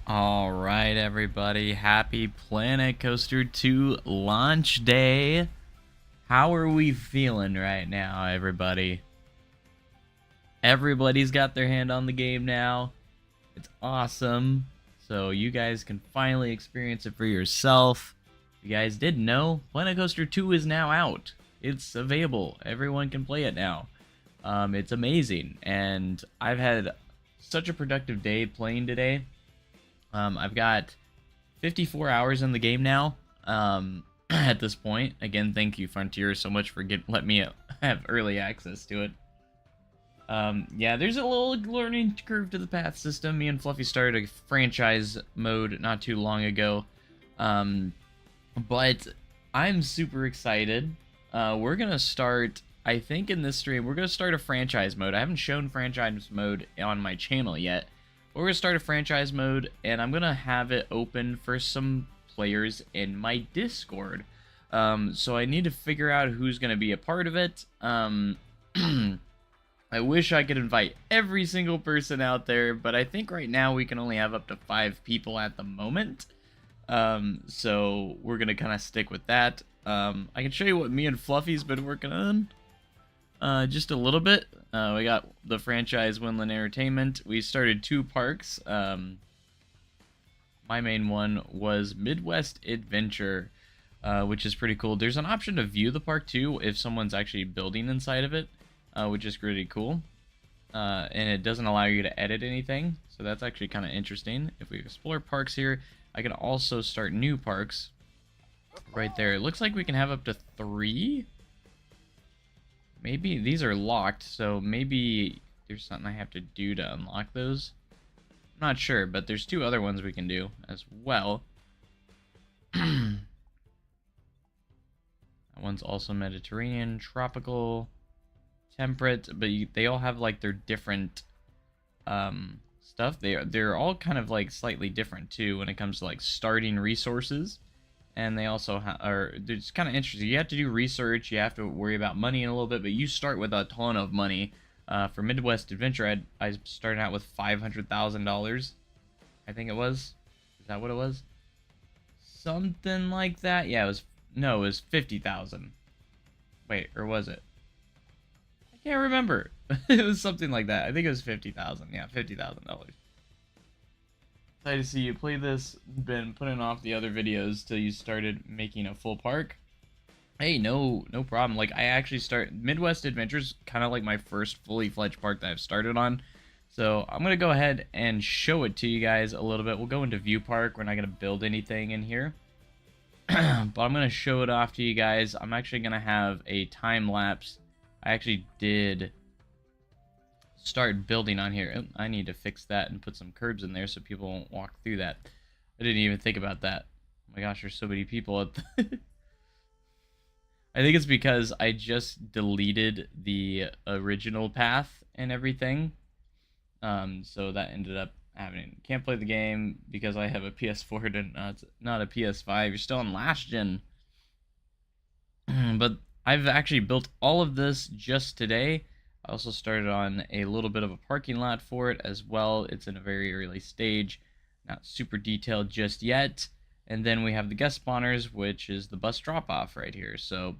All right, everybody. Happy Planet Coaster 2 launch day. How are we feeling right now, everybody? Everybody's got their hand on the game now. It's awesome. So you guys can finally experience it for yourself. If you guys didn't know, Planet Coaster 2 is now out. It's available. Everyone can play it now. It's amazing. And I've had such a productive day playing today. I've got 54 hours in the game now. At this point, again, thank you Frontier so much for letting me have early access to it. Yeah, there's a little learning curve to the path system. Me and Fluffy started a franchise mode not too long ago, but I'm super excited. We're gonna start. I think in this stream we're gonna start a franchise mode. I haven't shown franchise mode on my channel yet. We're going to start a franchise mode, and I'm going to have it open for some players in my Discord. So I need to figure out who's going to be a part of it. I wish I could invite every single person out there, but I think right now we can only have up to 5 people at the moment. So we're going to kind of stick with that. I can show you what me and Fluffy's been working on. Just a little bit. We got the franchise Winland Entertainment. We started 2 parks. My main one was Midwest Adventure, which is pretty cool. There's an option to view the park too if someone's actually building inside of it, which is really cool. And it doesn't allow you to edit anything, so that's actually kind of interesting. If we explore parks here, I can also start new parks right there. It looks like we can have up to 3. Maybe these are locked, so maybe there's something I have to do to unlock those. I'm not sure, but there's 2 other ones we can do as well. That one's also Mediterranean, tropical, temperate, but they all have like their different stuff. They're all kind of like slightly different too when it comes to like starting resources. And they also it's kind of interesting. You have to do research, you have to worry about money in a little bit, but you start with a ton of money. For Midwest Adventure, I started out with $500,000. I think it was. Is that what it was? Something like that. Yeah, it was 50,000. Wait, or was it? I can't remember. It was something like that. I think it was 50,000. Yeah, $50,000. Excited to see you play this. Been putting off the other videos till you started making a full park. Hey, no problem. Like, I actually Midwest Adventures, kind of like my first fully fledged park that I've started on. So I'm gonna go ahead and show it to you guys a little bit. We'll go into View Park. We're not gonna build anything in here, but I'm gonna show it off to you guys. I'm actually gonna have a time lapse. I actually did start building on here. Oh, I need to fix that and put some curbs in there so people won't walk through that. I didn't even think about that. Oh my gosh, there's so many people at the I think it's because I just deleted the original path and everything. So that ended up happening. Can't play the game because I have a PS4 and not a PS5. You're still on last gen. But I've actually built all of this just today. I also started on a little bit of a parking lot for it as well. It's in a very early stage, not super detailed just yet. And then we have the guest spawners, which is the bus drop-off right here. So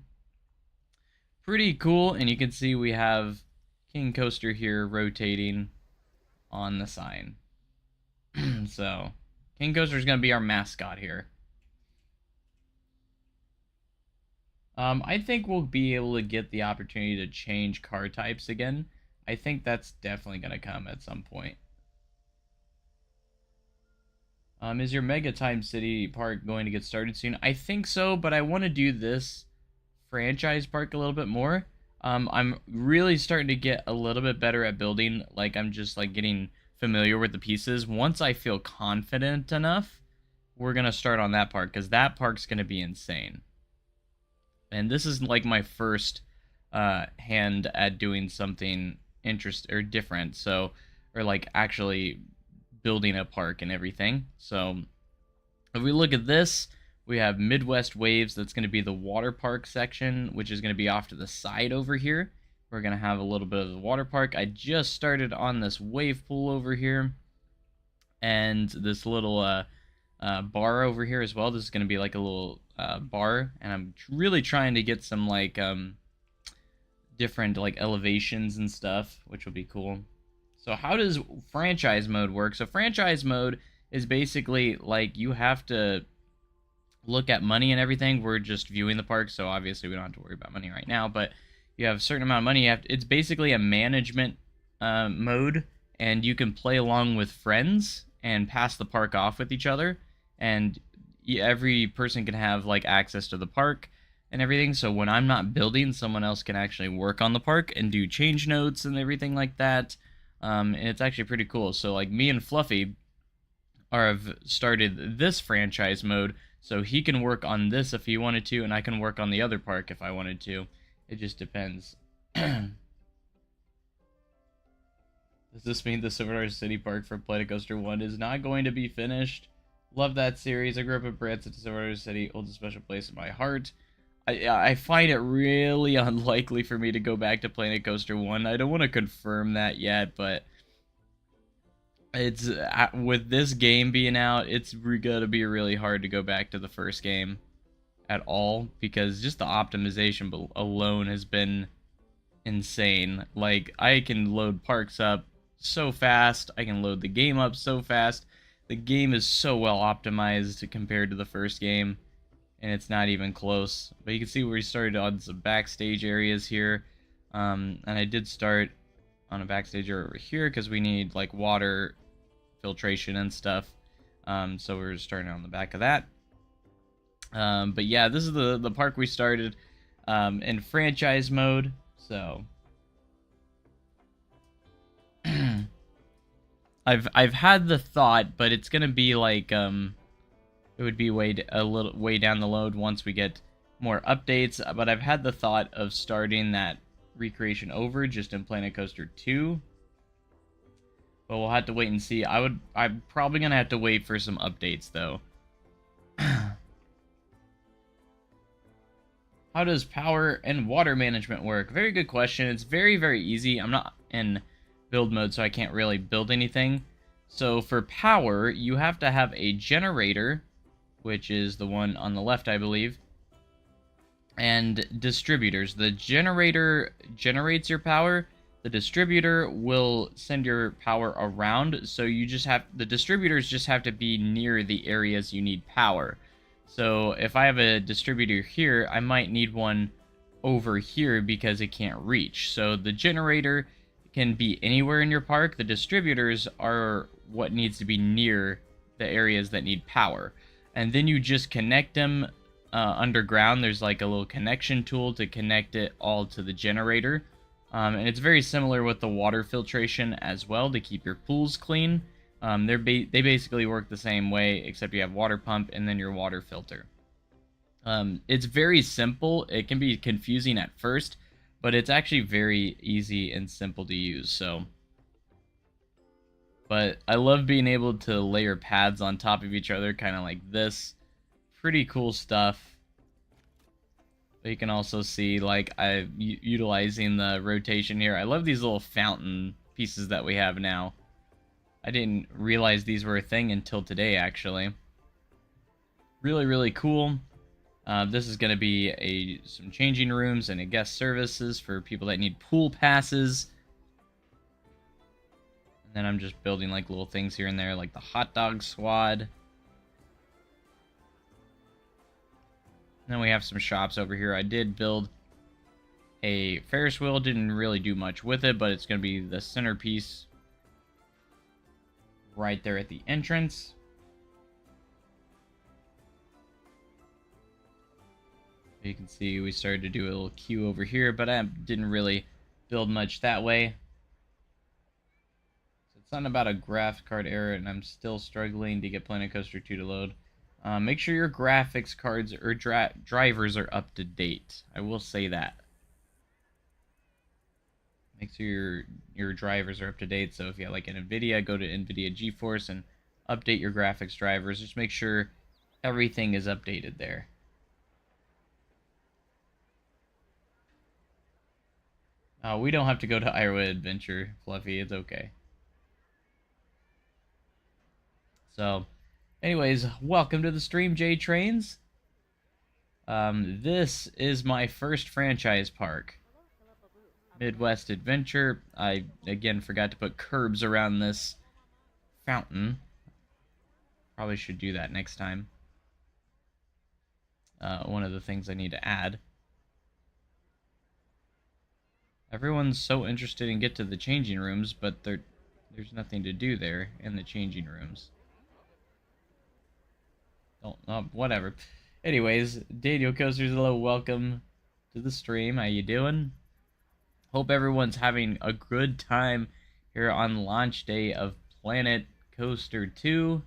pretty cool. And you can see we have King Coaster here rotating on the sign. So King Coaster is going to be our mascot here. I think we'll be able to get the opportunity to change car types again. I think that's definitely going to come at some point. Is your Mega Time City Park going to get started soon? I think so, but I want to do this franchise park a little bit more. I'm really starting to get a little bit better at building. Like, I'm just like getting familiar with the pieces. Once I feel confident enough, we're going to start on that park, because that park's going to be insane. And this is like my first hand at doing something different. So, or like actually building a park and everything. So if we look at this, we have Midwest Waves. That's going to be the water park section, which is going to be off to the side over here. We're going to have a little bit of the water park. I just started on this wave pool over here. and this little bar over here as well. This is going to be like a little bar, and I'm really trying to get some like different like elevations and stuff, which will be cool. So how does franchise mode work? So franchise mode is basically like you have to look at money and everything. We're just viewing the park, so obviously we don't have to worry about money right now, but you have a certain amount of money. It's basically a management mode, and you can play along with friends and pass the park off with each other, and every person can have like access to the park and everything. So when I'm not building, someone else can actually work on the park and do change notes and everything like that. And it's actually pretty cool. So like me and Fluffy have started this franchise mode, so he can work on this if he wanted to, and I can work on the other park if I wanted to. It just depends. Does this mean the Silver City Park for Planet Coaster 1 is not going to be finished? Love that series. I grew up in Branson, Silver City, holds a special place in my heart. I find it really unlikely for me to go back to Planet Coaster 1. I don't want to confirm that yet, but it's with this game being out, it's gonna be really hard to go back to the first game at all, because just the optimization alone has been insane. Like, I can load parks up so fast, I can load the game up so fast. The game is so well optimized compared to the first game, and it's not even close. But you can see we started on some backstage areas here, and I did start on a backstage area over here because we need like water filtration and stuff. So we're starting on the back of that. But yeah, this is the park we started in franchise mode. So I've had the thought, but it's gonna be like it would be a little way down the road once we get more updates. But I've had the thought of starting that recreation over just in Planet Coaster 2. But we'll have to wait and see. I'm probably gonna have to wait for some updates though. How does power and water management work? Very good question. It's very, very easy. I'm not in build mode, so I can't really build anything. So for power, you have to have a generator, which is the one on the left, I believe, and distributors. The generator generates your power. The distributor will send your power around, so the distributors just have to be near the areas you need power. So if I have a distributor here, I might need one over here because it can't reach. So the generator can be anywhere in your park. The distributors are what needs to be near the areas that need power. And then you just connect them underground. There's like a little connection tool to connect it all to the generator. And it's very similar with the water filtration as well to keep your pools clean. They basically work the same way, except you have water pump and then your water filter. It's very simple. It can be confusing at first, but it's actually very easy and simple to use. But I love being able to layer pads on top of each other, kind of like this. Pretty cool stuff. But you can also see, like, I'm utilizing the rotation here. I love these little fountain pieces that we have now. I didn't realize these were a thing until today, actually. Really, really cool. This is going to be some changing rooms and a guest services for people that need pool passes. And then I'm just building like little things here and there, like the hot dog squad. And then we have some shops over here. I did build a Ferris wheel. Didn't really do much with it, but it's going to be the centerpiece right there at the entrance. You can see we started to do a little queue over here, but I didn't really build much that way. So it's not about a graphics card error, and I'm still struggling to get Planet Coaster 2 to load. Make sure your graphics cards or drivers are up to date. I will say that. Make sure your drivers are up to date. So if you have like an NVIDIA, go to NVIDIA GeForce and update your graphics drivers. Just make sure everything is updated there. We don't have to go to Iowa Adventure, Fluffy. It's okay. So, anyways, welcome to the stream, J Trains. This is my first franchise park. Midwest Adventure. I, again, forgot to put curbs around this fountain. Probably should do that next time. One of the things I need to add. Everyone's so interested in get to the changing rooms, but there's nothing to do there in the changing rooms. Whatever. Anyways, Daniel Coasters, hello, welcome to the stream. How you doing? Hope everyone's having a good time here on launch day of Planet Coaster 2.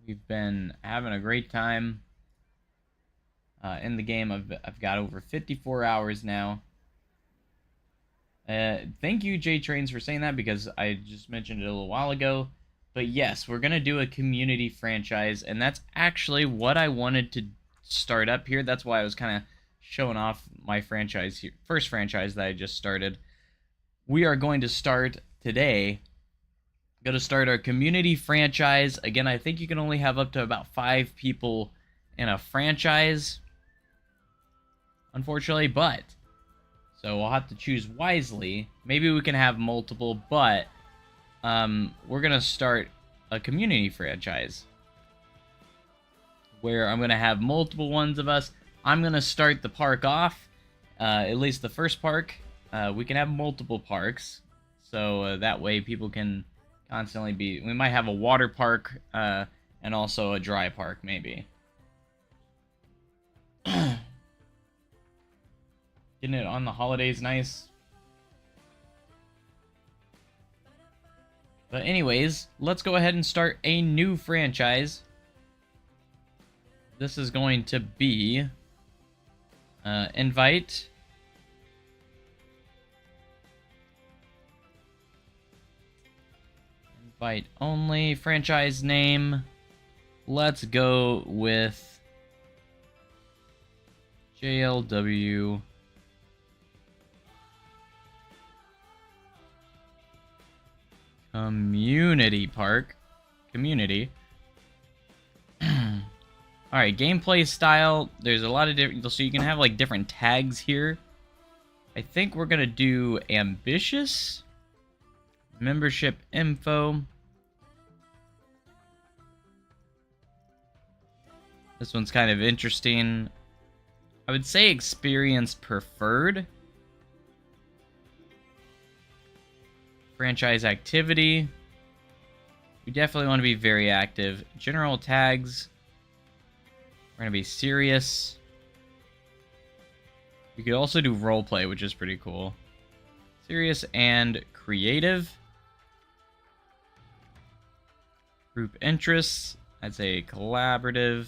We've been having a great time in the game. I've got over 54 hours now. Thank you, J Trains, for saying that, because I just mentioned it a little while ago. But yes, we're going to do a community franchise, and that's actually what I wanted to start up here. That's why I was kind of showing off my franchise here, first franchise that I just started. We are going to start today. Going to start our community franchise. Again, I think you can only have up to about 5 people in a franchise, unfortunately, but so we'll have to choose wisely. Maybe we can have multiple, but we're going to start a community franchise where I'm going to have multiple ones of us. I'm going to start the park off, at least the first park. We can have multiple parks, so that way people can constantly be... We might have a water park and also a dry park, maybe. Getting it on the holidays, nice. But anyways, let's go ahead and start a new franchise. This is going to be invite only. Franchise name, let's go with JLW Community Park. Community. Alright, gameplay style. There's a lot of different... So you can have, like, different tags here. I think we're going to do ambitious. Membership info. This one's kind of interesting. I would say experience preferred. Franchise activity. We definitely want to be very active. General tags. We're going to be serious. We could also do roleplay, which is pretty cool. Serious and creative. Group interests. I'd say collaborative.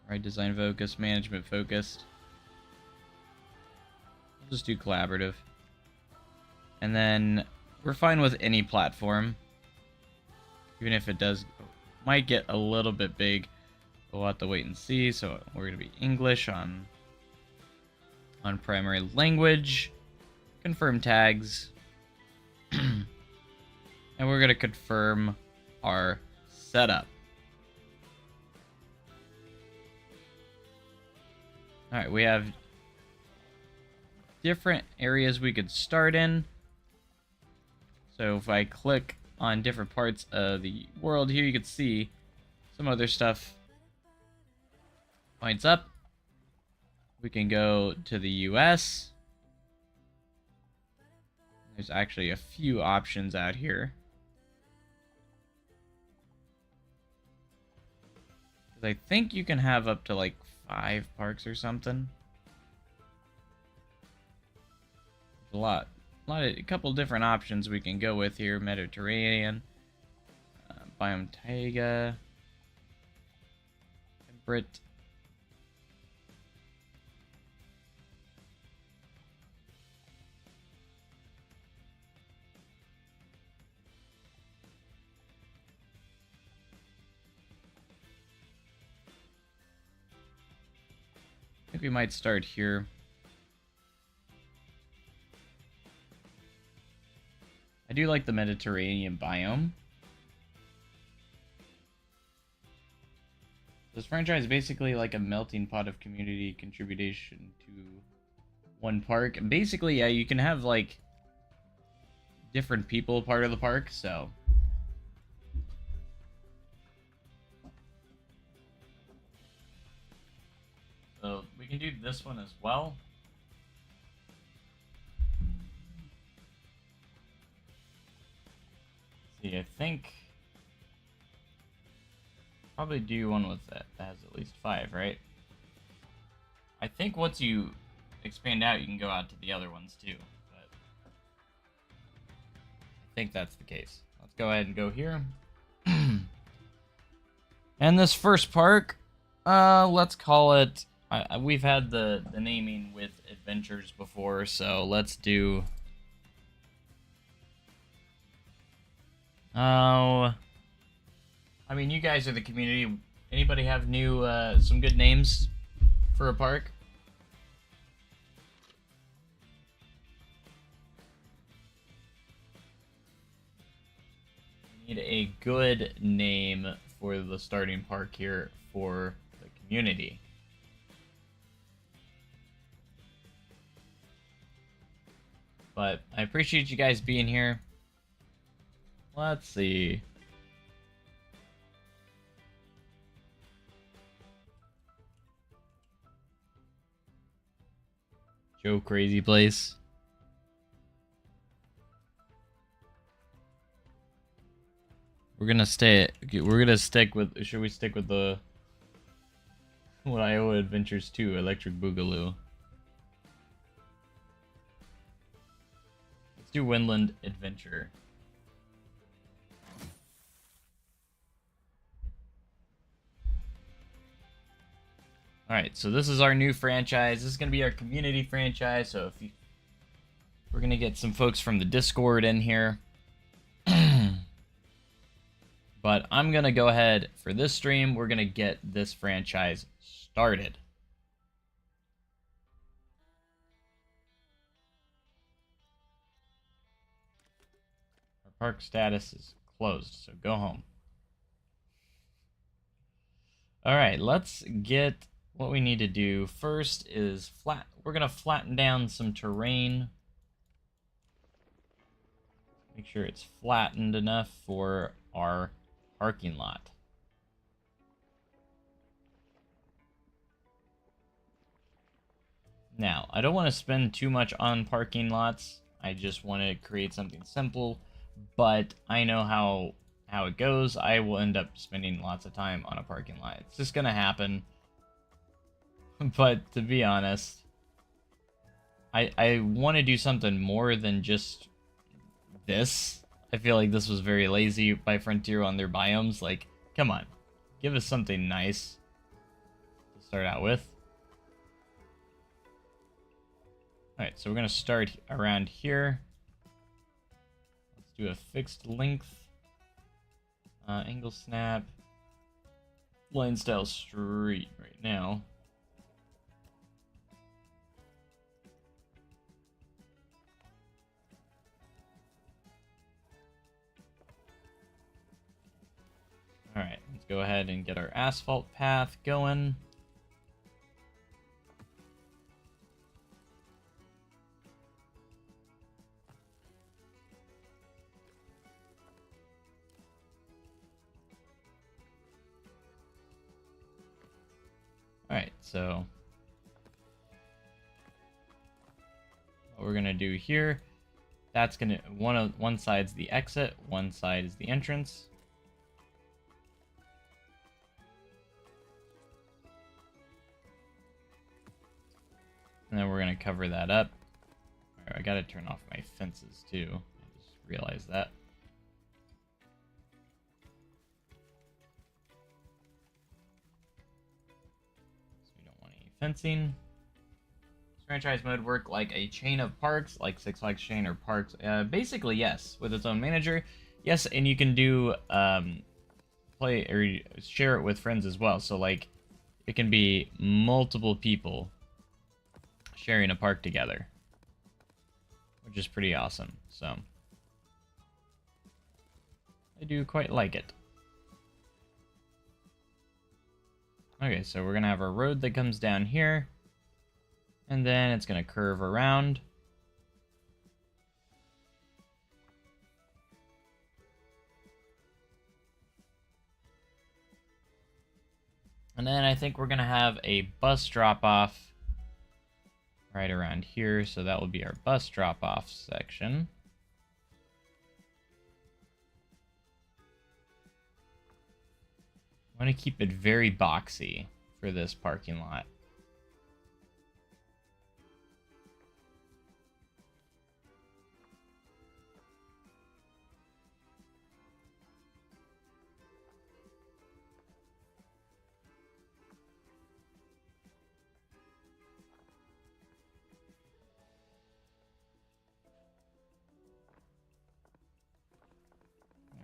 Right, design focused, management focused. We'll just do collaborative. And then we're fine with any platform. Even if it might get a little bit big. We'll have to wait and see. So we're going to be English on primary language. Confirm tags. And we're going to confirm our setup. Alright, we have different areas we could start in. So if I click on different parts of the world here, you can see some other stuff points up. We can go to the US. There's actually a few options out here. I think you can have up to like 5 parks or something. A couple different options we can go with here. Mediterranean, biome taiga, temperate. think we might start here. I do like the Mediterranean biome. This franchise is basically like a melting pot of community contribution to one park. And basically, yeah, you can have like different people part of the park, so we can do this one as well. Let's see, I think probably do one with that has at least 5, right? I think once you expand out, you can go out to the other ones too, but I think that's the case. Let's go ahead and go here. And this first park, let's call it, we've had the naming with adventures before, so let's do, oh, I mean, you guys are the community. Anybody have new, some good names for a park? We need a good name for the starting park here for the community. But I appreciate you guys being here. Let's see. Joe Crazy Place. We're gonna stick with, should we stick with the what Iowa Adventures 2, Electric Boogaloo? Let's do Windland Adventure. Alright, so this is our new franchise. This is going to be our community franchise, so we're going to get some folks from the Discord in here. But I'm going to go ahead, for this stream, we're going to get this franchise started. Our park status is closed, so go home. Alright, let's get... What we need to do first is we're going to flatten down some terrain. Make sure it's flattened enough for our parking lot. Now, I don't want to spend too much on parking lots. I just want to create something simple, but I know how it goes. I will end up spending lots of time on a parking lot. It's just going to happen. But to be honest, I want to do something more than just this. I feel like this was very lazy by Frontier on their biomes. Like, come on, give us something nice to start out with. Alright, so we're going to start around here. Let's do a fixed length. Angle snap. Line style street right now. Alright, let's go ahead and get our asphalt path going. Alright, so what we're gonna do here, that's gonna one side's the exit, one side is the entrance. And then we're going to cover that up. Right, I got to turn off my fences too. I just realized that. So we don't want any fencing. Does franchise mode work like a chain of parks, like Six Flags chain or parks? Basically, yes. With its own manager. Yes, and you can do play or share it with friends as well. So like, it can be multiple people sharing a park together, which is pretty awesome. So I do quite like it. Okay, so we're gonna have a road that comes down here, and then it's gonna curve around. And then I think we're gonna have a bus drop-off right around here, so that will be our bus drop-off section. I want to keep it very boxy for this parking lot.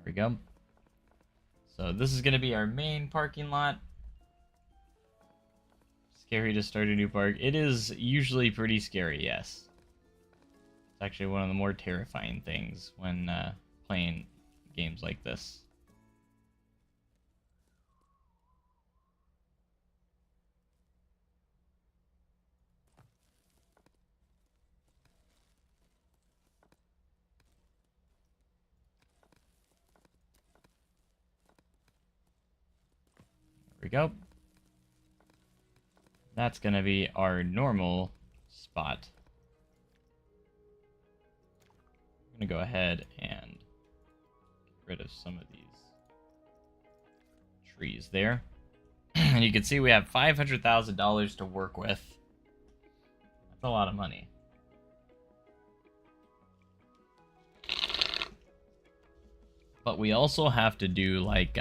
There we go. So this is going to be our main parking lot. Scary to start a new park. It is usually pretty scary, yes. It's actually one of the more terrifying things when playing games like this. There we go. That's going to be our normal spot. I'm going to go ahead and get rid of some of these trees there. And you can see we have $500,000 to work with. That's a lot of money. But we also have to do like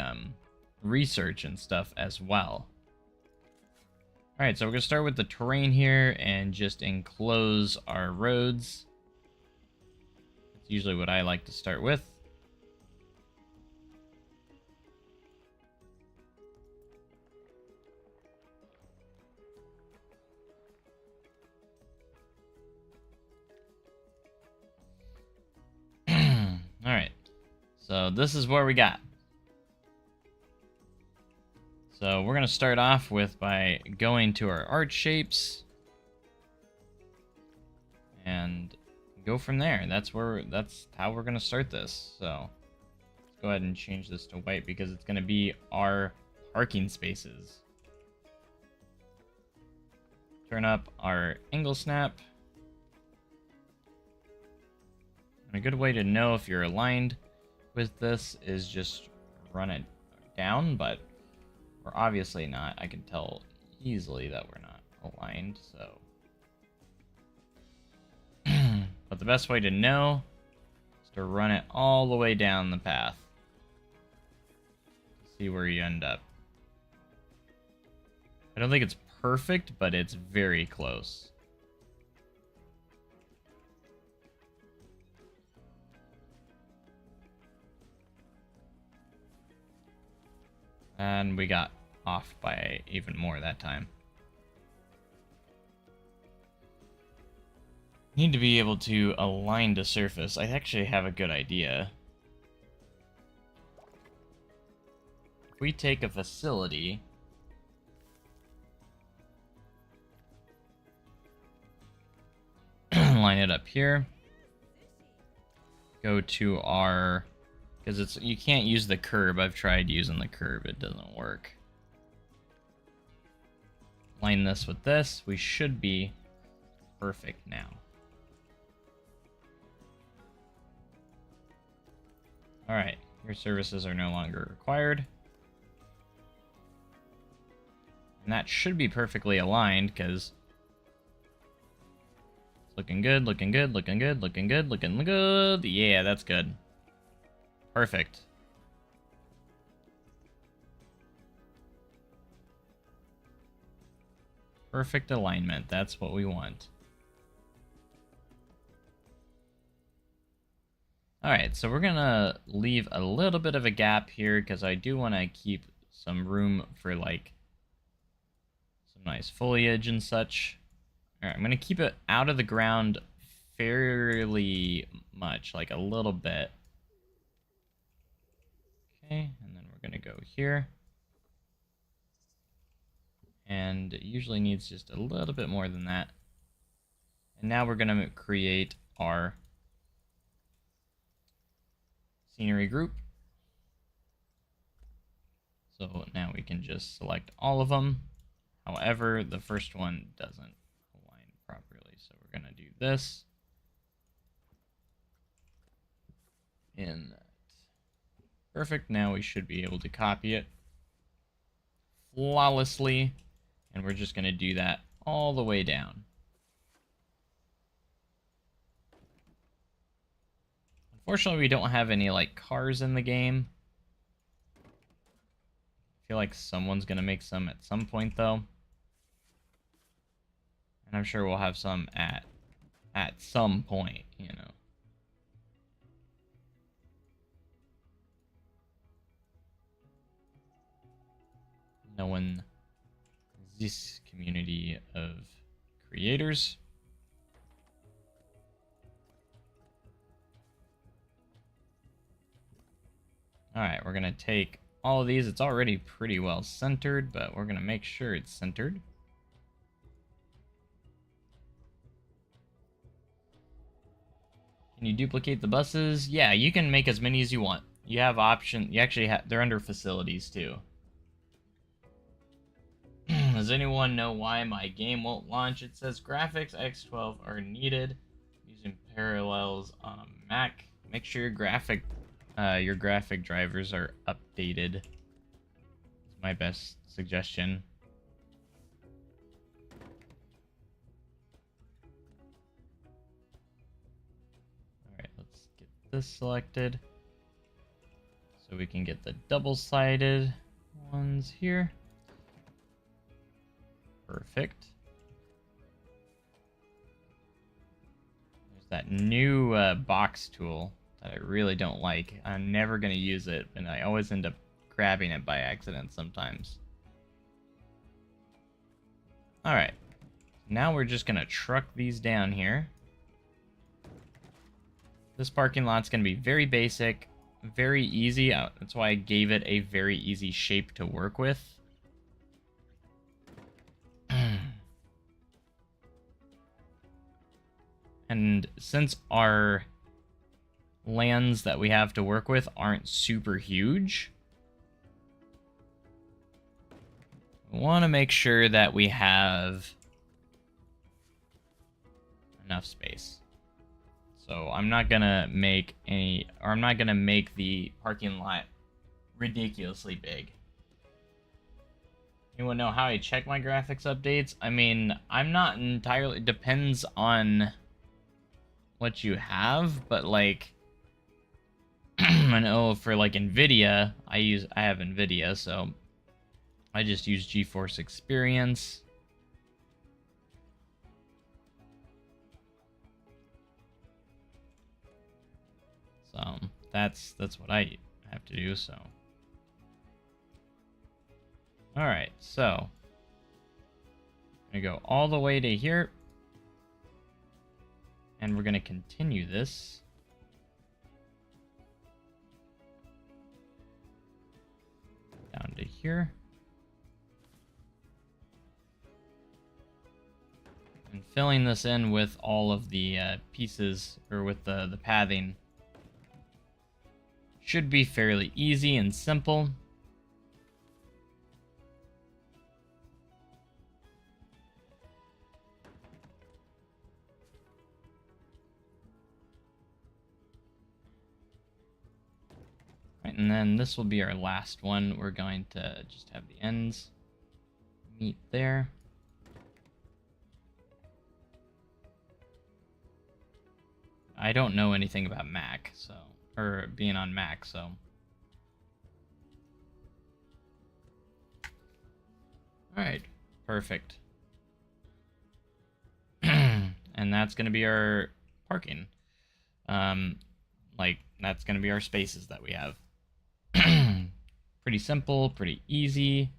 research and stuff as well. Alright, so we're going to start with the terrain here and just enclose our roads. That's usually what I like to start with. Alright, so this is what we got. So we're going to start off with by going to our arch shapes and go from there. That's how we're going to start this. So let's go ahead and change this to white because it's going to be our parking spaces. Turn up our angle snap. And a good way to know if you're aligned with this is just run it down, but we're obviously not. I can tell easily that we're not aligned, so. But the best way to know is to run it all the way down the path. See where you end up. I don't think it's perfect, but it's very close. And we got off by even more that time. Need to be able to align the surface. I actually have a good idea. If we take a facility, line it up here, go to our, because you can't use the curb. I've tried using the curb, it doesn't work. Line this with this, we should be perfect now. Alright, your services are no longer required. And that should be perfectly aligned, because it's looking good, looking good, looking good, looking good, looking good. Yeah, that's good. Perfect. Perfect alignment, that's what we want. Alright, so we're gonna leave a little bit of a gap here because I do want to keep some room for like some nice foliage and such. Alright, I'm going to keep it out of the ground fairly much, like a little bit. Okay, and then we're going to go here. And it usually needs just a little bit more than that. And now we're going to create our scenery group. So now we can just select all of them. However, the first one doesn't align properly. So we're going to do this. In that. Perfect. Now we should be able to copy it flawlessly. And we're just going to do that all the way down. Unfortunately, we don't have any like cars in the game. I feel like someone's going to make some at some point though. And I'm sure we'll have some at some point, you know. Knowing this community of creators. Alright, we're going to take all of these. It's already pretty well centered, but we're going to make sure it's centered. Can you duplicate the buses? Yeah, you can make as many as you want. You have option. You actually have. They're under facilities too. Does anyone know why my game won't launch? It says graphics X12 are needed using parallels on a Mac. Make sure your graphic drivers are updated. It's my best suggestion. Alright, let's get this selected. So we can get the double-sided ones here. Perfect. There's that new box tool that I really don't like. I'm never going to use it, and I always end up grabbing it by accident sometimes. Alright. Now we're just going to truck these down here. This parking lot's going to be very basic, very easy. That's why I gave it a very easy shape to work with. And since our lands that we have to work with aren't super huge, we want to make sure that we have enough space. So I'm not gonna make the parking lot ridiculously big. Anyone know how I check my graphics updates? I mean, I'm not entirely, it depends on what you have, but like I know for like Nvidia, I have Nvidia, so I just use GeForce Experience. So that's what I have to do, so. Alright, so I'm gonna go all the way to here. And we're gonna continue this. Down to here. And filling this in with all of the pieces, or with the pathing, should be fairly easy and simple. Right, and then this will be our last one. We're going to just have the ends meet there. I don't know anything about Mac, so, or being on Mac, so. Alright, perfect. And that's going to be our parking. Like, that's going to be our spaces that we have. Pretty simple, pretty easy.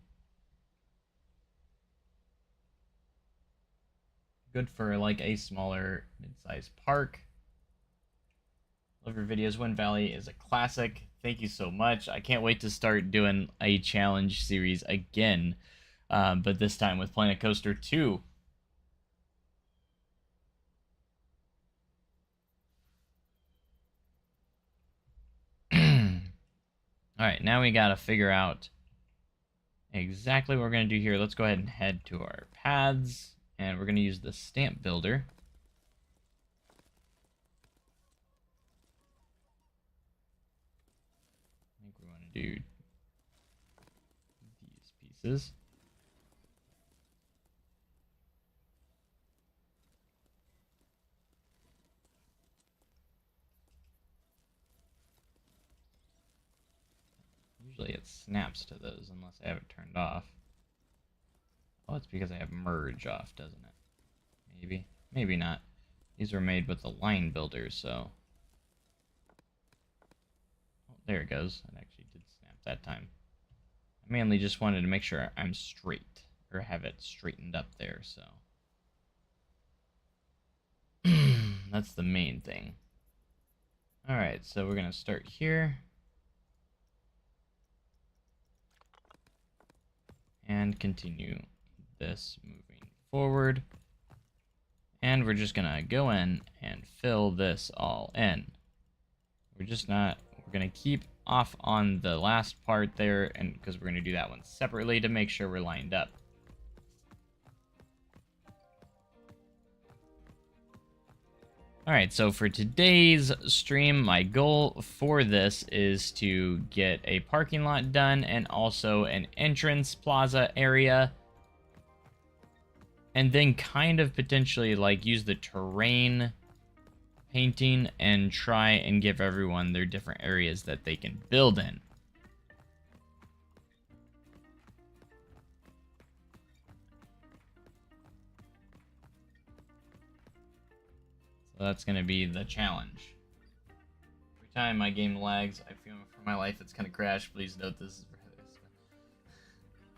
Good for like a smaller mid-sized park. Love your videos. Wind Valley is a classic. Thank you so much. I can't wait to start doing a challenge series again, but this time with Planet Coaster 2. Alright, now we gotta figure out exactly what we're going to do here. Let's go ahead and head to our paths, and we're going to use the stamp builder. I think we want to do these pieces. Usually it snaps to those unless I have it turned off. Oh, it's because I have merge off, doesn't it? Maybe. Maybe not. These were made with the line builder, so... Oh, there it goes. It actually did snap that time. I mainly just wanted to make sure I'm straight, or have it straightened up there, so... That's the main thing. Alright, so we're going to start here. And continue this moving forward. And we're just gonna go in and fill this all in. We're gonna keep off on the last part there, and because we're gonna do that one separately to make sure we're lined up. Alright, so for today's stream, my goal for this is to get a parking lot done and also an entrance plaza area. And then kind of potentially like use the terrain painting and try and give everyone their different areas that they can build in. That's going to be the challenge. Every time my game lags, I feel for my life it's going to crash. Please note this is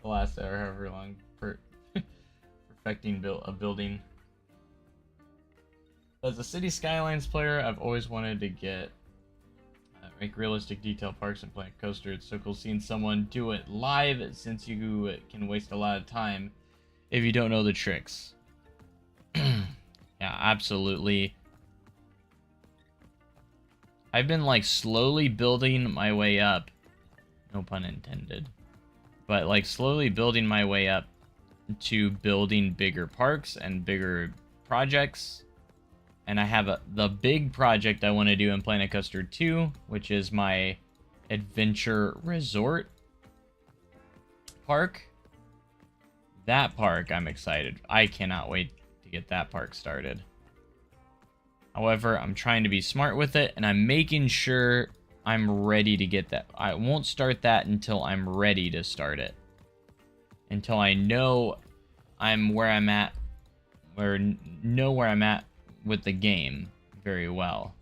the last hour, however long, perfecting a building. As a City Skylines player, I've always wanted to make realistic detail parks and Planet Coaster. It's so cool seeing someone do it live, since you can waste a lot of time if you don't know the tricks. Yeah, absolutely. I've been like slowly building my way up, no pun intended, but like slowly building my way up to building bigger parks and bigger projects. And I have the big project I want to do in Planet Coaster 2, which is my adventure resort park. That park, I'm excited. I cannot wait to get that park started. However, I'm trying to be smart with it, and I'm making sure I'm ready to get that. I won't start that until I'm ready to start it. Until I know where I'm at with the game very well.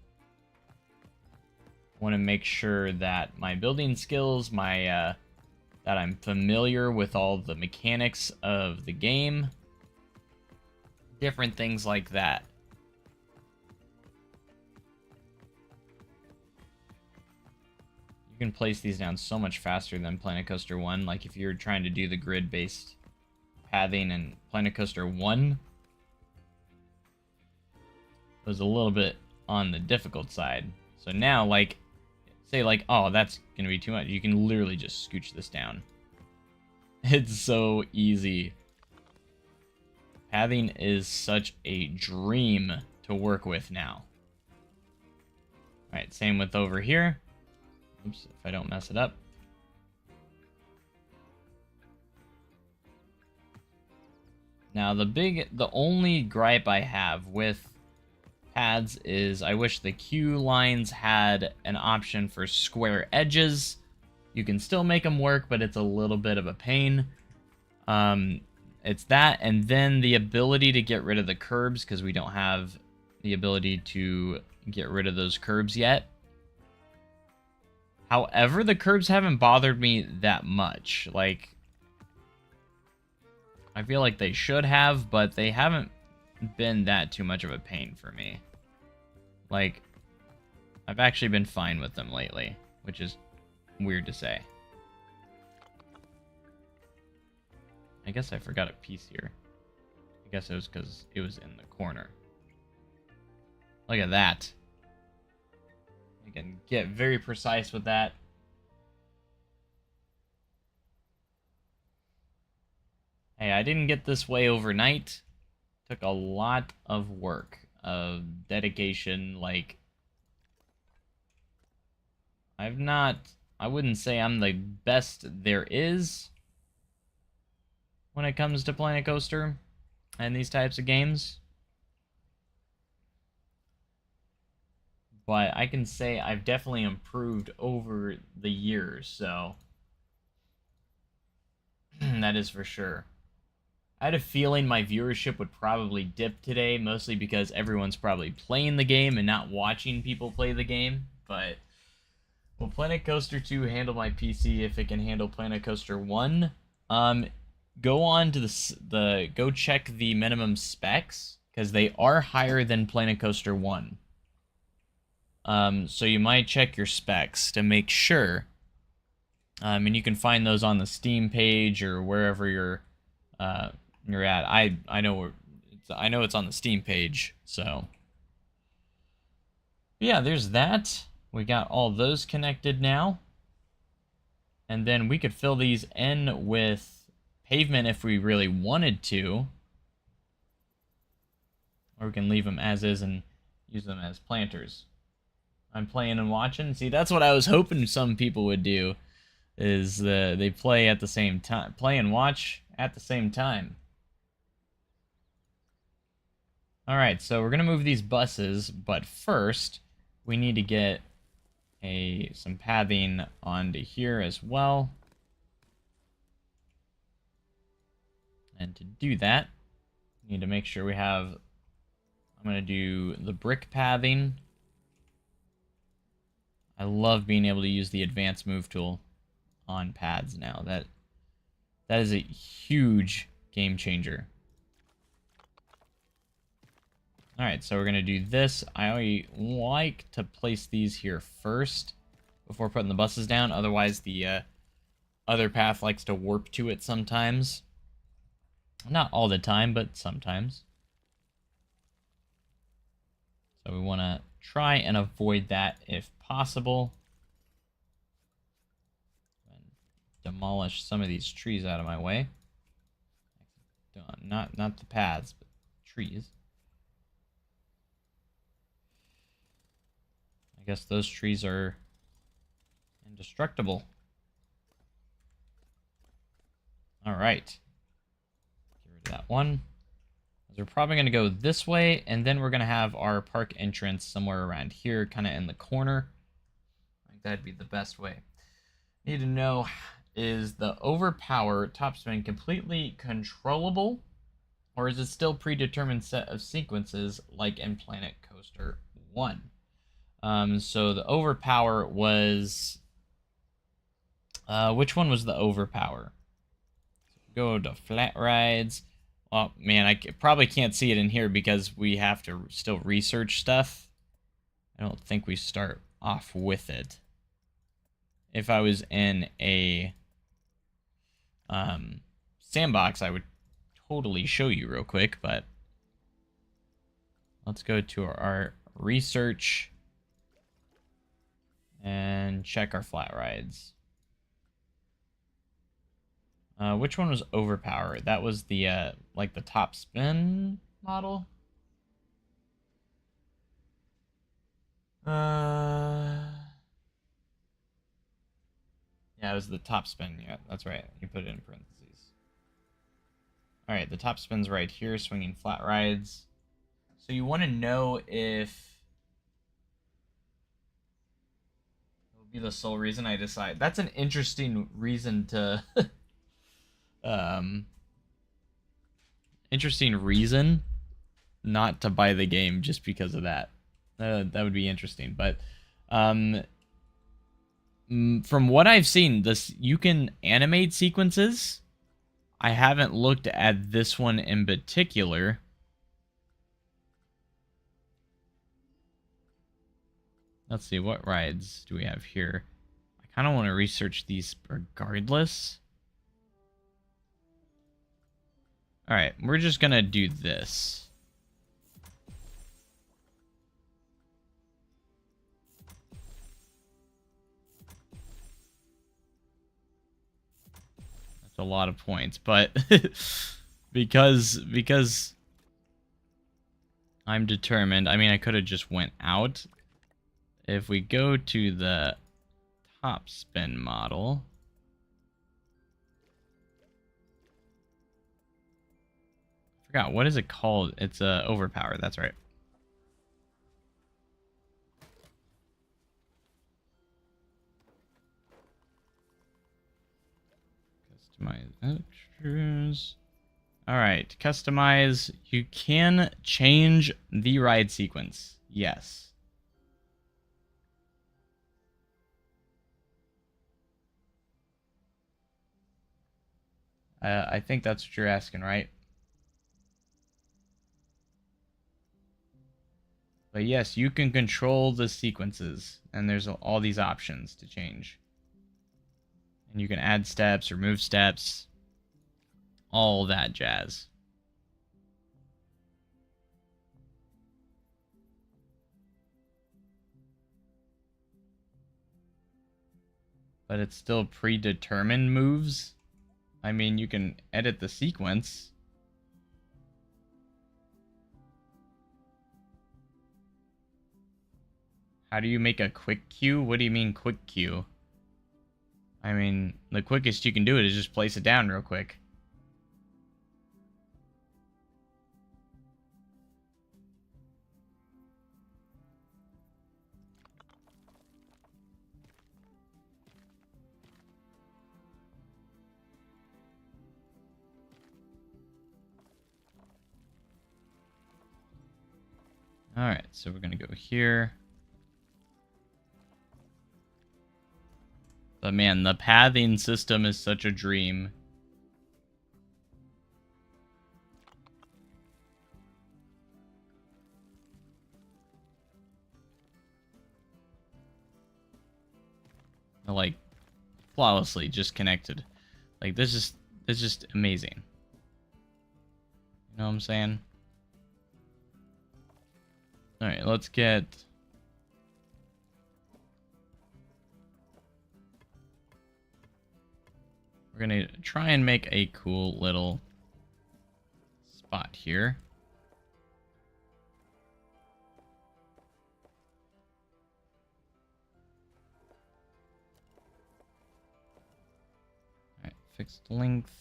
I want to make sure that my building skills, that I'm familiar with all the mechanics of the game, different things like that. You can place these down so much faster than Planet Coaster 1. Like if you're trying to do the grid-based pathing in Planet Coaster 1, it was a little bit on the difficult side. So now, like, say like, oh, that's gonna be too much. You can literally just scooch this down. It's so easy. Pathing is such a dream to work with now. Alright, same with over here. Oops, if I don't mess it up. Now the only gripe I have with paths is I wish the queue lines had an option for square edges. You can still make them work, but it's a little bit of a pain. It's that, and then the ability to get rid of the curbs, because we don't have the ability to get rid of those curbs yet. However, the curbs haven't bothered me that much. Like, I feel like they should have, but they haven't been that too much of a pain for me. Like, I've actually been fine with them lately, which is weird to say. I guess I forgot a piece here. I guess it was because it was in the corner. Look at that. I can get very precise with that. Hey, I didn't get this way overnight. Took a lot of work, of dedication. Like, I wouldn't say I'm the best there is when it comes to Planet Coaster and these types of games. But I can say I've definitely improved over the years, so that is for sure. I had a feeling my viewership would probably dip today, mostly because everyone's probably playing the game and not watching people play the game. But will Planet Coaster 2 handle my PC if it can handle Planet Coaster 1? Go on to go check the minimum specs, because they are higher than Planet Coaster 1. So you might check your specs to make sure. And you can find those on the Steam page or wherever you're at. I know it's on the Steam page. So yeah, there's that. We got all those connected now, and then we could fill these in with pavement if we really wanted to, or we can leave them as is and use them as planters. I'm playing and watching. See, that's what I was hoping some people would do, is they play at the same time. Play and watch at the same time. Alright, so we're going to move these buses, but first, we need to get some pathing onto here as well. And to do that, we need to make sure we have... I'm going to do the brick pathing. I love being able to use the advanced move tool on pads now. That is a huge game changer. Alright, so we're going to do this. I like to place these here first before putting the buses down. Otherwise, the other path likes to warp to it sometimes. Not all the time, but sometimes. So we want to try and avoid that if possible. And demolish some of these trees out of my way. Not the paths, but trees. I guess those trees are indestructible. Alright. Get rid of that one. We're probably going to go this way, and then we're going to have our park entrance somewhere around here, kind of in the corner. I think that'd be the best way. Need to know, is the overpower top spin completely controllable, or is it still predetermined set of sequences like in Planet Coaster 1? So the overpower was... which one was the overpower? Go to flat rides. Oh, man, I probably can't see it in here because we have to still research stuff. I don't think we start off with it. If I was in a sandbox, I would totally show you real quick, but let's go to our research and check our flat rides. Which one was overpower? That was the like the top spin model. Yeah, it was the top spin. Yeah, that's right. You put it in parentheses. All right, the top spin's right here, swinging flat rides. So you want to know if it'll be the sole reason I decide. That's an interesting reason to. Interesting reason not to buy the game just because of that. That would be interesting, but from what I've seen, you can animate sequences. I haven't looked at this one in particular. Let's see, what rides do we have here? I kind of want to research these regardless. Alright, we're just going to do this. That's a lot of points, but because I'm determined. I mean, I could have just went out. If we go to the top spin model, I forgot, what is it called? It's overpower, that's right. Customize extras. Alright, customize. You can change the ride sequence. Yes. I think that's what you're asking, right? But yes, you can control the sequences, and there's all these options to change. And you can add steps, remove steps, all that jazz. But it's still predetermined moves. I mean, you can edit the sequence. How do you make a quick queue? What do you mean quick queue? I mean, the quickest you can do it is just place it down real quick. Alright, so we're gonna go here. But man, the pathing system is such a dream. Like, flawlessly just connected. Like, this is just amazing. You know what I'm saying? Alright, let's get... We're gonna try and make a cool little spot here. Alright, fixed length.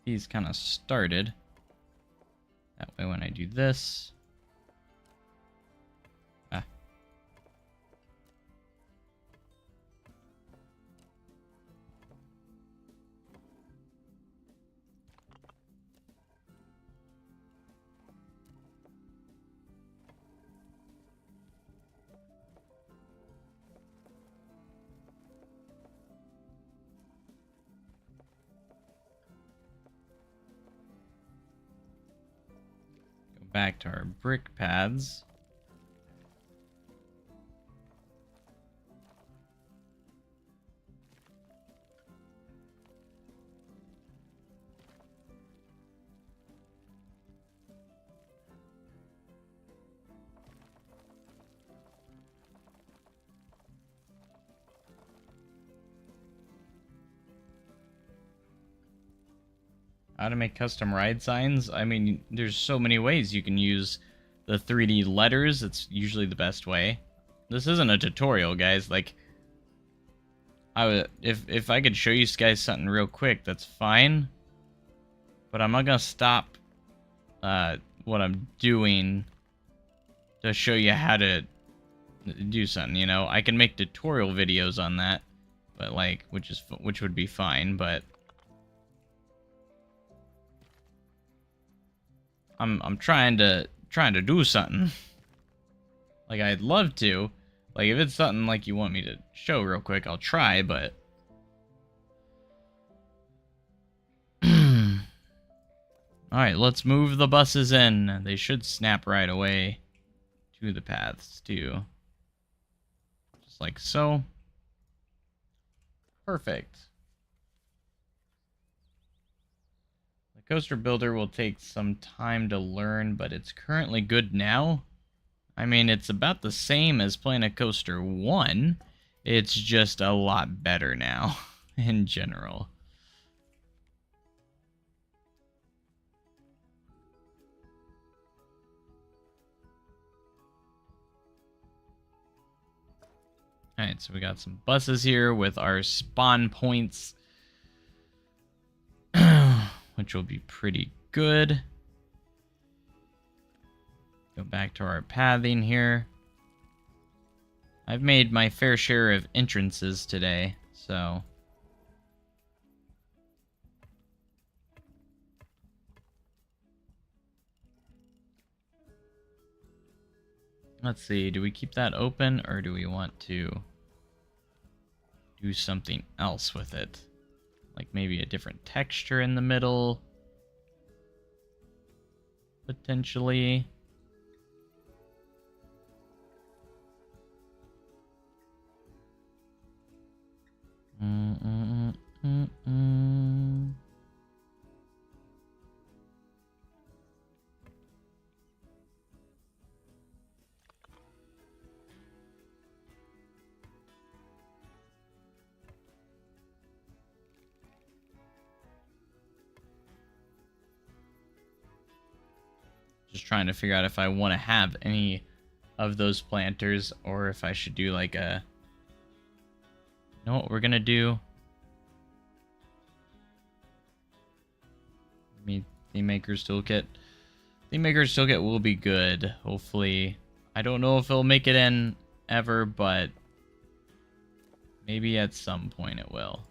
Get these kind of started. That way when I do this... back to our brick paths. How to make custom ride signs? I mean, there's so many ways you can use the 3D letters. It's usually the best way. This isn't a tutorial, guys. Like, if I could show you guys something real quick, that's fine. But I'm not gonna stop what I'm doing to show you how to do something. You know, I can make tutorial videos on that, but like, which would be fine, but. I'm trying to do something. Like, I'd love to. Like, if it's something like you want me to show real quick, I'll try, but Alright, let's move the buses in. They should snap right away. to the paths too. Just like so. Perfect. The coaster builder will take some time to learn, but it's currently good now. I mean, it's about the same as playing a coaster 1. It's just a lot better now, in general. Alright, so we got some buses here with our spawn points, which will be pretty good. Go back to our pathing here. I've made my fair share of entrances today, so... Let's see, do we keep that open, or do we want to do something else with it? Like maybe a different texture in the middle? Potentially. Just trying to figure out if I want to have any of those planters or if I should do like a... You know what we're gonna do? Theme Maker's Toolkit. Theme Maker's Toolkit will be good, hopefully. I don't know if it'll make it in ever, but maybe at some point it will.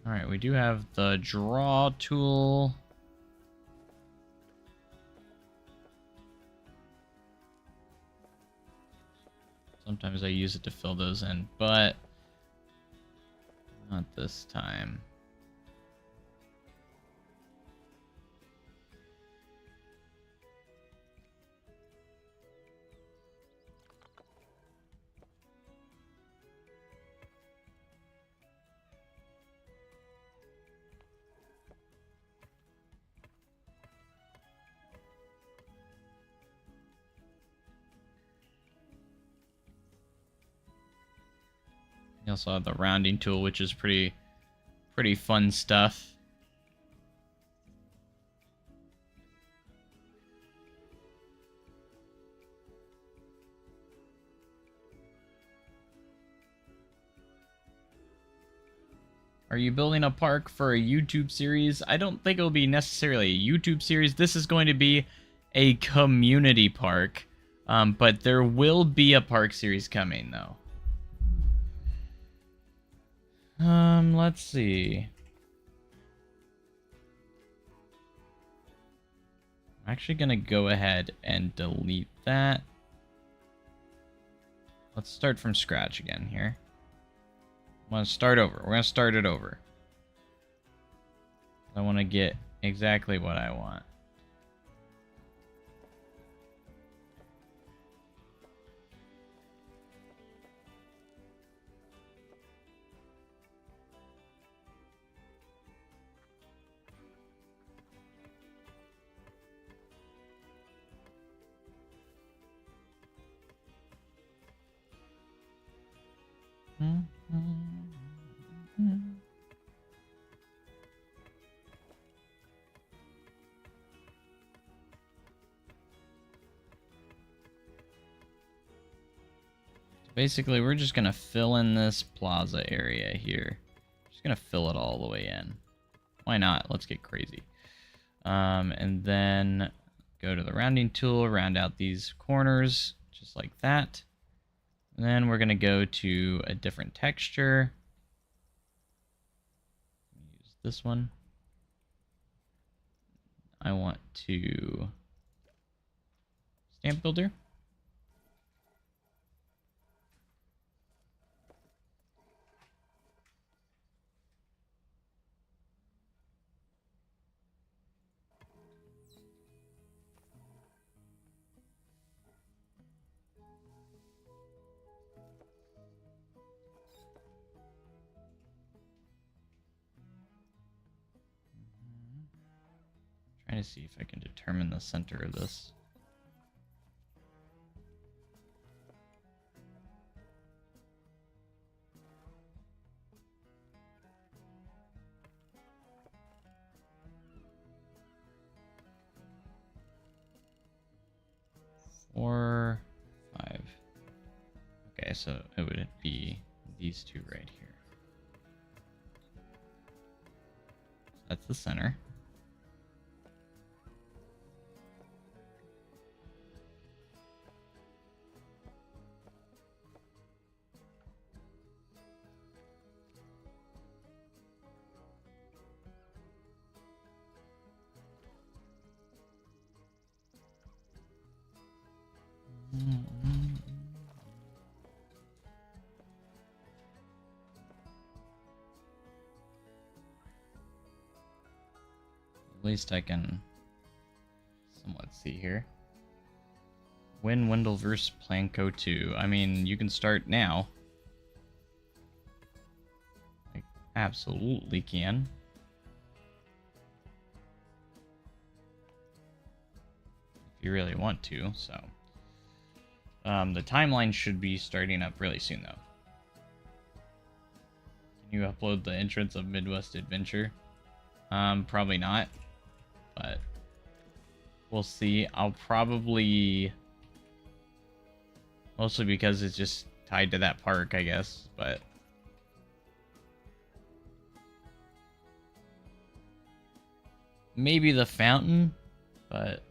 Alright, we do have the draw tool. Sometimes I use it to fill those in, but not this time. You also have the rounding tool, which is pretty fun stuff. Are you building a park for a YouTube series? I don't think it'll be necessarily a YouTube series. This is going to be a community park, but there will be a park series coming, though. Let's see. I'm actually gonna go ahead and delete that. Let's start from scratch again here. I'm gonna start over. We're gonna start it over. I want to get exactly what I want. Basically, we're just going to fill in this plaza area here. Just going to fill it all the way in. Why not? Let's get crazy. And then go to the rounding tool, round out these corners, just like that. And then we're going to go to a different texture. Use this one. I want to stamp builder. me see if I can determine the center of this. Four, 5. Okay, so it would be these two right here. So that's the center. At least I can somewhat see here. When Wendell vs. Planko 2. I mean, you can start now. I absolutely can. If you really want to, so. The timeline should be starting up really soon, though. Can you upload the entrance of Midwest Adventure? Probably not. But we'll see. I'll probably... Mostly because it's just tied to that park, I guess. But... maybe the fountain, but...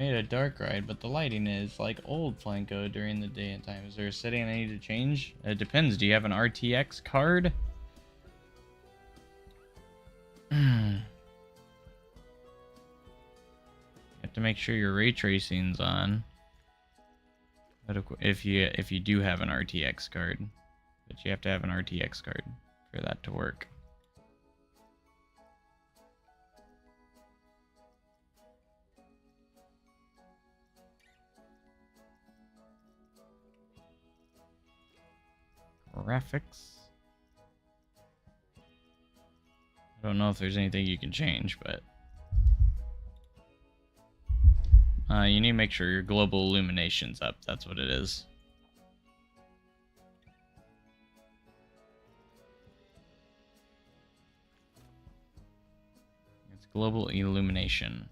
I made a dark ride, but the lighting is like old Planko during the day and time. Is there a setting I need to change? It depends. Do you have an RTX card? You have to make sure your ray tracing's on. But if you do have an RTX card, but you have to have an RTX card for that to work. Graphics. I don't know if there's anything you can change, but you need to make sure your global illumination's up. That's what it is. It's global illumination.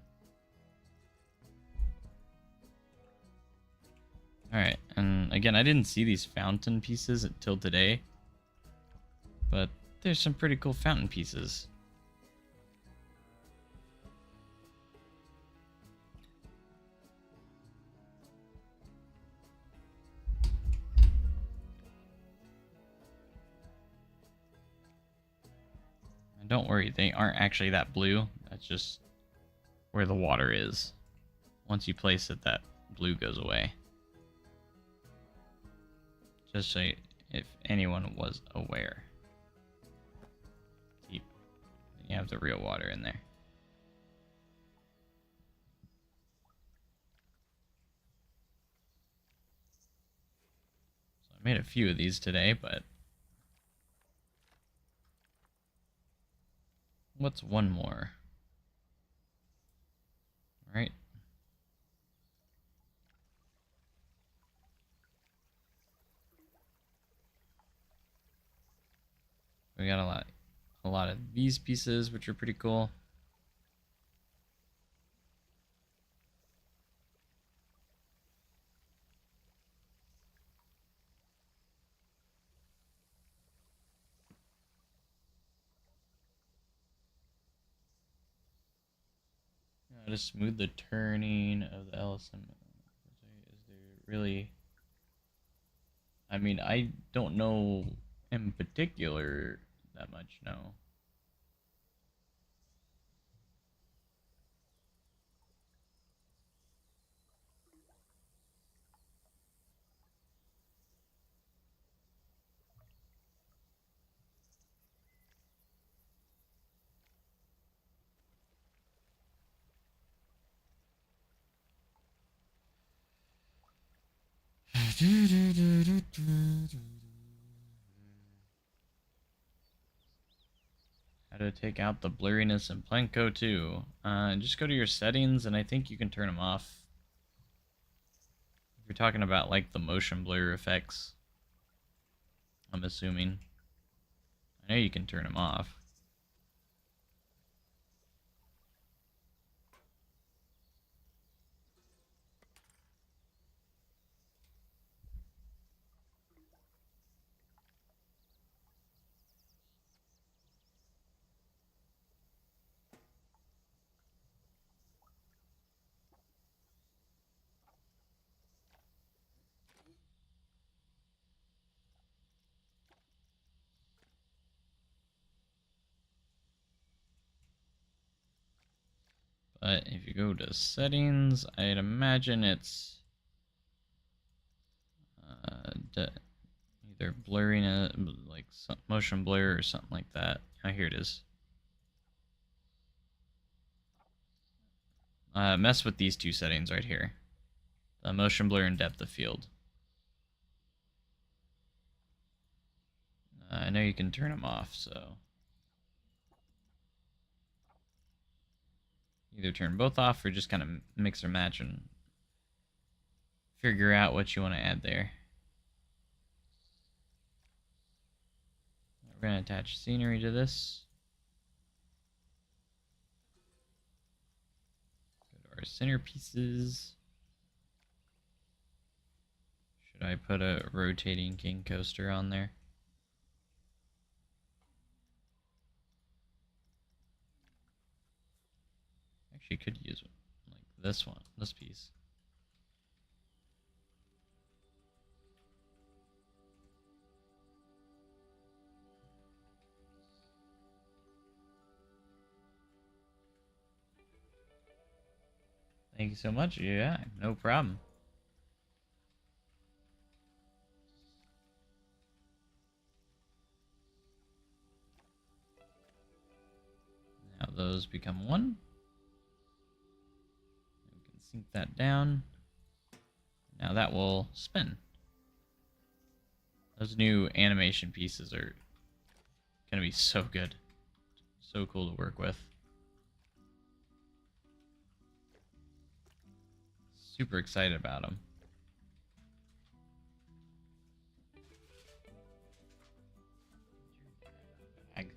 Alright, and again, I didn't see these fountain pieces until today, but there's some pretty cool fountain pieces. And don't worry, they aren't actually that blue. That's just where the water is. Once you place it, that blue goes away. Just so if anyone was aware. You have the real water in there. So I made a few of these today, but what's one more? All right. We got a lot of these pieces, which are pretty cool. To smooth the turning of the LSM. Is there really... I mean, I don't know in particular that much, no. to take out the blurriness in Plenko too. Just go to your settings, and I think you can turn them off. If you're talking about like the motion blur effects, I'm assuming. I know you can turn them off. But if you go to settings, I'd imagine it's either blurriness, like motion blur or something like that. Oh, here it is. Mess with these two settings right here. The motion blur and depth of field. I know you can turn them off, so either turn both off or just kind of mix or match and figure out what you want to add there. We're going to attach scenery to this. Go to our centerpieces. Should I put a rotating king coaster on there? Actually, could use like this one, this piece. Thank you so much. Yeah, no problem. Now those become one. We can sink that down. Now that will spin. Those new animation pieces are gonna be so good. So cool to work with. Super excited about them. Actually,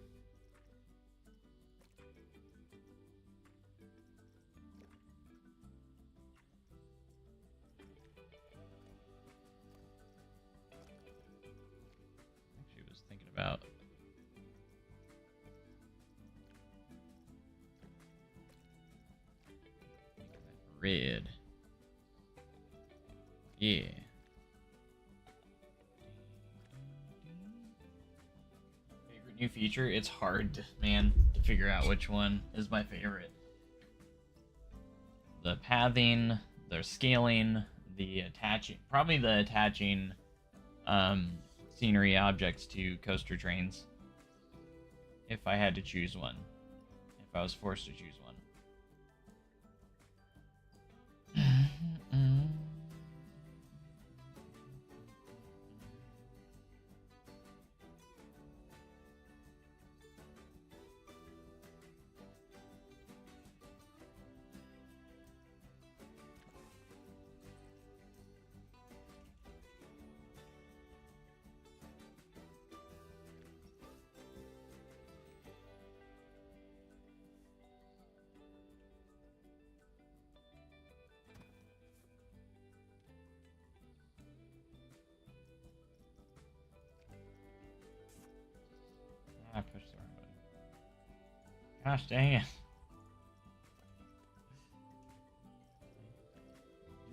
was thinking about red. Yeah. Favorite new feature? It's hard, man, to figure out which one is my favorite. The pathing, the scaling, the attaching, probably the attaching scenery objects to coaster trains. If I had to choose one. If I was forced to choose one. I pushed the wrong button. Gosh dang it.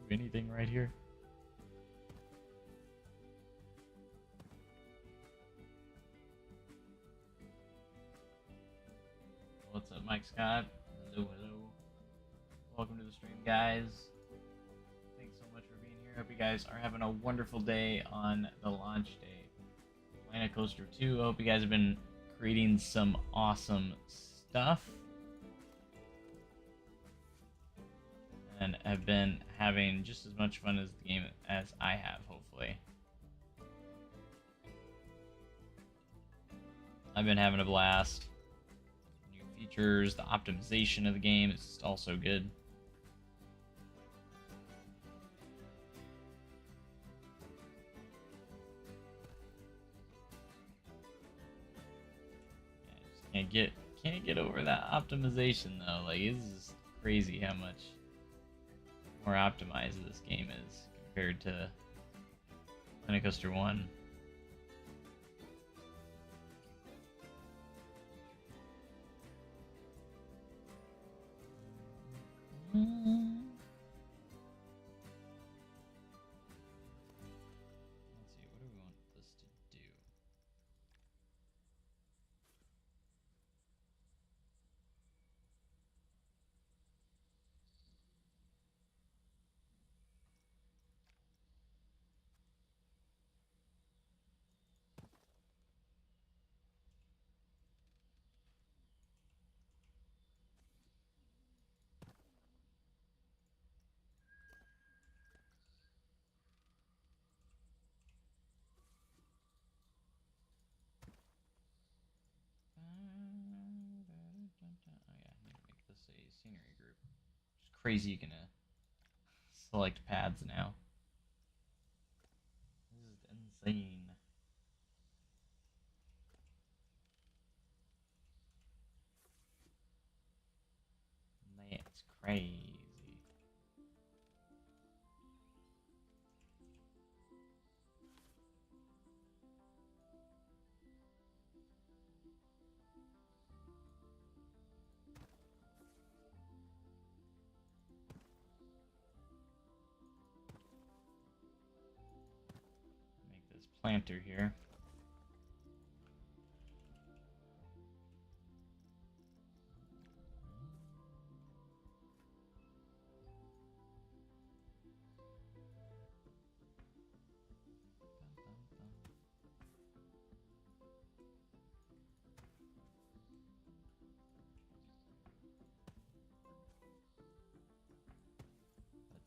Do anything right here? What's up, Mike Scott? Hello, hello. Welcome to the stream, guys. Thanks so much for being here. Hope you guys are having a wonderful day on the launch day. Planet Coaster 2. I hope you guys have been creating some awesome stuff and have been having just as much fun as the game as I have, hopefully. I've been having a blast. features, the optimization of the game is also good. Yeah, can't get over that optimization though. Like, it's just crazy how much more optimized this game is compared to Planet Coaster 1. Let's see, what do we want this to do? Oh yeah, I need to make this a scenery group. It's crazy you can select paths now. This is insane. That's crazy. Make this planter here.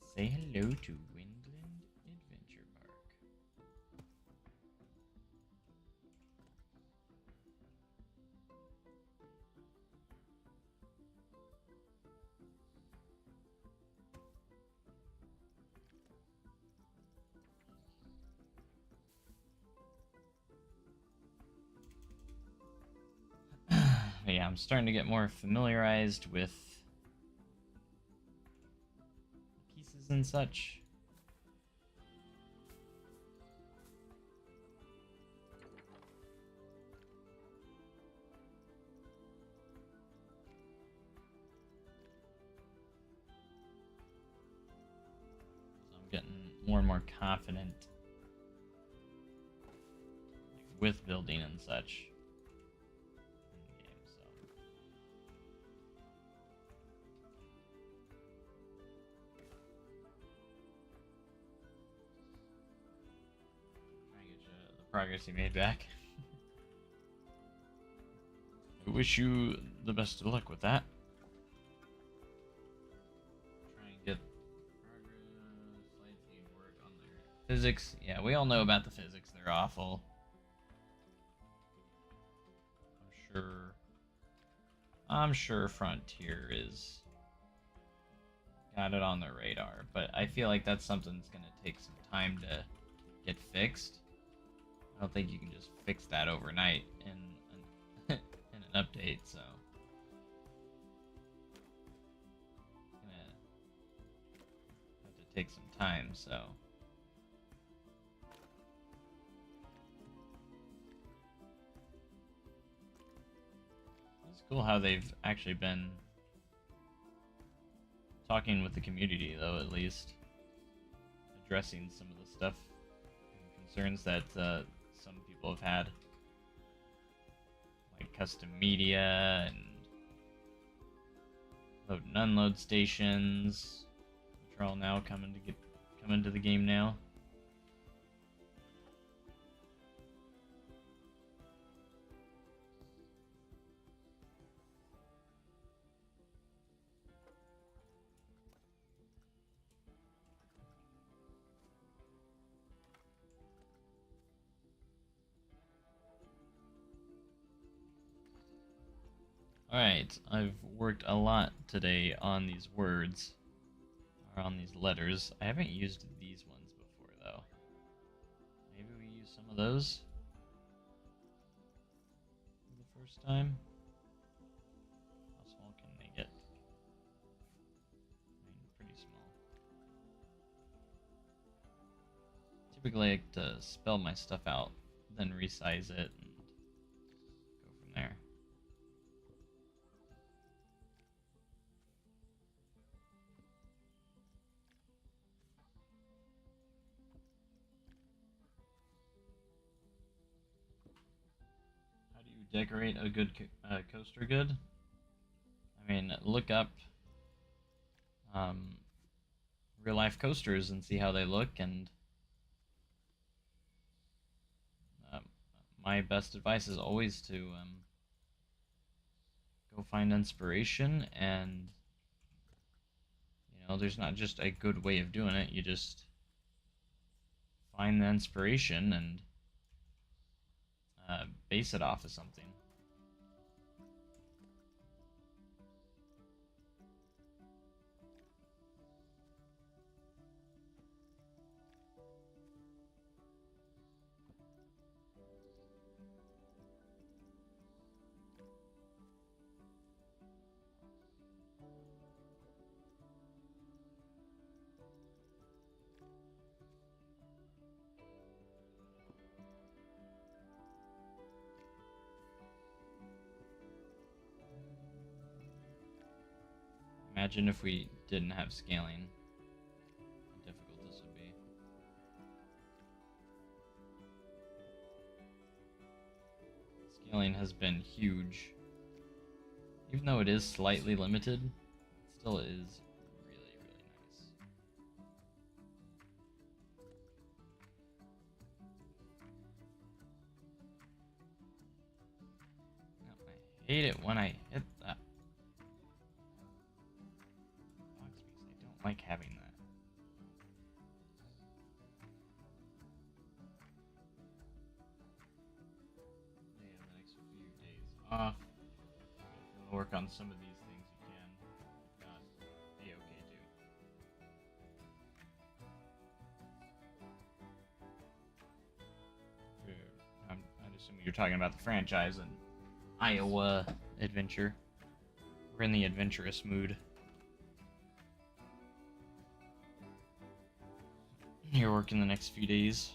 Let's say hello to Windland Adventure Park. Yeah, I'm starting to get more familiarized with pieces and such. So I'm getting more and more confident with building and such in the game, so. Trying to get the progress you made back. I wish you the best of luck with that. Try and get progress. Lights need work on their physics. Yeah, we all know about the physics. They're awful. I'm sure Frontier is got it on their radar, but I feel like that's something that's gonna take some time to get fixed. I don't think you can just fix that overnight in an update, so it's gonna have to take some time, so. It's cool how they've actually been talking with the community, though, at least addressing some of the stuff and concerns that some people have had, like custom media and load and unload stations, which are all now coming to the game now. Alright, I've worked a lot today on these words, or on these letters. I haven't used these ones before, though. Maybe we use some of those for the first time. How small can they get? I mean, pretty small. Typically, I like to spell my stuff out, then resize it, and go from there. How do you decorate a good coaster good? I mean, look up um, real life coasters and see how they look, and um, my best advice is always to go find inspiration. And there's not just a good way of doing it. You just find the inspiration and base it off of something. Imagine if we didn't have scaling, how difficult this would be. Scaling has been huge. Even though it is slightly limited, it still is really, really nice. No, I hate it when I hit that. Bugs me, 'cause I don't like having that. They have the next few days off. If you want to work on some of these things, you can. If not, be okay too. I'm assuming you're talking about the franchise and Iowa adventure. We're in the adventurous mood. You're working the next few days.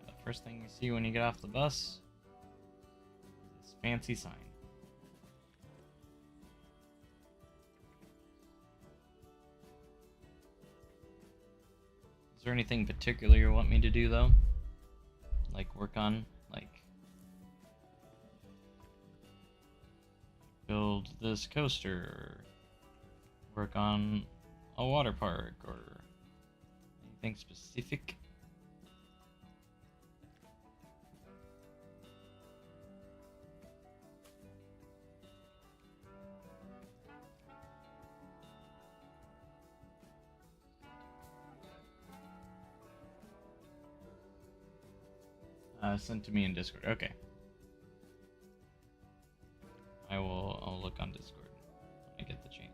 Yeah, the first thing you see when you get off the bus is this fancy sign. Is there anything particular you want me to do though? Like work on? Like build this coaster, or work on a water park, or anything specific? Send to me in Discord. Okay. I'll look on Discord when I get the chance.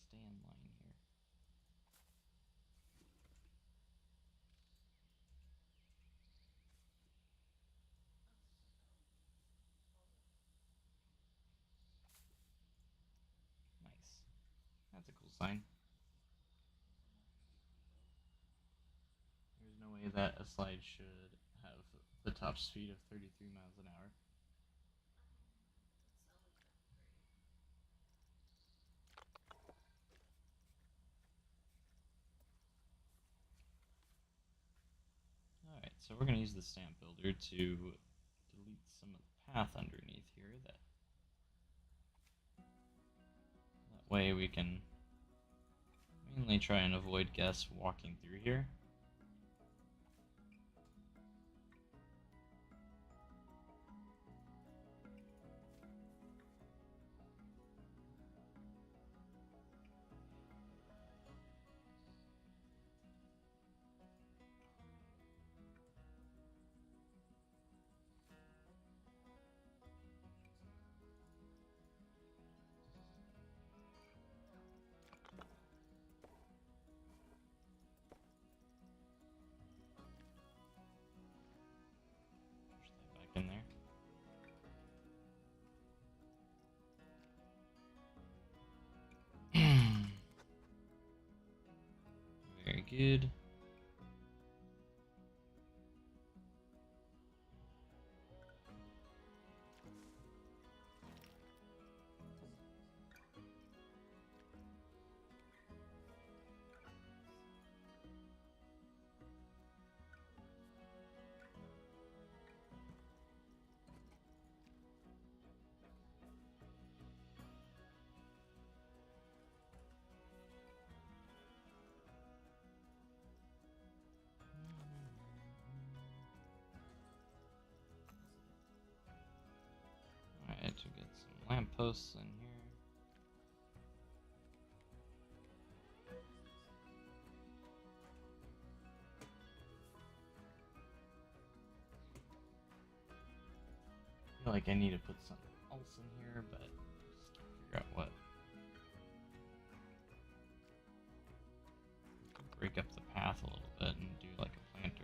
stay in line here. Nice. That's a cool sign. There's no way that a slide should have the top speed of 33 miles an hour. Alright, so we're going to use the stamp builder to delete some of the path underneath here. That way we can mainly try and avoid guests walking through here. Push that back in there. Very good. Alright, to get some lampposts in here. I feel like I need to put something else in here, but I just can't figure out what. Break up the path a little bit and do like a planter.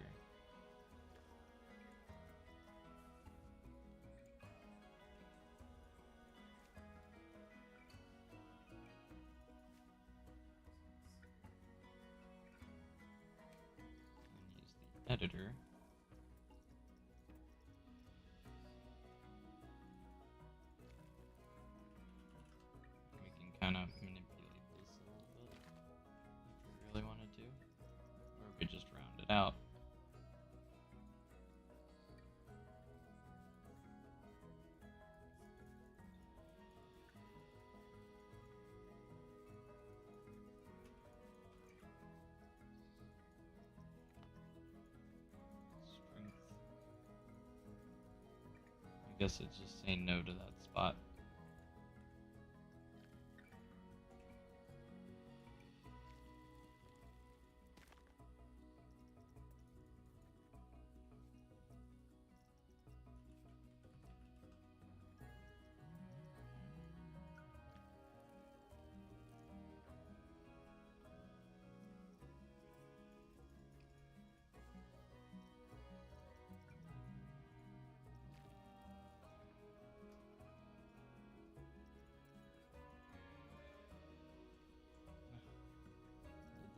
And use the editor. We can kind of manipulate this a little bit if we really wanted to. Or we could just round it out. Strength. I guess it's just saying no to that spot.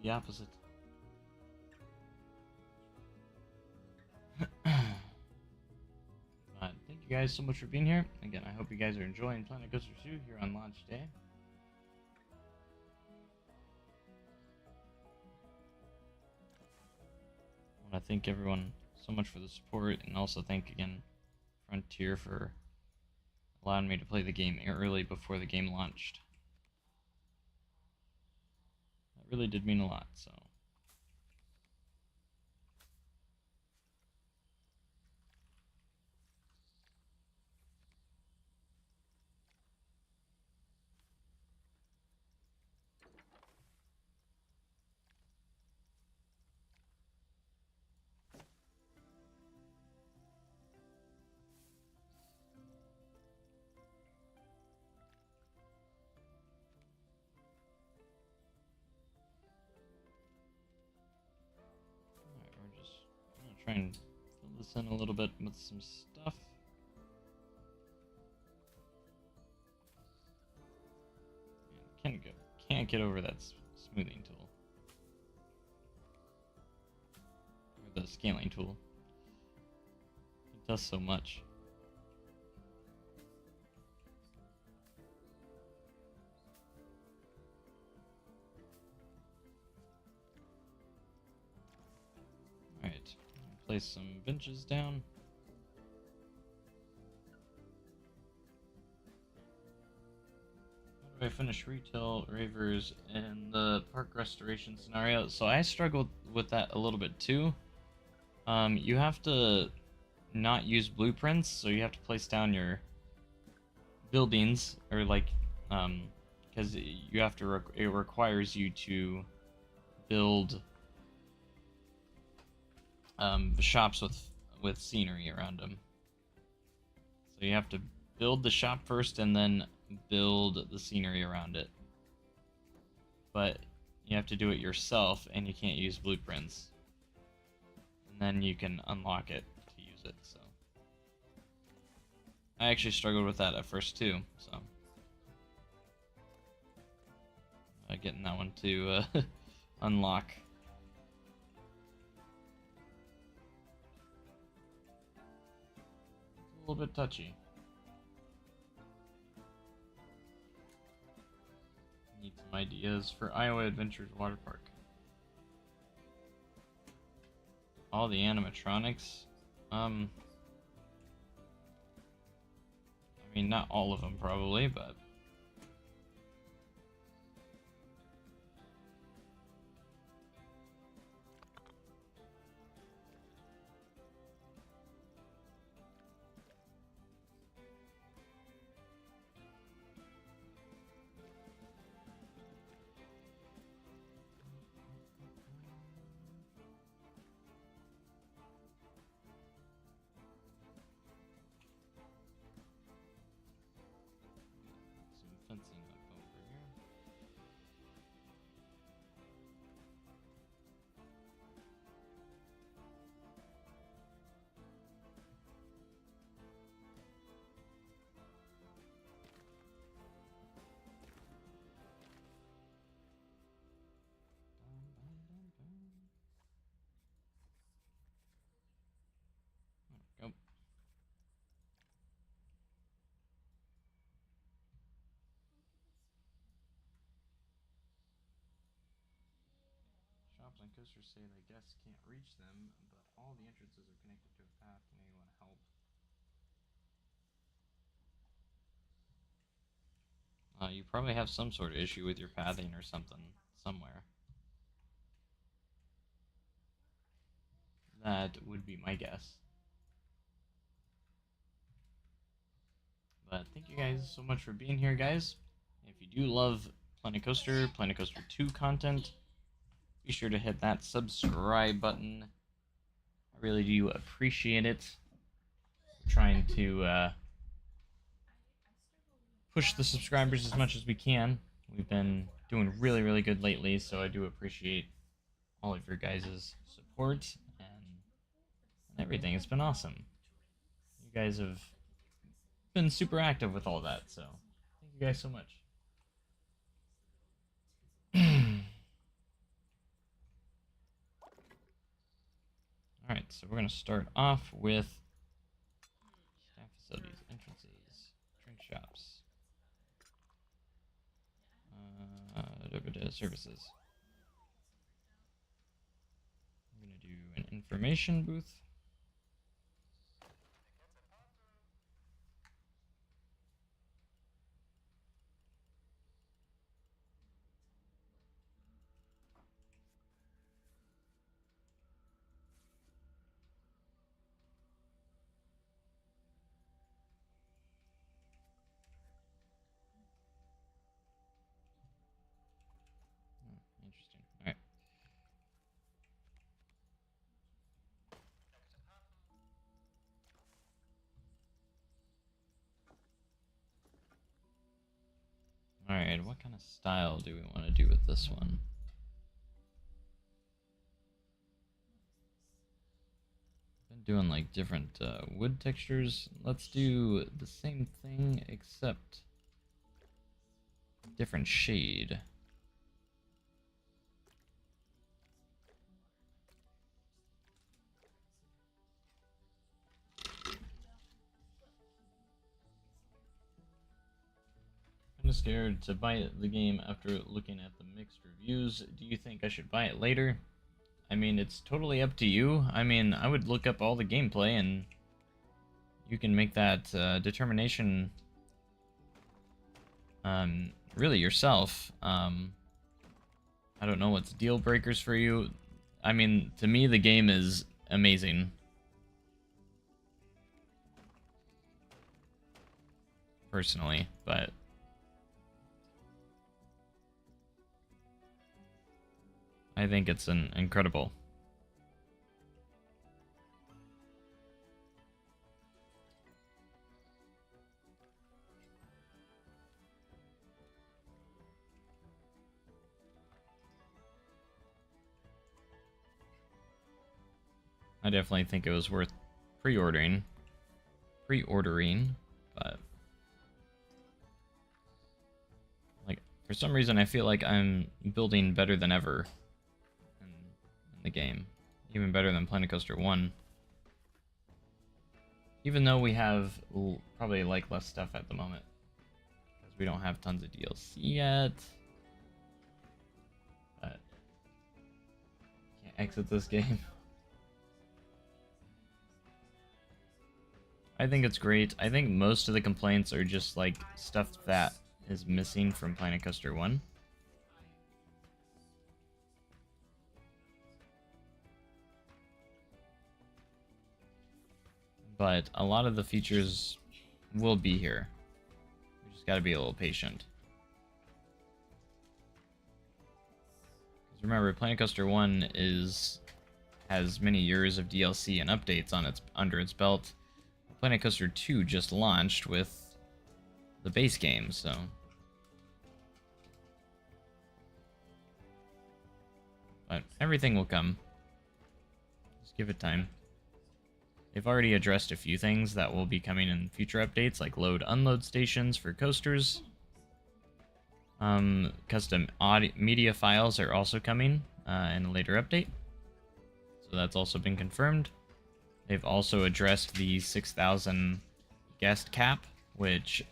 The opposite. Thank you guys so much for being here. Again, I hope you guys are enjoying Planet Coaster 2 here on launch day. I want to thank everyone so much for the support, and also thank again Frontier for allowing me to play the game early before the game launched. That really did mean a lot, so. try and fill this in a little bit with some stuff. Can't get over that smoothing tool. Or the scaling tool. It does so much. Alright, place some benches down. How do I finish retail ravers in the park restoration scenario? So I struggled with that a little bit too. You have to not use blueprints, so you have to place down your buildings, or like, because you have to, it requires you to build shops with scenery around them. So you have to build the shop first and then build the scenery around it. But you have to do it yourself, and you can't use blueprints. And then you can unlock it to use it, so. I actually struggled with that at first too, so. Getting that one to unlock. It's a little bit touchy. Need some ideas for Iowa Adventures Water Park. All the animatronics. I mean, not all of them probably, but. Fencing up over here. There we go. Shops and coasters say that guests can't reach them, but all the entrances are connected to a path. Can anyone help? You probably have some sort of issue with your pathing or something somewhere. That would be my guess. But thank you guys so much for being here, guys. If you do love Planet Coaster 2 content, be sure to hit that subscribe button. I really do appreciate it. We're trying to push the subscribers as much as we can. We've been doing really, really good lately, so I do appreciate all of your guys' support and everything. It's been awesome. You guys have been super active with all that, so thank you guys so much. Alright, so we're going to start off with staff facilities, entrances, drink shops, services. I'm going to do an information booth. Interesting. Alright. Alright, what kind of style do we want to do with this one? doing like different wood textures. Let's do the same thing except different shade. I'm scared to buy the game after looking at the mixed reviews. Do you think I should buy it later? I mean, it's totally up to you. I mean, I would look up all the gameplay and you can make that determination really yourself. I don't know what's deal breakers for you. I mean, to me, the game is amazing. Personally, but I think it's incredible. I definitely think it was worth pre-ordering, but like for some reason I feel like I'm building better than ever in the game, even better than Planet Coaster 1. Even though we have probably like less stuff at the moment because we don't have tons of DLC yet. But can't exit this game. I think it's great. I think most of the complaints are just like stuff that is missing from Planet Coaster 1. But a lot of the features will be here. We just gotta be a little patient. Because remember, Planet Coaster 1 has many years of DLC and updates on under its belt. Planet Coaster 2 just launched with the base game, so but everything will come. Just give it time. They've already addressed a few things that will be coming in future updates, like load-unload stations for coasters. Custom media files are also coming in a later update, so that's also been confirmed. They've also addressed the 6,000 guest cap, which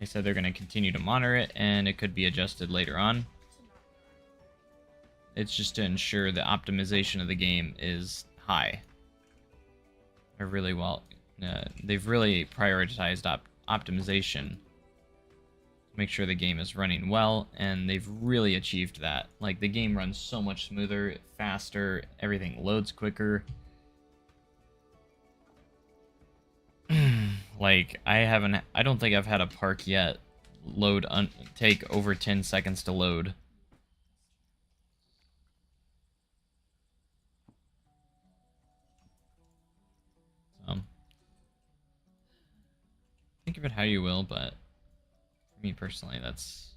they said they're going to continue to monitor it, and it could be adjusted later on. It's just to ensure the optimization of the game is high. They're really they've really prioritized optimization to make sure the game is running well, and they've really achieved that. Like, the game runs so much smoother, faster, everything loads quicker. Like, I don't think I've had a park yet take over 10 seconds to load. Think of it how you will, but for me personally, that's...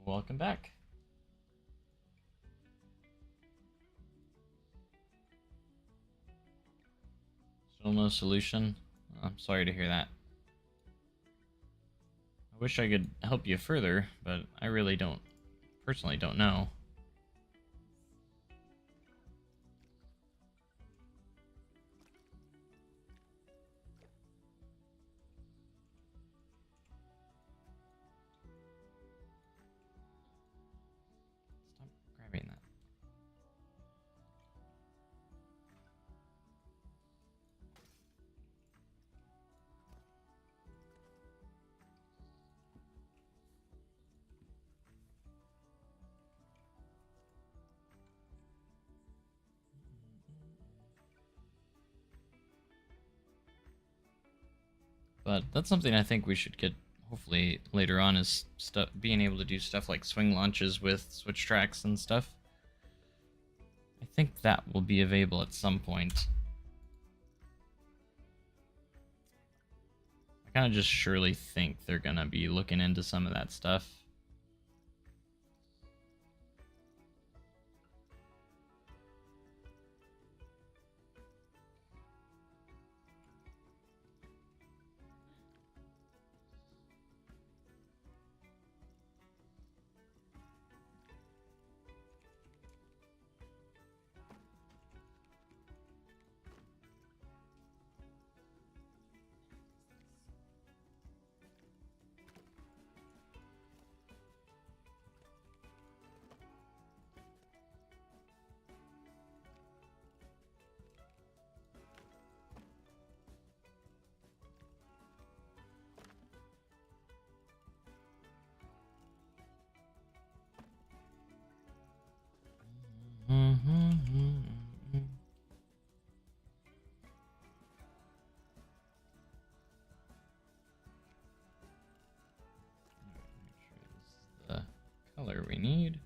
Welcome back. Still no solution? I'm sorry to hear that. I wish I could help you further, but I really personally don't know. Stop grabbing that. But that's something I think we should get hopefully later on, is being able to do stuff like swing launches with switch tracks and stuff. I think that will be available at some point. I kind of just surely think they're gonna be looking into some of that stuff. The color we need.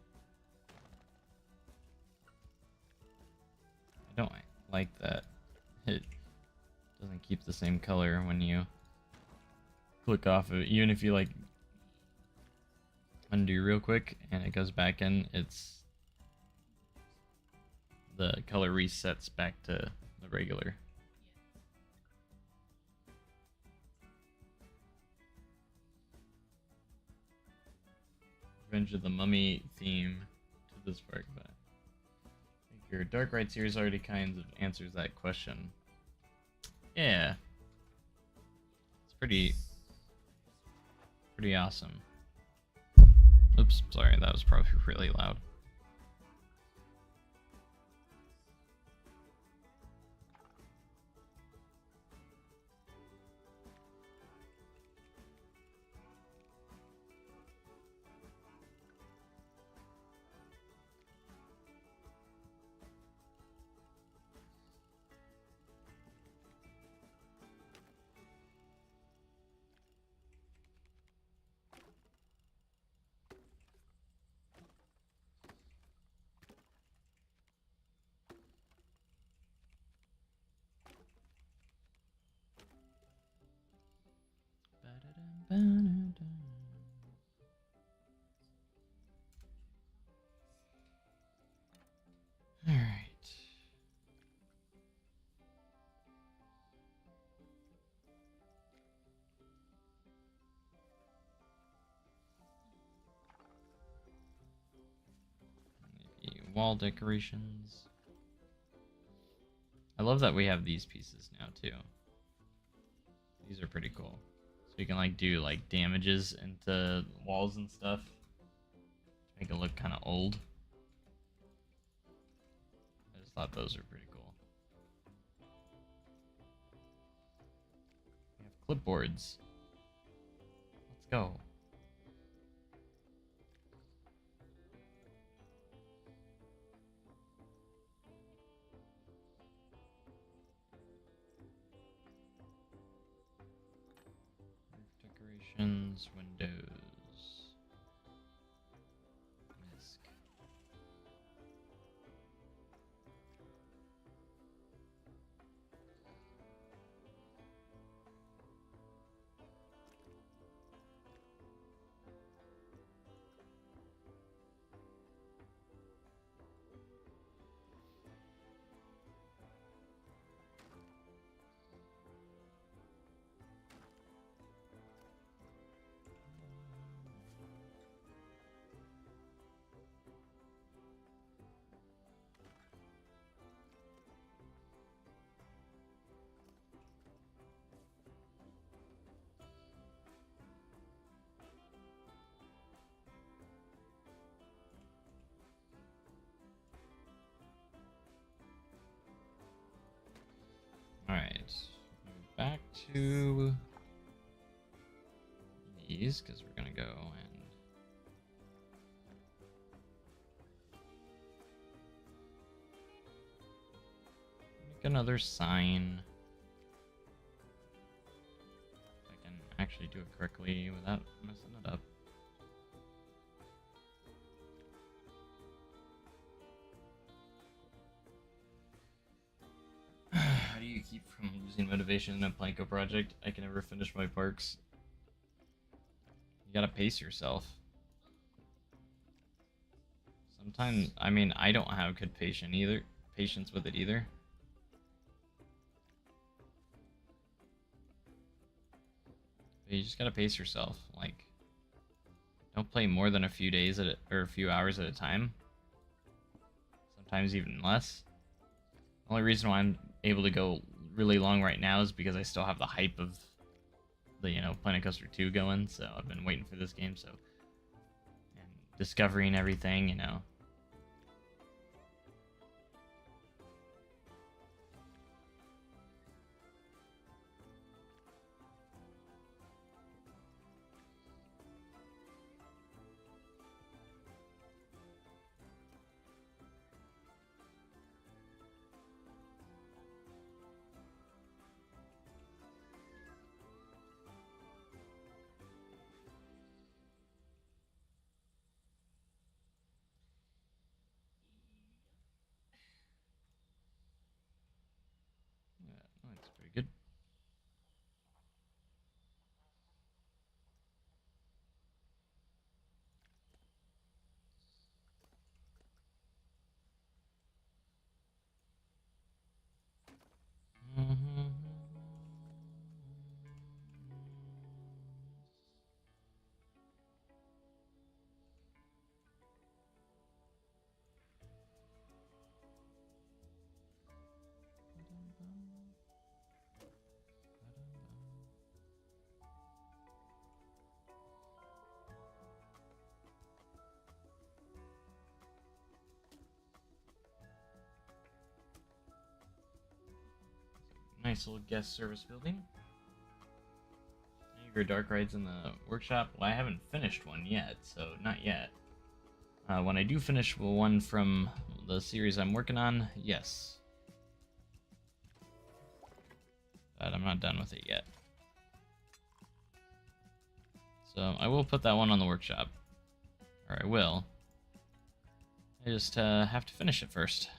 I don't like that it doesn't keep the same color when you click off of it. Even if you like undo real quick and it goes back in, it's the color resets back to the regular. Revenge of the Mummy theme to this park, but I think your Dark Ride series already kind of answers that question. Yeah, it's pretty awesome. Oops, sorry, that was probably really loud. All right. Maybe wall decorations. I love that we have these pieces now too. These are pretty cool. So you can like do like damages into walls and stuff. Make it look kind of old. I just thought those were pretty cool. We have clipboards. Let's go. Roof decorations, windows. Misc. Alright, back to these, because we're going to go and make another sign. actually do it correctly without messing it up. How do you keep from losing motivation in a Planko project? I can never finish my parks. You gotta pace yourself. Sometimes, I mean, I don't have good patience with it either. But you just gotta pace yourself. Like, don't play more than a few days or a few hours at a time. Sometimes even less. The only reason why I'm able to go really long right now is because I still have the hype of the, Planet Coaster 2 going, so I've been waiting for this game, and discovering everything. Yeah, that's pretty good. Nice little guest service building. Your dark rides in the workshop. Well, I haven't finished one yet, so not yet. When I do finish one from the series I'm working on, yes. But I'm not done with it yet. So I will put that one on the workshop. Or I will. I just have to finish it first.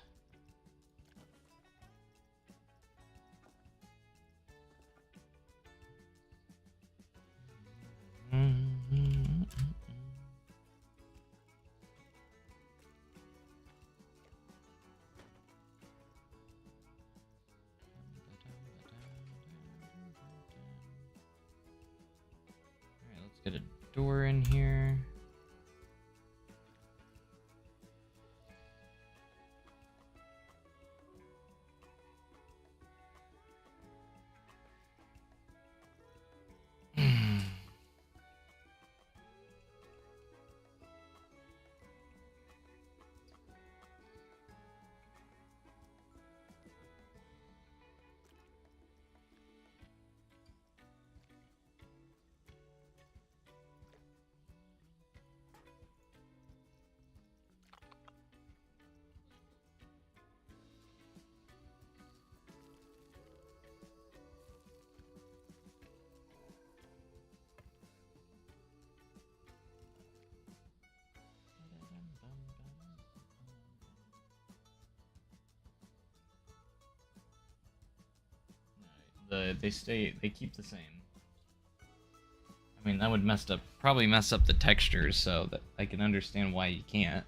Get a door in here. They keep the same. I mean, that would probably mess up the textures, so that I can understand why you can't.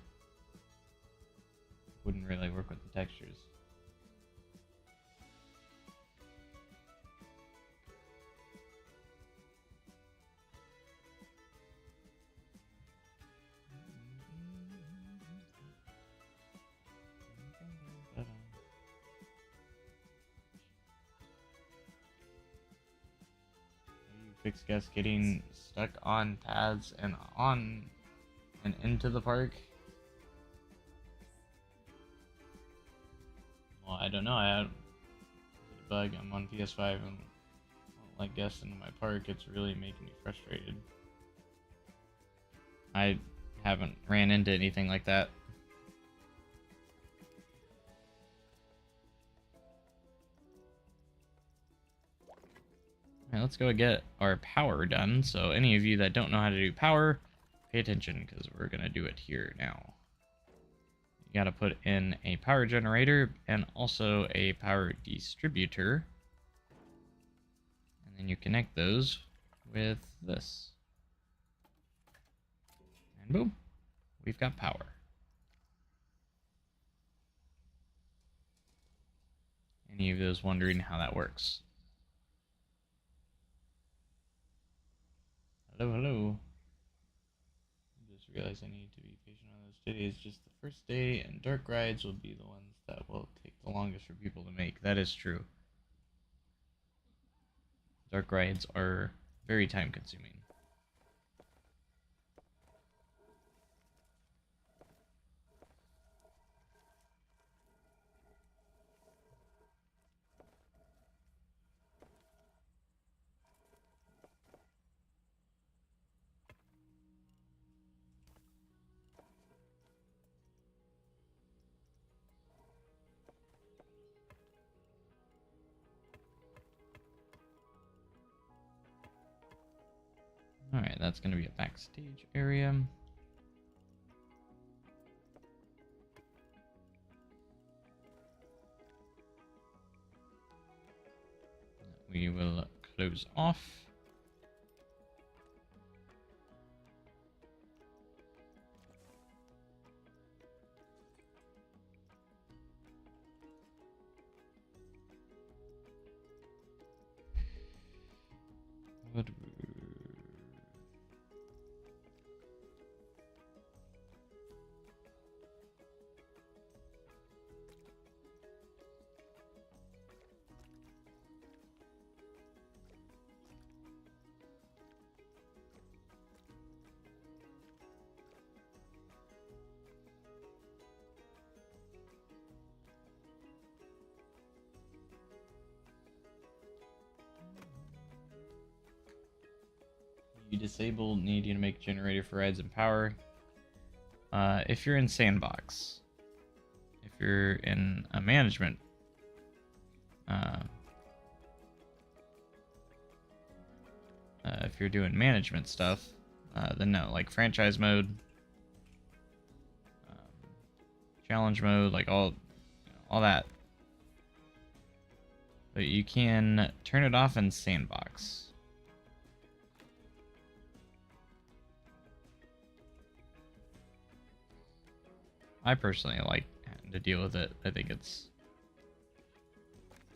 Wouldn't really work with the textures. Fix guests getting stuck on paths and into the park. Well, I don't know. I had a bug. I'm on PS5 and I don't like guests into my park. It's really making me frustrated. I haven't ran into anything like that. Alright, let's go get our power done. So any of you that don't know how to do power, pay attention because we're going to do it here now. You got to put in a power generator and also a power distributor. And then you connect those with this. And boom, we've got power. Any of those wondering how that works? Hello, hello. I just realized I need to be patient on those. Today is just the first day, and dark rides will be the ones that will take the longest for people to make. That is true. Dark rides are very time consuming. Alright, that's going to be a backstage area. We will close off. You disable need you to make generator for rides and power. If you're in sandbox, if you're in a management, if you're doing management stuff, then no, like franchise mode, challenge mode, like all that. But you can turn it off in sandbox. I personally like having to deal with it. I think it's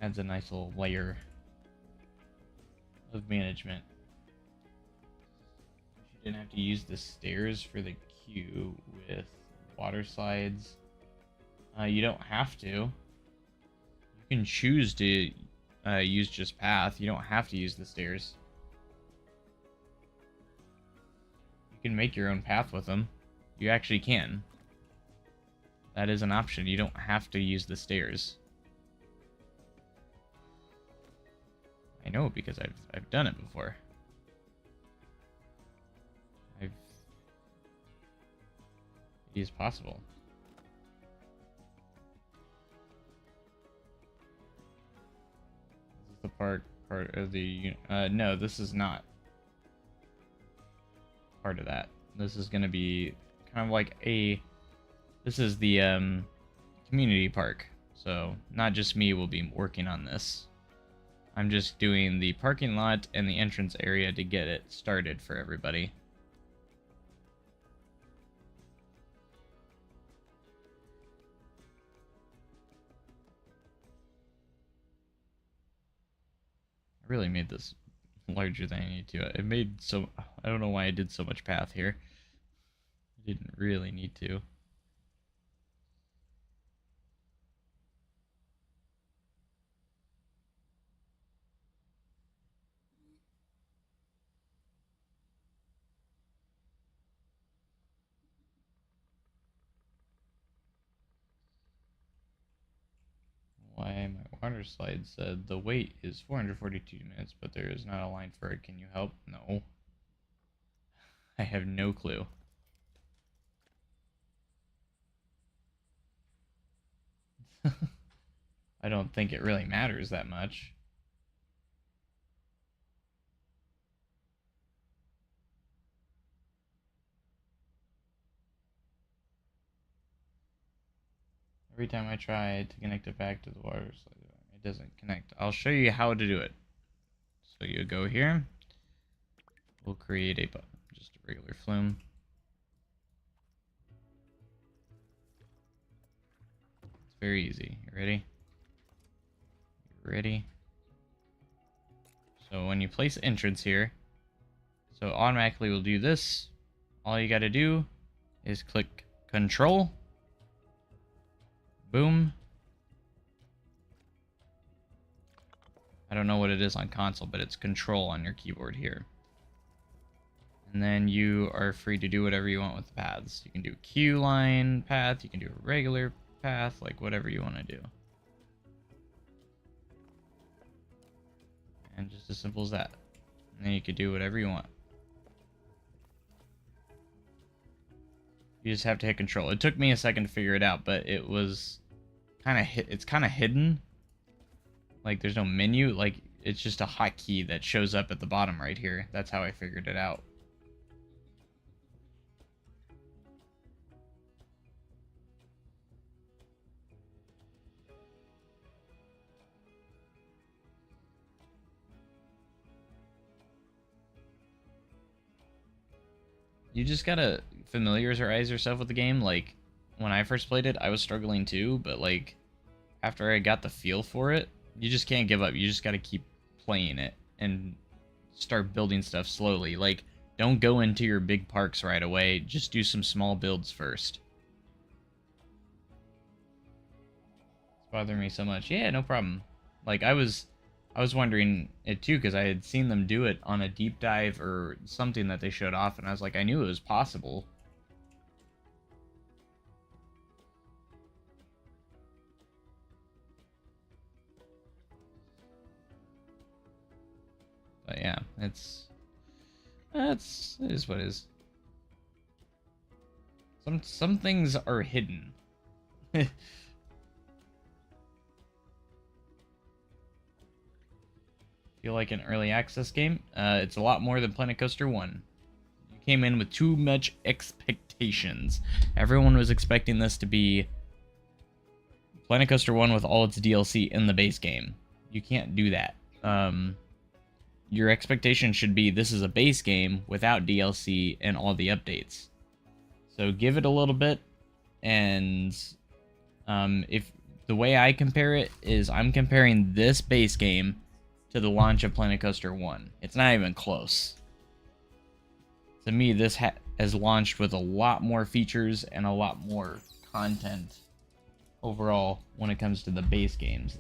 adds a nice little layer of management. If you didn't have to use the stairs for the queue with water slides, you don't have to. You can choose to use just path. You don't have to use the stairs. You can make your own path with them. You actually can. That is an option. You don't have to use the stairs. I know because I've done it before. It is possible. This is the part of the no, this is not part of that. This is going to be kind of like this is the community park. So not just me will be working on this. I'm just doing the parking lot and the entrance area to get it started for everybody. I really made this larger than I need to. It made so... I don't know why I did so much path here. I didn't really need to. Why my water slide said the wait is 442 minutes, but there is not a line for it. Can you help? No. I have no clue. I don't think it really matters that much. Every time I try to connect it back to the water slide, it doesn't connect. I'll show you how to do it. So you go here. We'll create just a regular flume. It's very easy. You ready? You ready? So when you place entrance here, so automatically we'll do this. All you gotta do is click Control. Boom. I don't know what it is on console, but it's Control on your keyboard here. And then you are free to do whatever you want with the paths. You can do queue line path, you can do a regular path, like whatever you want to do. And just as simple as that. And then you can do whatever you want. You just have to hit control. It took me a second to figure it out, but it was it's kind of hidden. Like there's no menu, like it's just a hotkey that shows up at the bottom right here. That's how I figured it out. You just gotta familiarize yourself with the game. Like, when I first played it, I was struggling too, but like, after I got the feel for it, you just can't give up. You just gotta keep playing it and start building stuff slowly. Like, don't go into your big parks right away. Just do some small builds first. It's bothering me so much. Yeah, no problem. Like, I was wondering it too, because I had seen them do it on a deep dive or something that they showed off, and I was like, I knew it was possible. But yeah, it is what it is. Some things are hidden. Feel like an early access game? It's a lot more than Planet Coaster 1. You came in with too much expectations. Everyone was expecting this to be Planet Coaster 1 with all its DLC in the base game. You can't do that. Your expectation should be this is a base game without DLC and all the updates. So give it a little bit, and if the way I compare it is I'm comparing this base game to the launch of Planet Coaster 1. It's not even close. To me, this has launched with a lot more features and a lot more content overall when it comes to the base games.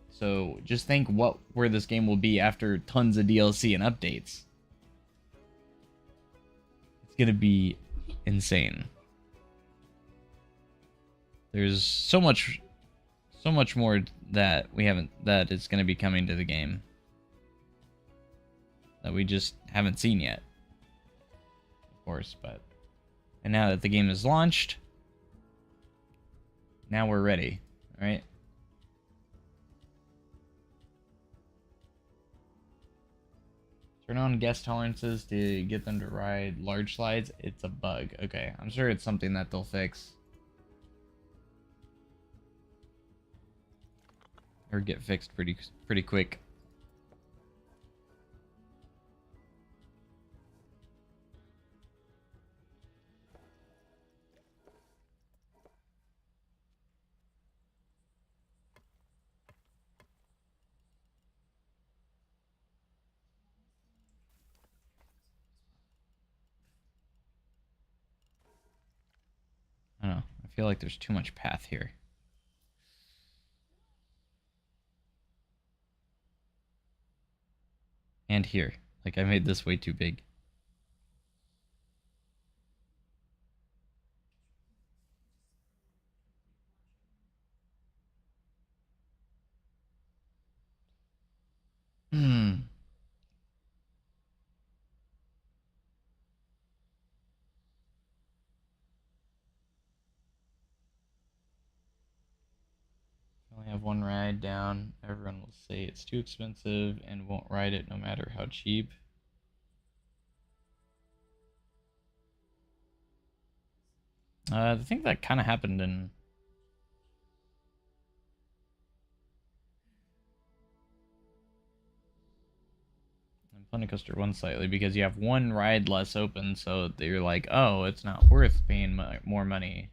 So just think where this game will be after tons of DLC and updates. It's gonna be insane. There's so much more that that is going to be coming to the game that we just haven't seen yet, of course. And now that the game is launched, now we're ready. All right. Turn on guest tolerances to get them to ride large slides. It's a bug. Okay, I'm sure it's something that they'll fix. Or get fixed pretty quick. I don't know. I feel like there's too much path here. And here. Like, I made this way too big. Hmm. Only have one ride down. Everyone will say it's too expensive and won't ride it no matter how cheap. I think that kind of happened in And Planet Coaster 1 slightly because you have one ride less open, so they're like, oh, it's not worth paying more money.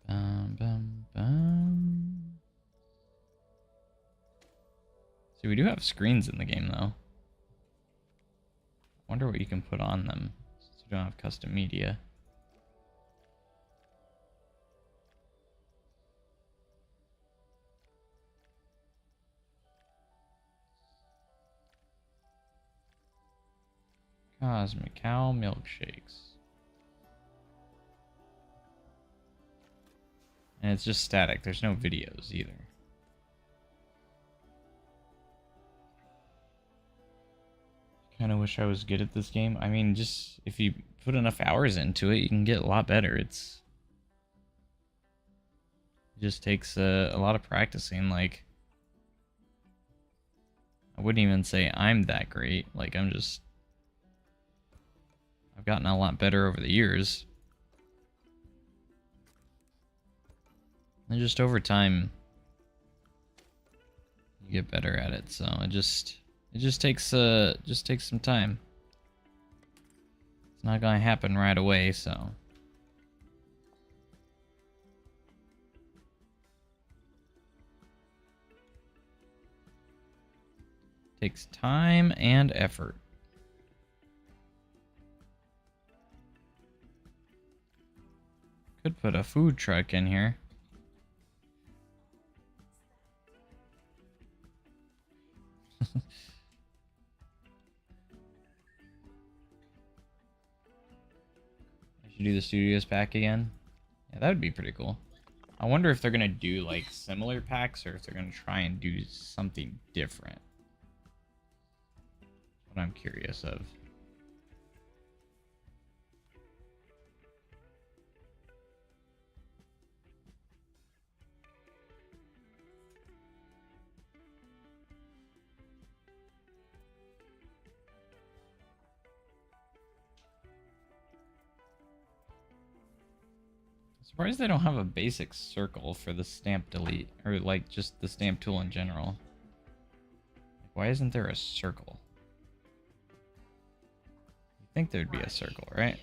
Bum, bum, bum. See, we do have screens in the game, though. Wonder what you can put on them, since we don't have custom media. Cosmic Cow milkshakes. And it's just static. There's no videos either. Kind of wish I was good at this game. I mean, just if you put enough hours into it, you can get a lot better. It just takes a lot of practicing. Like, I wouldn't even say I'm that great. Like, I've gotten a lot better over the years. And just over time, you get better at it. So it just takes some time. It's not gonna happen right away, so. Takes time and effort. Could put a food truck in here. I should do the studios pack again. Yeah, that would be pretty cool. I wonder if they're gonna do like similar packs or if they're gonna try and do something different. That's what I'm curious of. Surprised they don't have a basic circle for the stamp delete, or like just the stamp tool in general. Why isn't there a circle? You'd think there'd be a circle, right?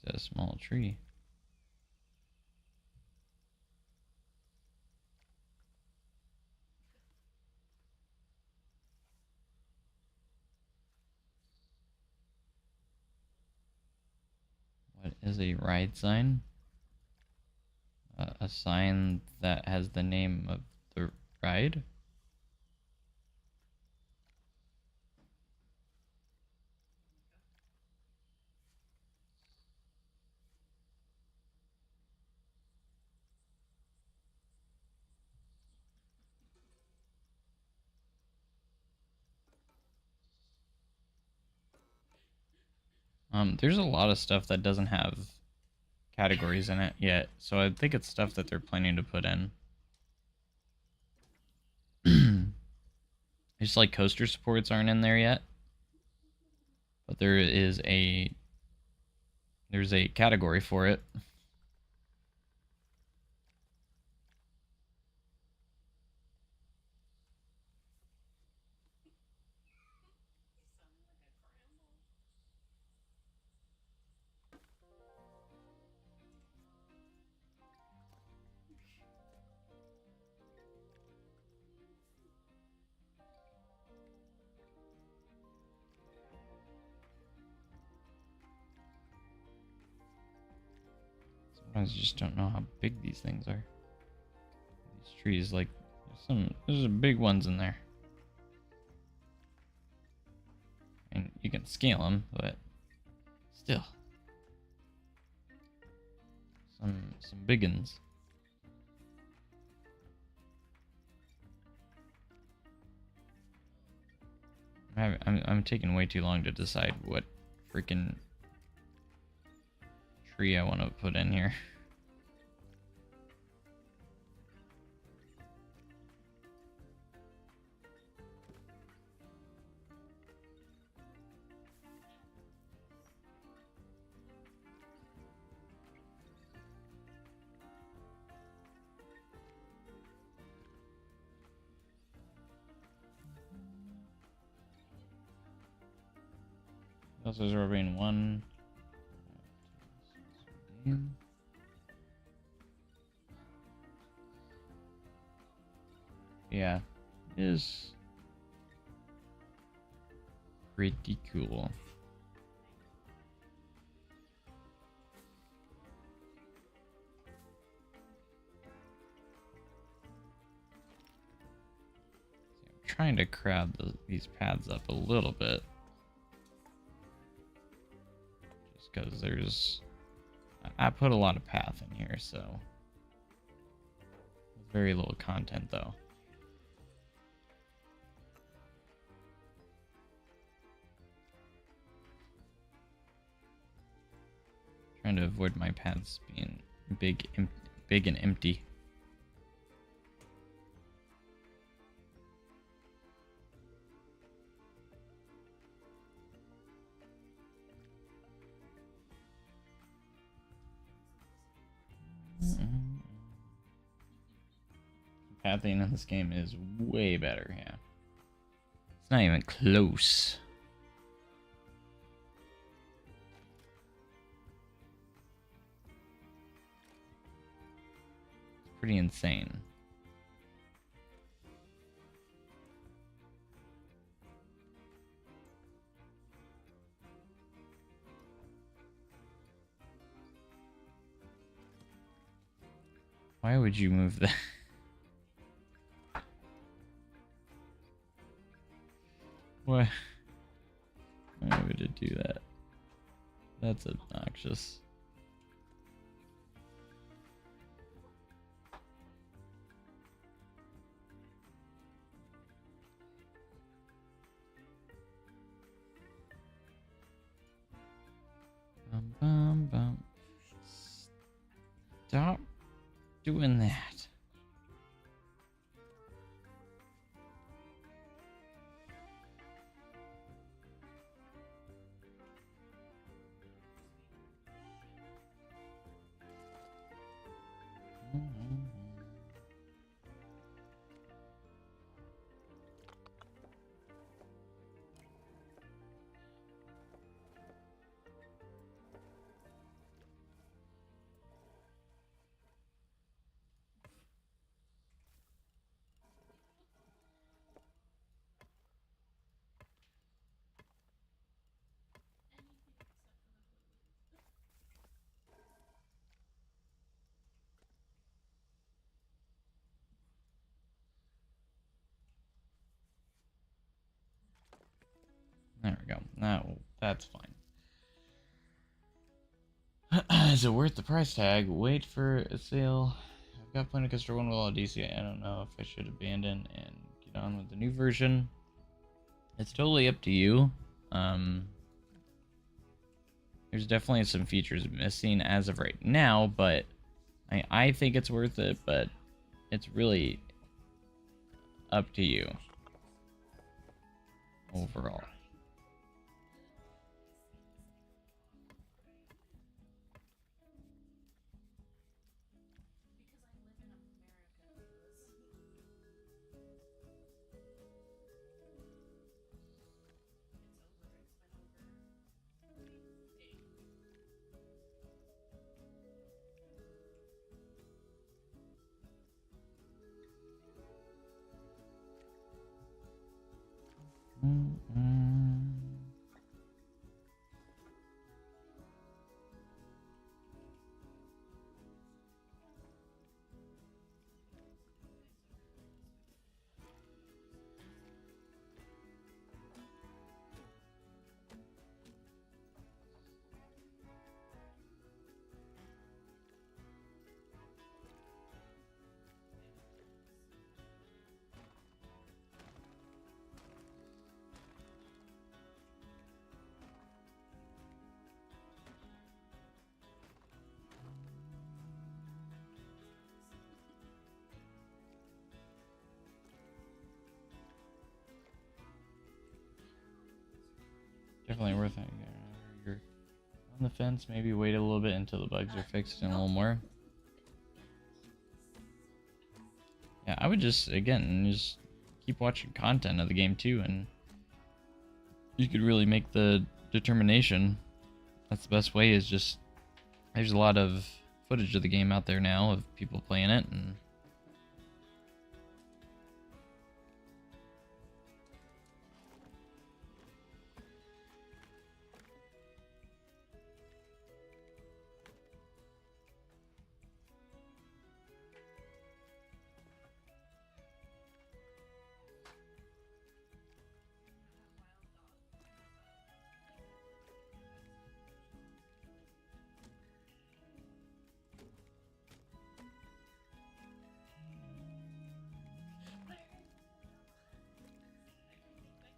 It's a small tree. What is a ride sign? A sign that has the name of the ride? There's a lot of stuff that doesn't have categories in it yet, so I think it's stuff that they're planning to put in. Just like coaster supports aren't in there yet, but there's a category for it. Sometimes you just don't know how big these things are. These trees, like, there's big ones in there. And you can scale them, but still. Some big ones. I'm taking way too long to decide what freaking tree I want to put in here. Also, is rubbing one. Yeah, it is pretty cool. I'm trying to crowd these paths up a little bit. Just because I put a lot of path in here, so. Very little content, though. Trying to avoid my paths being big and empty. Pathing in this game is way better, yeah. It's not even close. It's pretty insane. Why would you move that? Why would it do that? That's obnoxious. Bum, bum, bum. Stop doing that. There we go. Now that's fine. Is it worth the price tag? Wait for a sale. I've got Planet Coaster 1 with all DC. I don't know if I should abandon and get on with the new version. It's totally up to you. There's definitely some features missing as of right now, but I think it's worth it, but it's really up to you overall. Definitely worth it. You're on the fence, maybe wait a little bit until the bugs are fixed and a little more. Yeah, I would just, again, just keep watching content of the game too, and you could really make the determination. That's the best way, is just, there's a lot of footage of the game out there now of people playing it, and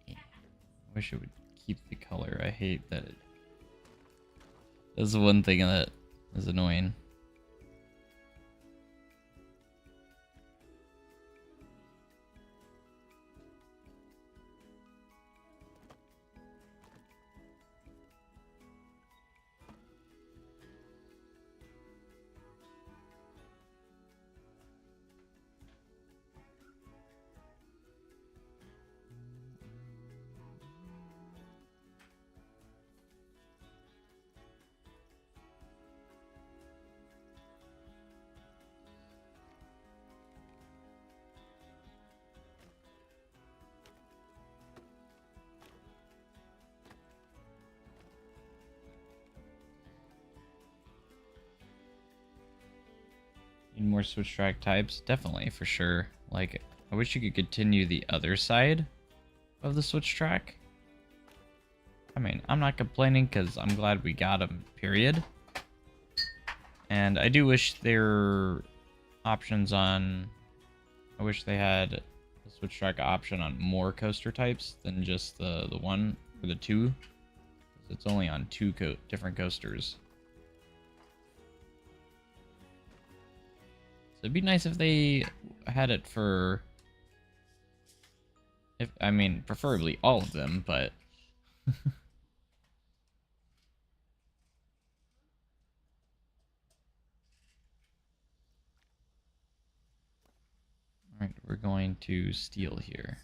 yeah, I wish it would keep the color. I hate that it. That's the one thing that is annoying. Need more switch track types? Definitely, for sure. Like, I wish you could continue the other side of the switch track. I mean, I'm not complaining because I'm glad we got them, period. And I do wish there were options on... I wish they had a switch track option on more coaster types than just the one or the two. It's only on two different coasters. So it'd be nice if they had it for... I mean, preferably all of them, but... Alright, we're going to steal here.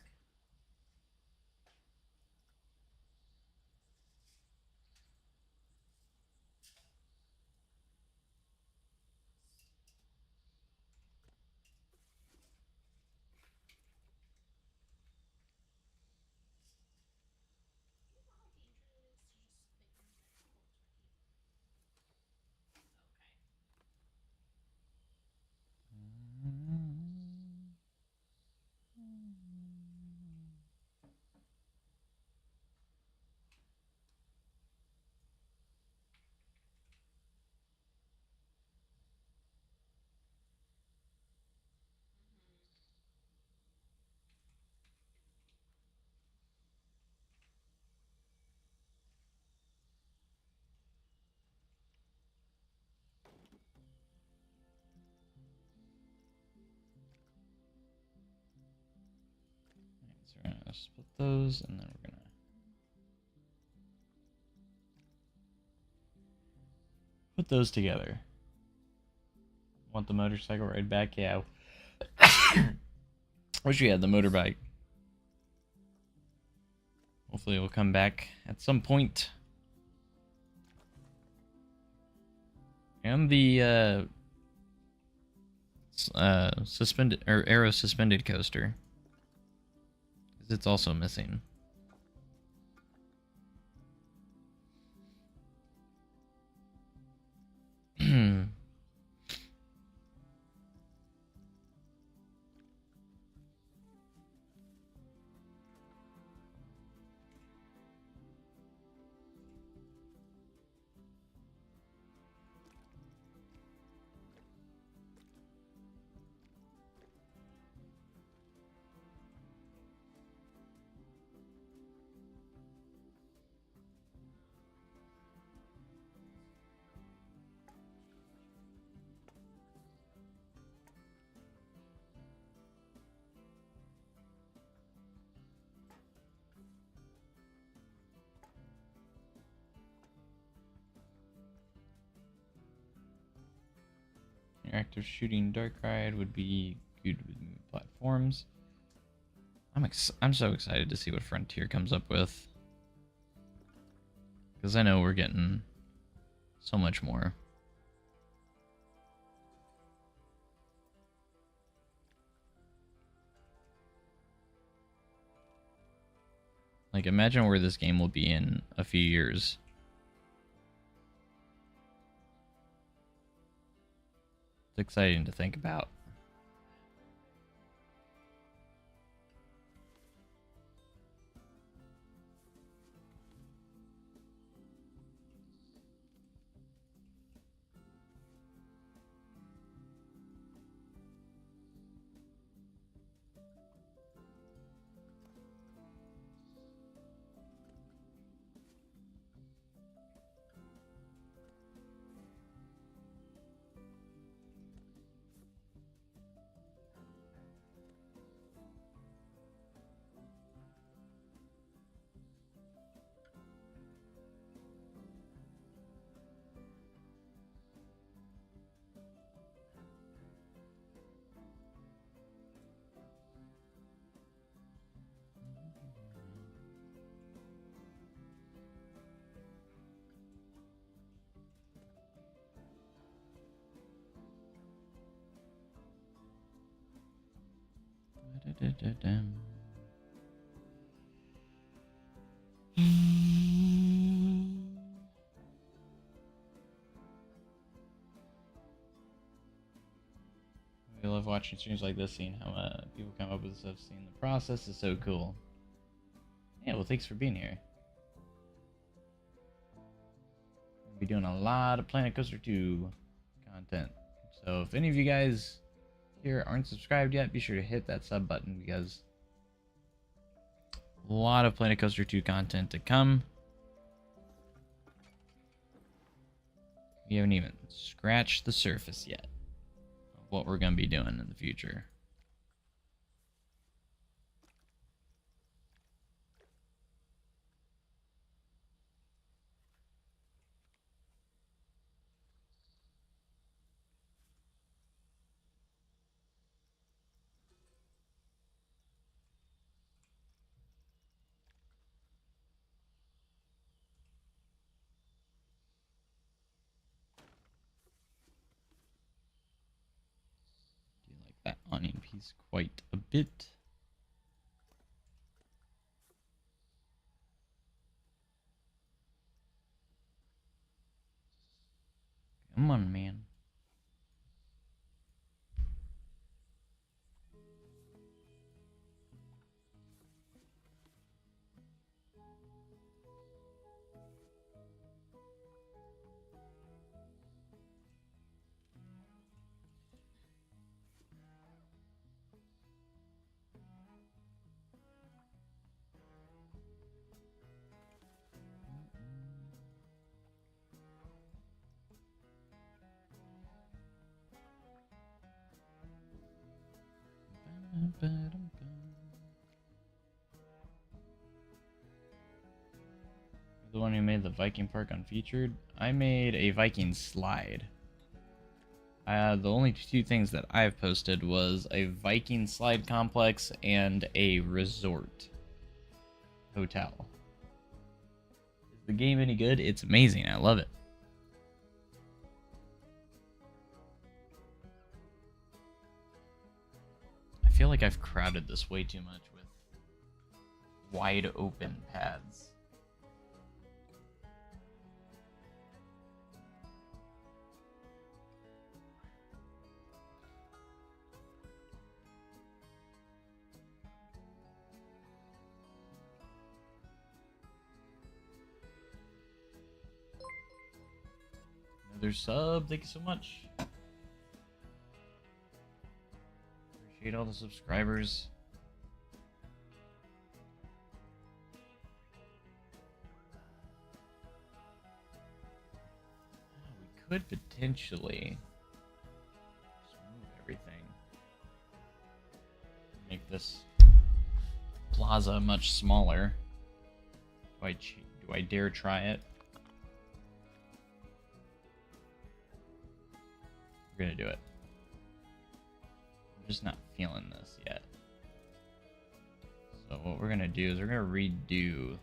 So we're gonna split those, and then we're gonna put those together. Want the motorcycle ride back? Yeah. Wish we had the motorbike. Hopefully it will come back at some point. And the suspended or aero suspended coaster, because it's also missing. Interactive shooting dark ride would be good with platforms. I'm so excited to see what Frontier comes up with, because I know we're getting so much more. Like, imagine where this game will be in a few years. It's exciting to think about. I love watching streams like this, seeing how people come up with stuff, seeing the process is so cool. Yeah, well, thanks for being here. We'll be doing a lot of Planet Coaster 2 content. So if any of you guys here aren't subscribed yet, be sure to hit that sub button, because a lot of Planet Coaster 2 content to come. We haven't even scratched the surface yet of what we're going to be doing in the future. Do you like that onion piece quite a bit? Come on, man. The one who made the Viking Park unfeatured. I made a Viking slide. The only two things that I've posted was a Viking slide complex and a resort hotel. Is the game any good? It's amazing. I love it. I feel like I've crowded this way too much with wide open paths. Another sub, thank you so much. Appreciate all the subscribers. We could potentially just move everything. Make this plaza much smaller. Do I dare try it? We're gonna do it. I'm just not feeling this yet. So what we're gonna do is we're gonna redo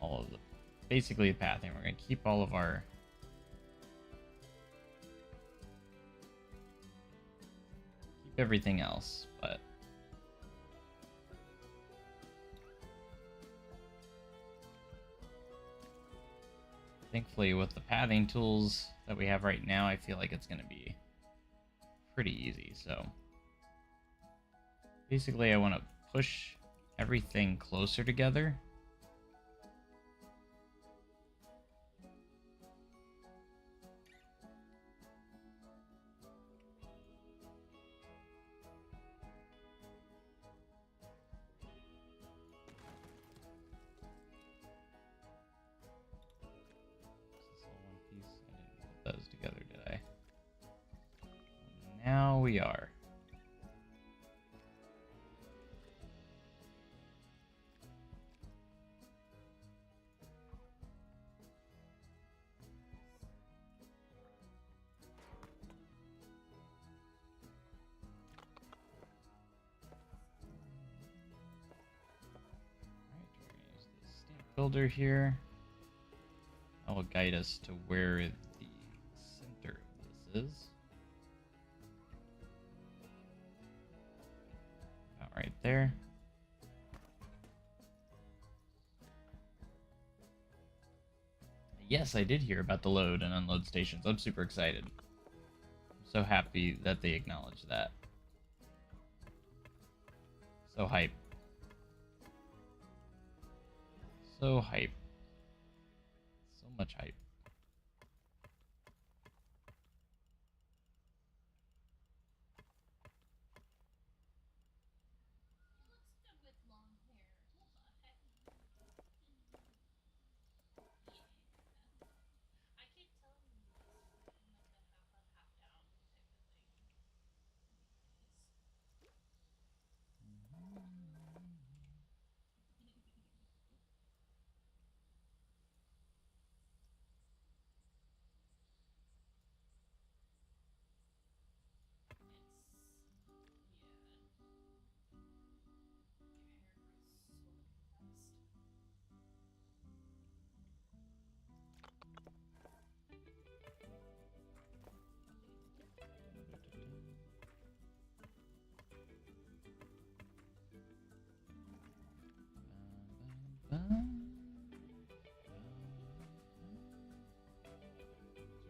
all of the basically the pathing. We're gonna keep all of our everything else, but thankfully with the pathing tools that we have right now, I feel like it's going to be pretty easy. So basically I want to push everything closer together. Those together, did I? Now we are. Alright, we're gonna use the stamp builder here. That will guide us to where the center of this is. About right there. Yes, I did hear about the load and unload stations. I'm super excited. I'm so happy that they acknowledged that. So hype. So hype. So much hype.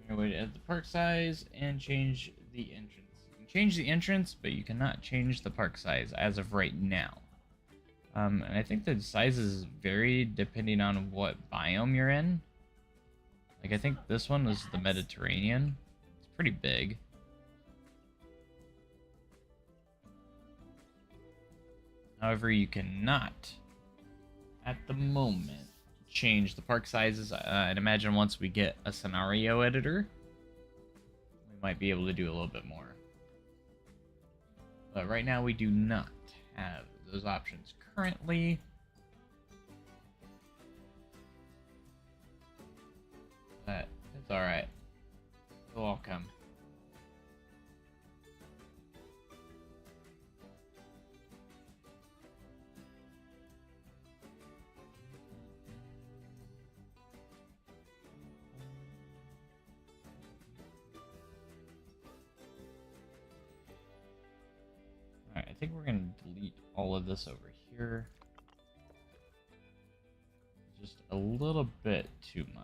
Way to add the park size and change the entrance. You can change the entrance, but you cannot change the park size as of right now. And I think the sizes vary depending on what biome you're in. Like, I think this one was the Mediterranean. It's pretty big. However, you cannot, at the moment, change the park sizes. I'd imagine once we get a scenario editor, we might be able to do a little bit more. But right now we do not have those options currently. But it's alright. They'll all come. Alright, I think we're gonna delete all of this over here. Just a little bit too much.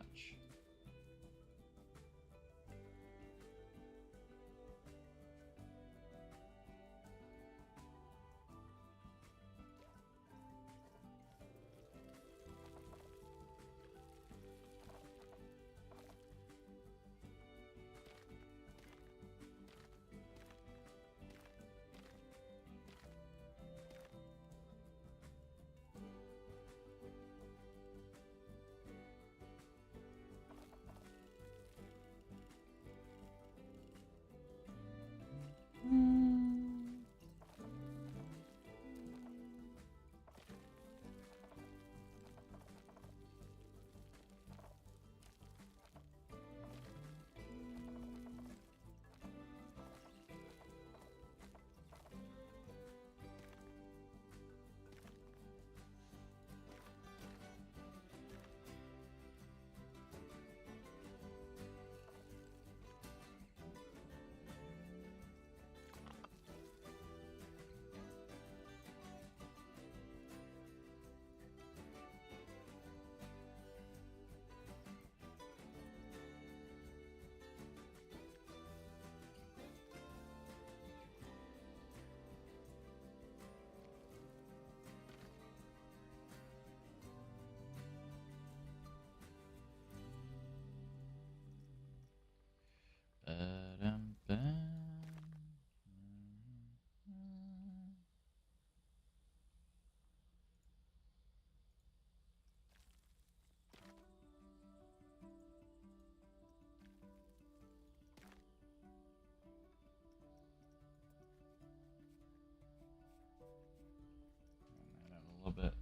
A little bit.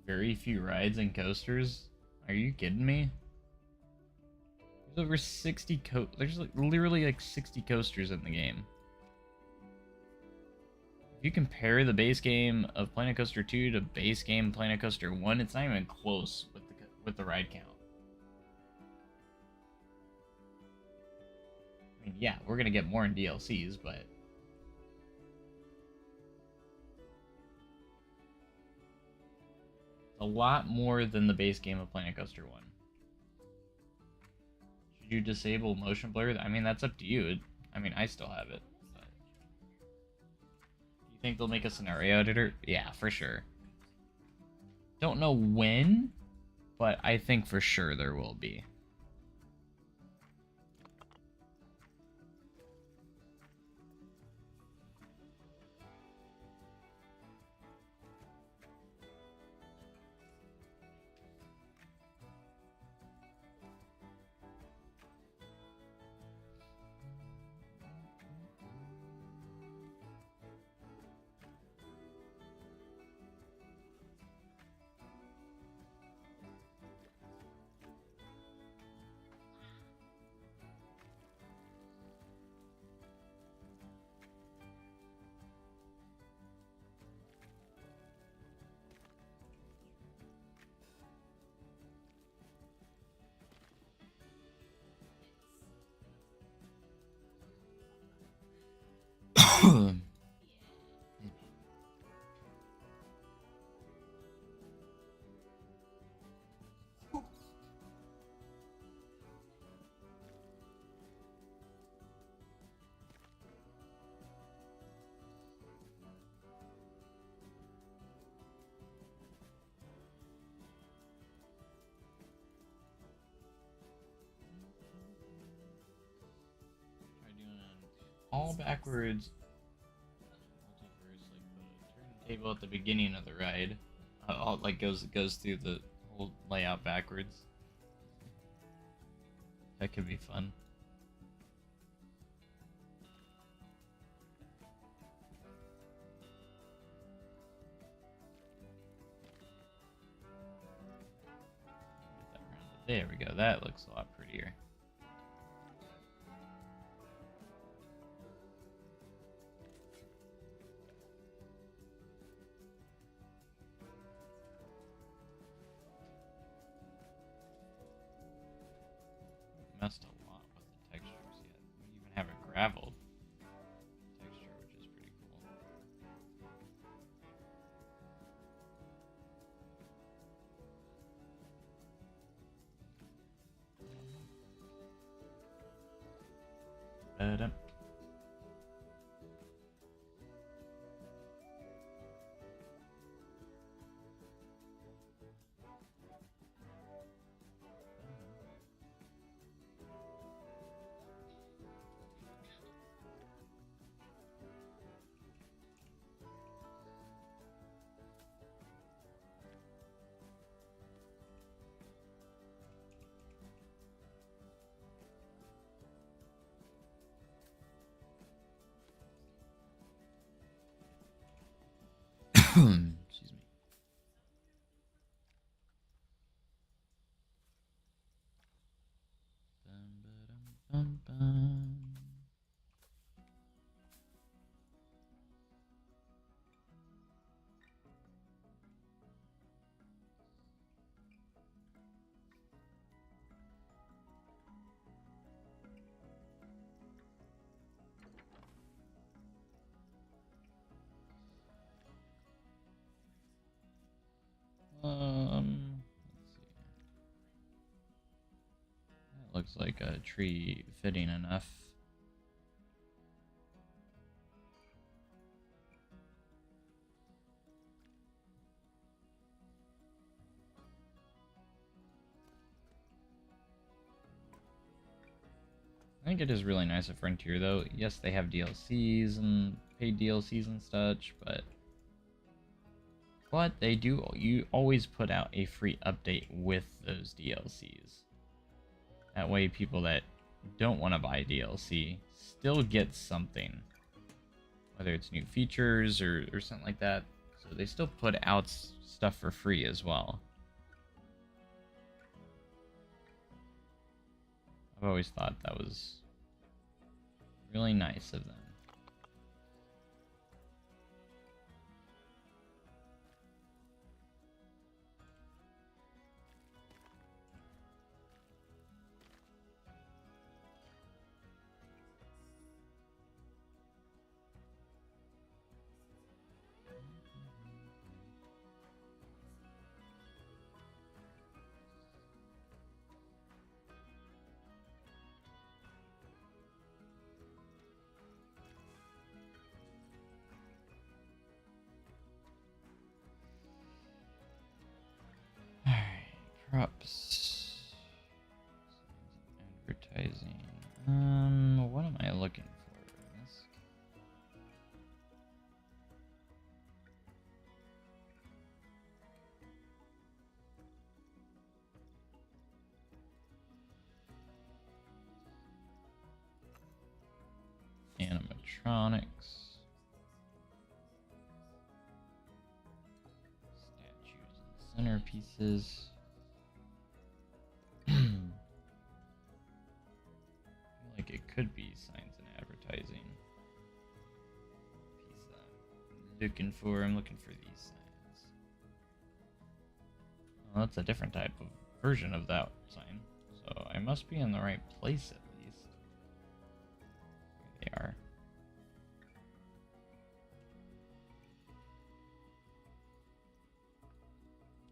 Very few rides and coasters? Are you kidding me? There's over 60 there's like literally like 60 coasters in the game. If you compare the base game of Planet Coaster 2 to base game Planet Coaster 1, it's not even close with the ride count. I mean, yeah, we're gonna get more in DLCs, but a lot more than the base game of Planet Coaster 1. Should you disable motion blur? I mean, that's up to you. I mean, I still have it. But... You think they'll make a scenario editor? Yeah, for sure. Don't know when, but I think for sure there will be. All backwards multiverse, like the turntable at the beginning of the ride, all like goes through the whole layout backwards. That could be fun. go. That looks a lot prettier. Messed a lot with the textures yet. We even have a gravel texture, which is pretty cool. Ba-dum. Excuse me. Bum, ba-dum, bum, bum. Let's see. That looks like a tree fitting enough. I think it is really nice at Frontier, though. Yes, they have DLCs and paid DLCs and such, but they do. You always put out a free update with those DLCs. That way, people that don't want to buy DLC still get something, whether it's new features or something like that. So they still put out stuff for free as well. I've always thought that was really nice of them. Alright, props. Advertising. What am I looking for in this? Animatronics. Statues and centerpieces. I feel like it could be signs and advertising. Piece that I'm looking for. I'm looking for these signs. Well, that's a different type of version of that sign. So I must be in the right place at least. There they are.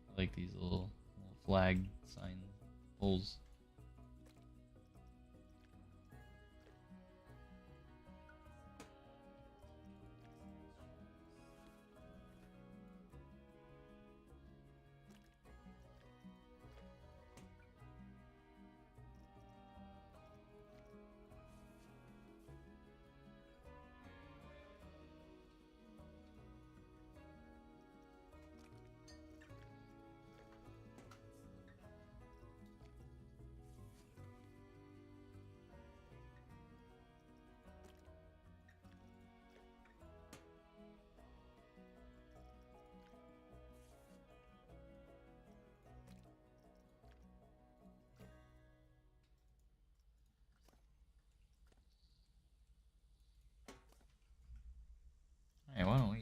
I like these little flag sign poles.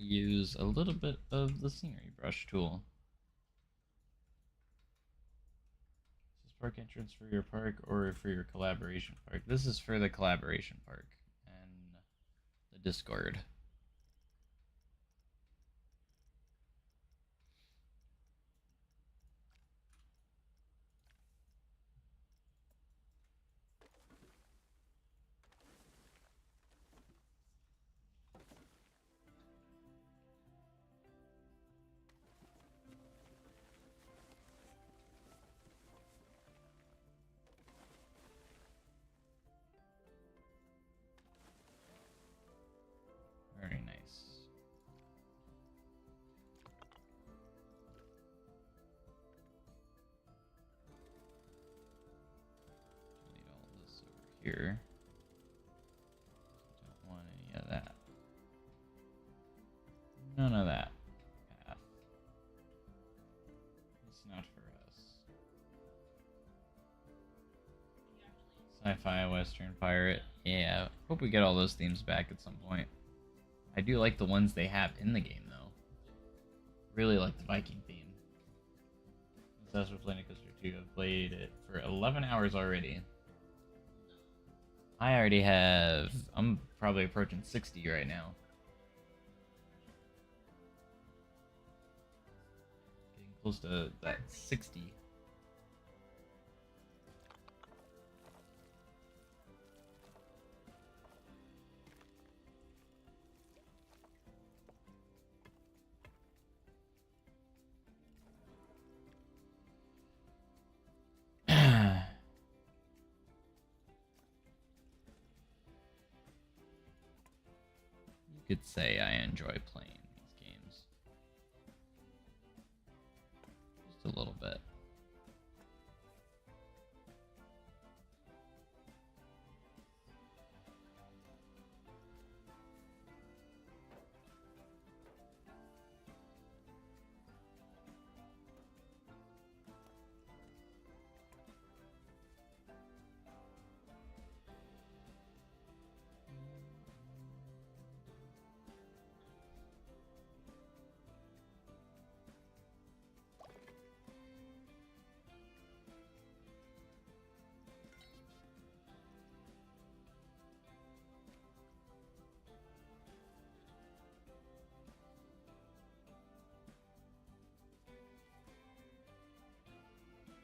use a little bit of the scenery brush tool. Is this park entrance for your park or for your collaboration park? This is for the collaboration park and the Discord. Very nice. Delete all this over here. Don't want any of that. None of that. Path. It's not for us. Sci-fi, Western, pirate. Yeah, hope we get all those themes back at some point. I do like the ones they have in the game, though. Really like the Viking theme. Obsessed with Planet Coaster 2. I've played it for 11 hours already. I already have... I'm probably approaching 60 right now. Getting close to that 60. You could say I enjoy playing these games. Just a little bit.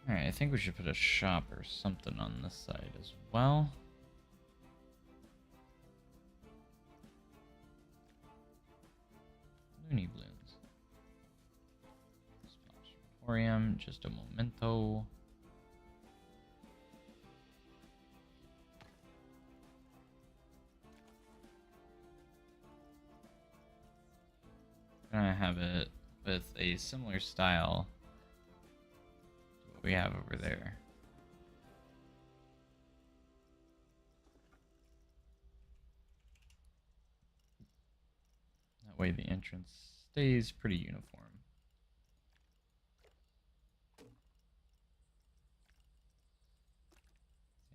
Alright, I think we should put a shop or something on this side as well. Looney Balloons. Splash Emporium, just a momento. I'm gonna have it with a similar style to what we have over there. That way the entrance stays pretty uniform. See,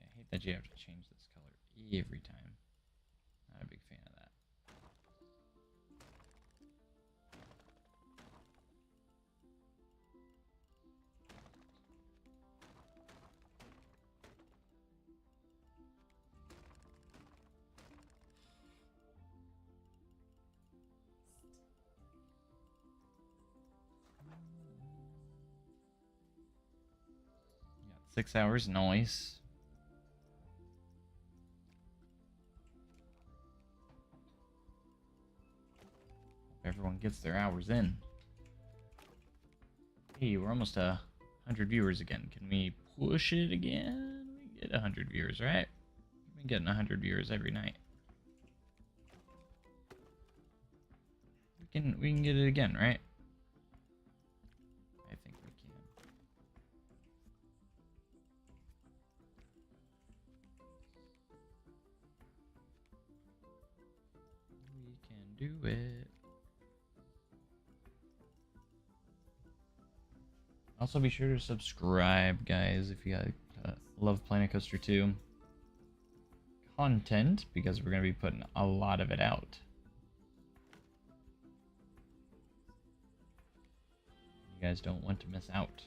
I hate that you have to change this color every time. Not a big fan of that. Got 6 hours noise. Everyone gets their hours in. Hey, we're almost 100 viewers again. Can we push it again? We get 100 viewers, right? We've been getting 100 viewers every night. We can get it again, right? I think we can. We can do it. Also, be sure to subscribe, guys, if you love Planet Coaster 2 content, because we're going to be putting a lot of it out. You guys don't want to miss out.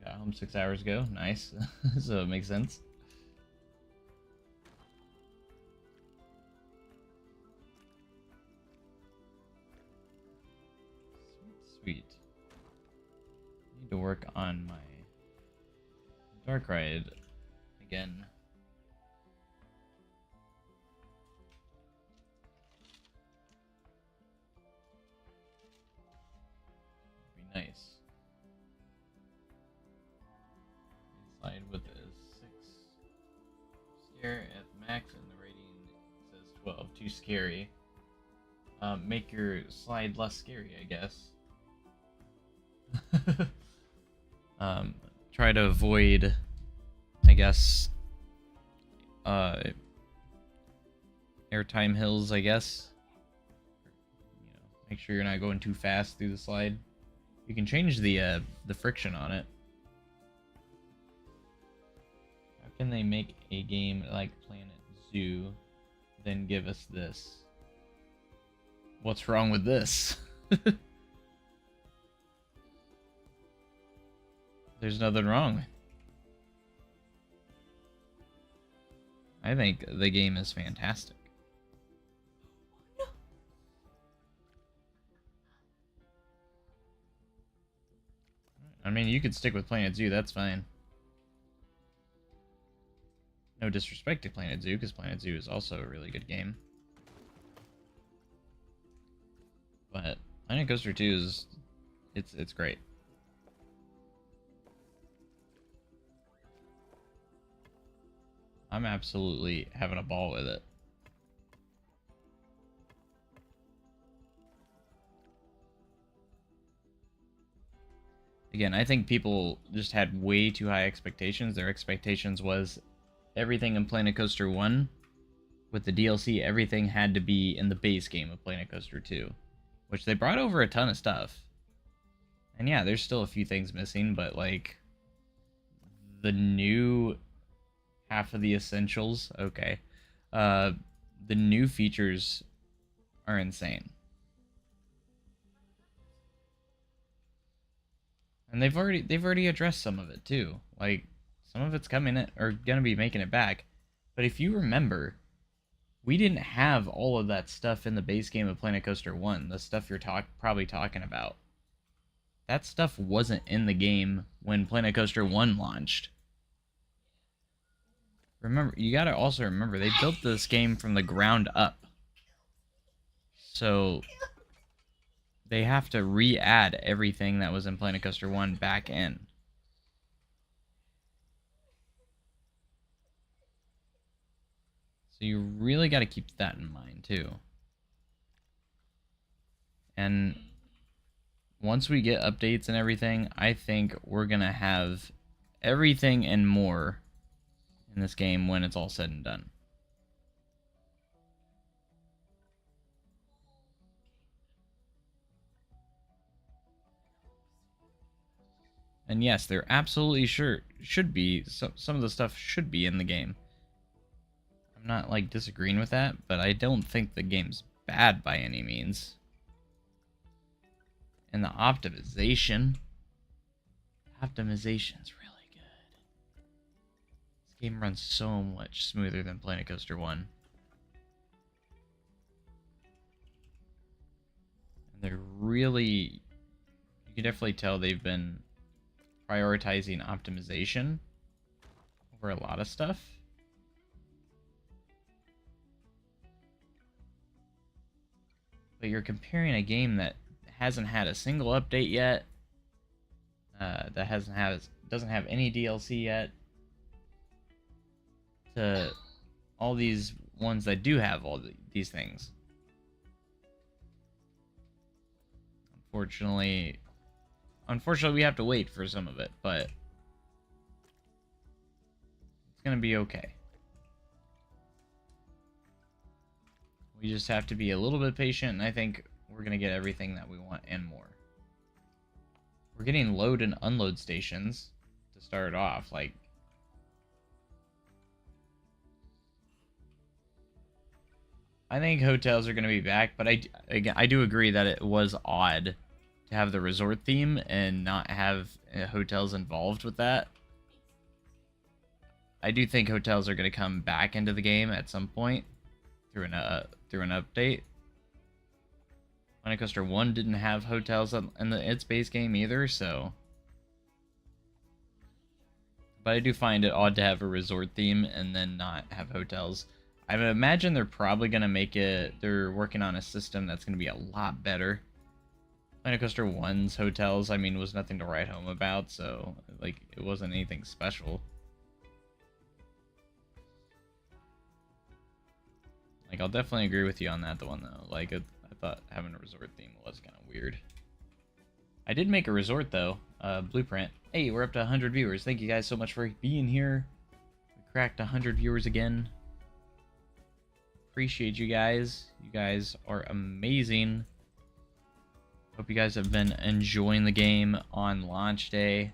Got home 6 hours ago. Nice. So it makes sense. Sweet. Need to work on my dark ride again. Be nice. Slide with a 6 scare at max, and the rating says 12. Too scary. Make your slide less scary, I guess. Try to avoid, I guess, airtime hills, I guess. You know, make sure you're not going too fast through the slide. You can change the friction on it. How can they make a game like Planet Zoo, then give us this? What's wrong with this? There's nothing wrong. I think the game is fantastic. I mean, you could stick with Planet Zoo, that's fine. No disrespect to Planet Zoo, because Planet Zoo is also a really good game. But Planet Coaster 2 is... it's great. I'm absolutely having a ball with it. Again, I think people just had way too high expectations. Their expectations was everything in Planet Coaster 1. With the DLC, everything had to be in the base game of Planet Coaster 2. Which they brought over a ton of stuff. And yeah, there's still a few things missing, but like... the new... half of the essentials, okay. The new features are insane. And they've already addressed some of it too. Like some of it's coming in, or gonna be making it back. But if you remember, we didn't have all of that stuff in the base game of Planet Coaster 1, the stuff you're probably talking about. That stuff wasn't in the game when Planet Coaster 1 launched. Remember, you gotta also remember, they built this game from the ground up. So, they have to re-add everything that was in Planet Coaster 1 back in. So you really gotta keep that in mind, too. And once we get updates and everything, I think we're gonna have everything and more in this game when it's all said and done. And yes, there absolutely should be some of the stuff should be in the game. I'm not like disagreeing with that, but I don't think the game's bad by any means. And the optimization's really good. This game runs so much smoother than Planet Coaster 1. And they're really, you can definitely tell they've been prioritizing optimization over a lot of stuff. But you're comparing a game that hasn't had a single update yet, that doesn't have any DLC yet, to all these ones that do have all these things. Unfortunately, we have to wait for some of it, but It's gonna be okay. We just have to be a little bit patient, and I think we're gonna get everything that we want and more. We're getting load and unload stations to start off, like... I think hotels are going to be back, but I do agree that it was odd to have the resort theme and not have hotels involved with that. I do think hotels are going to come back into the game at some point through an update. Planet Coaster 1 didn't have hotels in its base game either, so... But I do find it odd to have a resort theme and then not have hotels. I would imagine they're probably going to make it... They're working on a system that's going to be a lot better. Planet Coaster 1's hotels, I mean, was nothing to write home about, so, like, it wasn't anything special. Like, I'll definitely agree with you on that one, though. Like, I thought having a resort theme was kind of weird. I did make a resort, though. Blueprint. Hey, we're up to 100 viewers. Thank you guys so much for being here. We cracked 100 viewers again. Appreciate you guys. You guys are amazing. Hope you guys have been enjoying the game on launch day.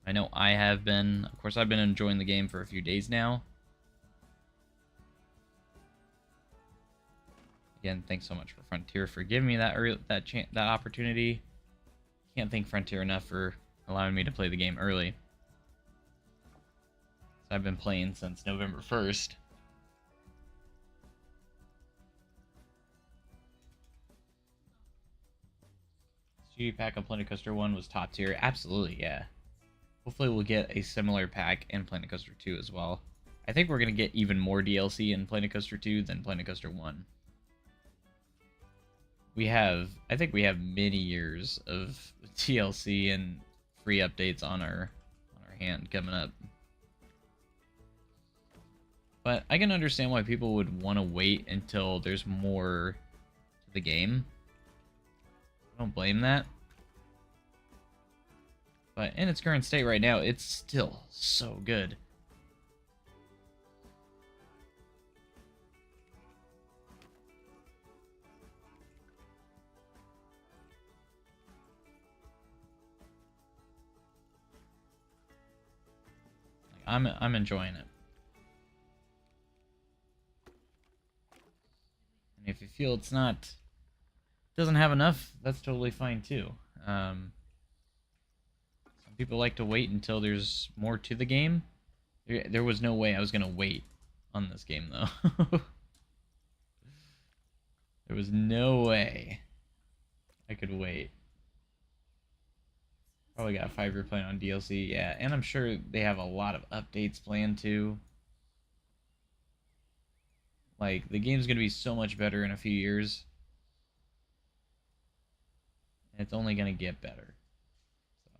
I know I have been. Of course, I've been enjoying the game for a few days now. Again, thanks so much for Frontier for giving me that opportunity. Can't thank Frontier enough for allowing me to play the game early. So I've been playing since November 1st. Studio pack on Planet Coaster 1 was top tier. Absolutely, yeah. Hopefully we'll get a similar pack in Planet Coaster 2 as well. I think we're going to get even more DLC in Planet Coaster 2 than Planet Coaster 1. I think we have many years of DLC and free updates on our hand coming up. But I can understand why people would want to wait until there's more to the game. I don't blame that. But in its current state right now, it's still so good. I'm enjoying it. And if you feel doesn't have enough, that's totally fine too. Some people like to wait until there's more to the game. There was no way I was gonna wait on this game though. There was no way I could wait. Probably got a 5-year plan on DLC, yeah, and I'm sure they have a lot of updates planned too. Like, the game's gonna be so much better in a few years. And it's only gonna get better. So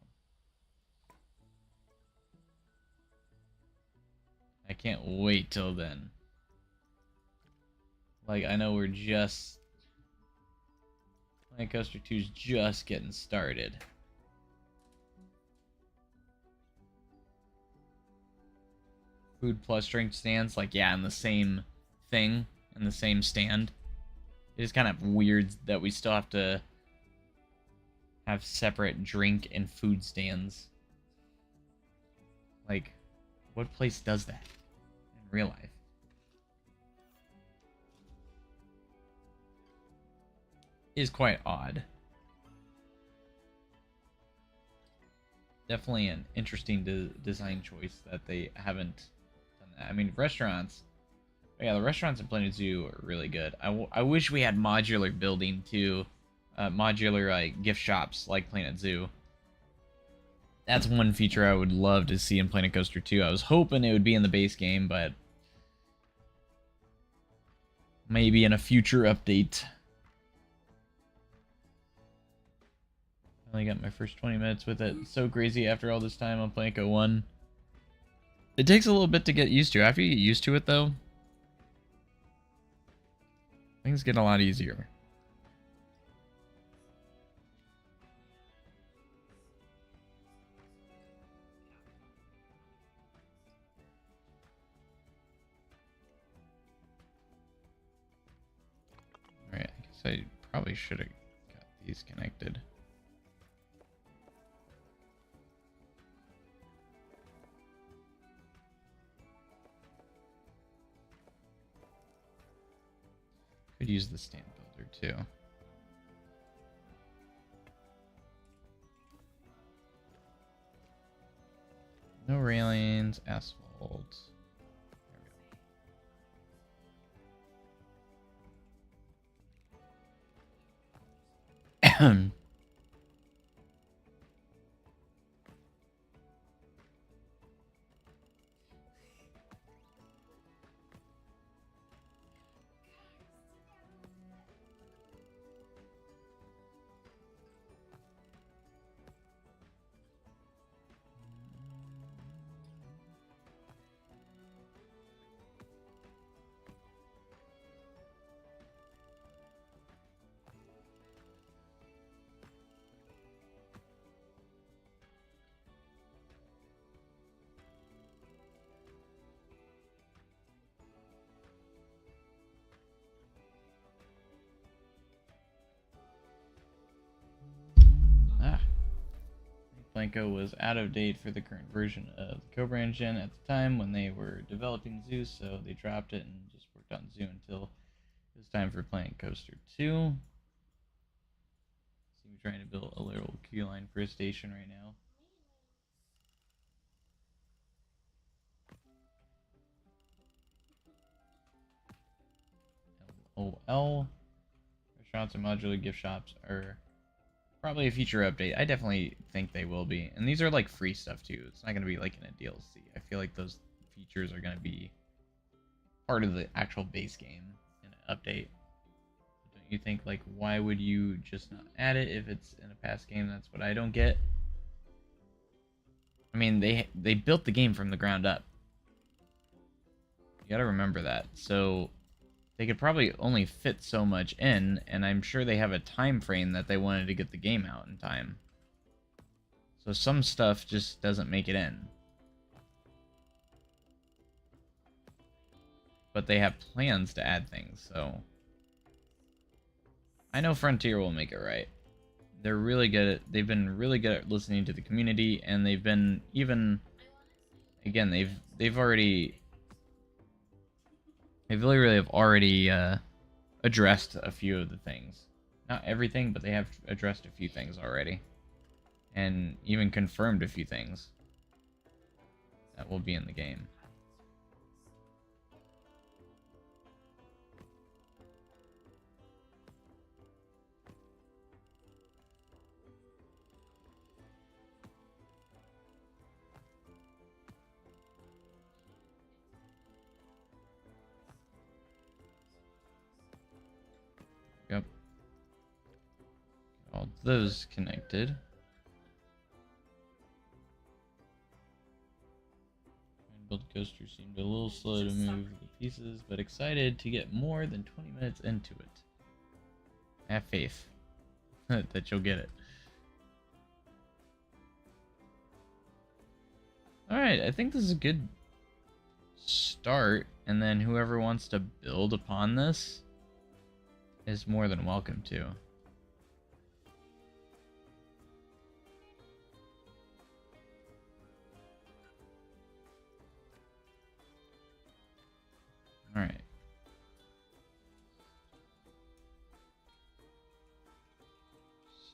I can't wait till then. Like, I know we're just... Planet Coaster 2's just getting started. Food plus drink stands, like, yeah, in the same thing, in the same stand. It is kind of weird that we still have to have separate drink and food stands. Like, what place does that in real life? It is quite odd. Definitely an interesting design choice that they haven't done that. I mean, restaurants... Yeah, the restaurants in Planet Zoo are really good. I wish we had modular building too. Modular gift shops like Planet Zoo. That's one feature I would love to see in Planet Coaster 2. I was hoping it would be in the base game, but maybe in a future update. I only got my first 20 minutes with it. It's so crazy after all this time on Planet Co 1. It takes a little bit to get used to. After you get used to it, though, things get a lot easier. So I probably should have got these connected. Could use the stand builder too. No railings, asphalt. There we go. Blanco was out of date for the current version of the Cobra engine at the time when they were developing Zeus, so they dropped it and just worked on Zoo until it was time for Planet Coaster 2. See, we're trying to build a little queue line for a station right now. LOL. Restaurants and modular gift shops are probably a future update. I definitely think they will be. And these are like free stuff too. It's not going to be like in a DLC. I feel like those features are going to be part of the actual base game in an update. Don't you think, like, why would you just not add it if it's in a past game? That's what I don't get. I mean, they built the game from the ground up. You got to remember that. So they could probably only fit so much in, and I'm sure they have a time frame that they wanted to get the game out in time. So some stuff just doesn't make it in. But they have plans to add things, so I know Frontier will make it right. They're really good at, they've been really good at listening to the community, and they've been even, again, they've really have already addressed a few of the things. Not everything, but they have addressed a few things already. And even confirmed a few things that will be in the game. Yep. All those connected. Build coaster seemed a little slow to move the pieces, but excited to get more than 20 minutes into it. Have faith that you'll get it. Alright, I think this is a good start, and then whoever wants to build upon this is more than welcome to. Alright.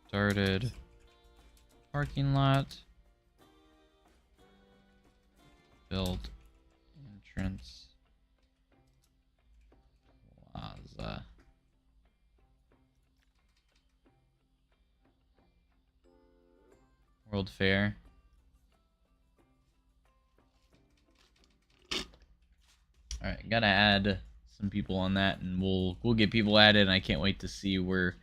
Started parking lot. Build entrance. Plaza. World Fair. Alright, gotta add some people on that, and we'll get people added, and I can't wait to see where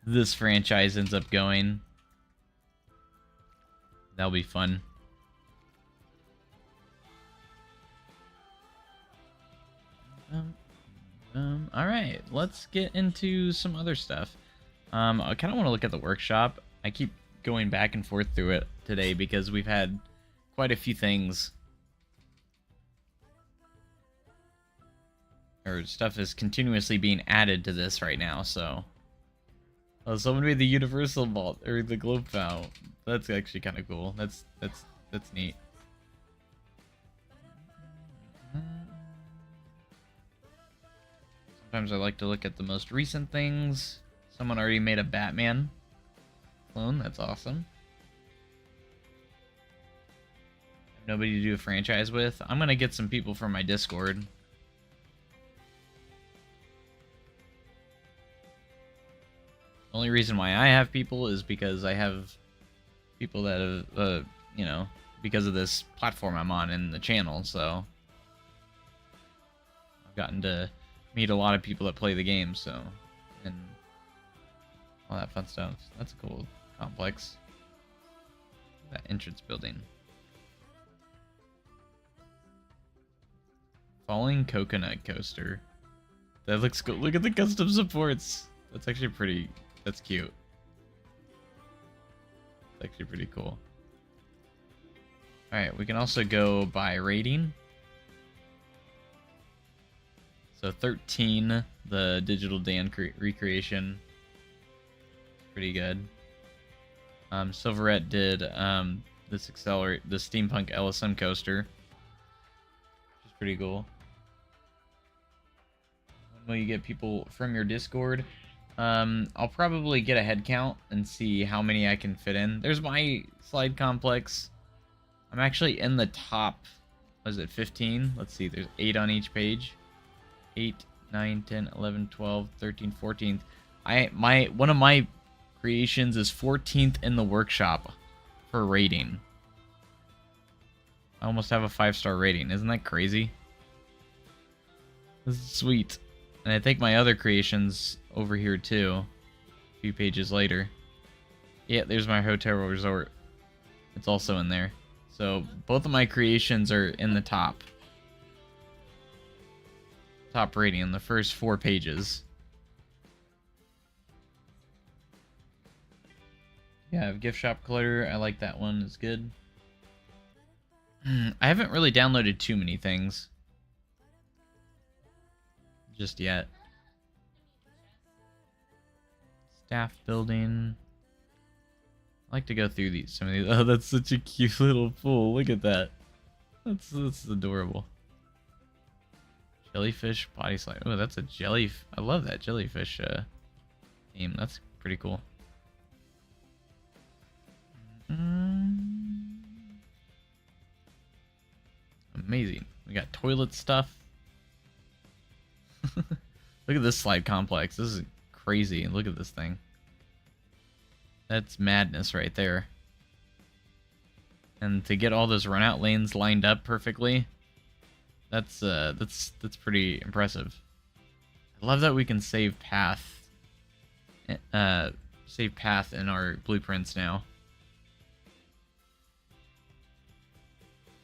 this franchise ends up going. That'll be fun. Alright, let's get into some other stuff. I kind of want to look at the workshop. I keep going back and forth through it today because we've had quite a few things or stuff is continuously being added to this right now, so. Oh, someone made the universal vault, or the globe foul. That's actually kind of cool. That's neat. Sometimes I like to look at the most recent things. Someone already made a Batman clone. That's awesome. Nobody to do a franchise with. I'm gonna get some people from my Discord. The only reason why I have people is because I have people that have, you know, because of this platform I'm on in the channel, so I've gotten to meet a lot of people that play the game, so, and all that fun stuff. That's a cool complex. That entrance building. Falling coconut coaster. That looks cool. Look at the custom supports. That's actually pretty. That's cute. It's actually pretty cool. Alright, we can also go by rating. So 13, the Digital Dan recreation. Pretty good. Silverette did this the Steampunk LSM coaster. Which is pretty cool. When will you get people from your Discord? I'll probably get a head count and see how many I can fit in. There's my slide complex. I'm actually in the top, what is it, 15? Let's see, there's 8 on each page. 8, 9, 10, 11, 12, 13, 14th. One of my creations is 14th in the workshop for rating. I almost have a 5-star rating. Isn't that crazy? This is sweet. And I think my other creation's over here too. A few pages later. Yeah, there's my hotel resort. It's also in there. So both of my creations are in the top. Top rating in the first 4 pages. Yeah, I have gift shop clutter. I like that one. It's good. I haven't really downloaded too many things just yet. Staff building. I like to go through some of these. Oh, that's such a cute little pool. Look at that. That's adorable. Jellyfish body slide. Oh, that's a jelly. I love that jellyfish theme. That's pretty cool. Amazing. We got toilet stuff. Look at this slide complex. This is crazy. Look at this thing. That's madness right there. And to get all those run out lanes lined up perfectly, that's pretty impressive. I love that we can save path in our blueprints now.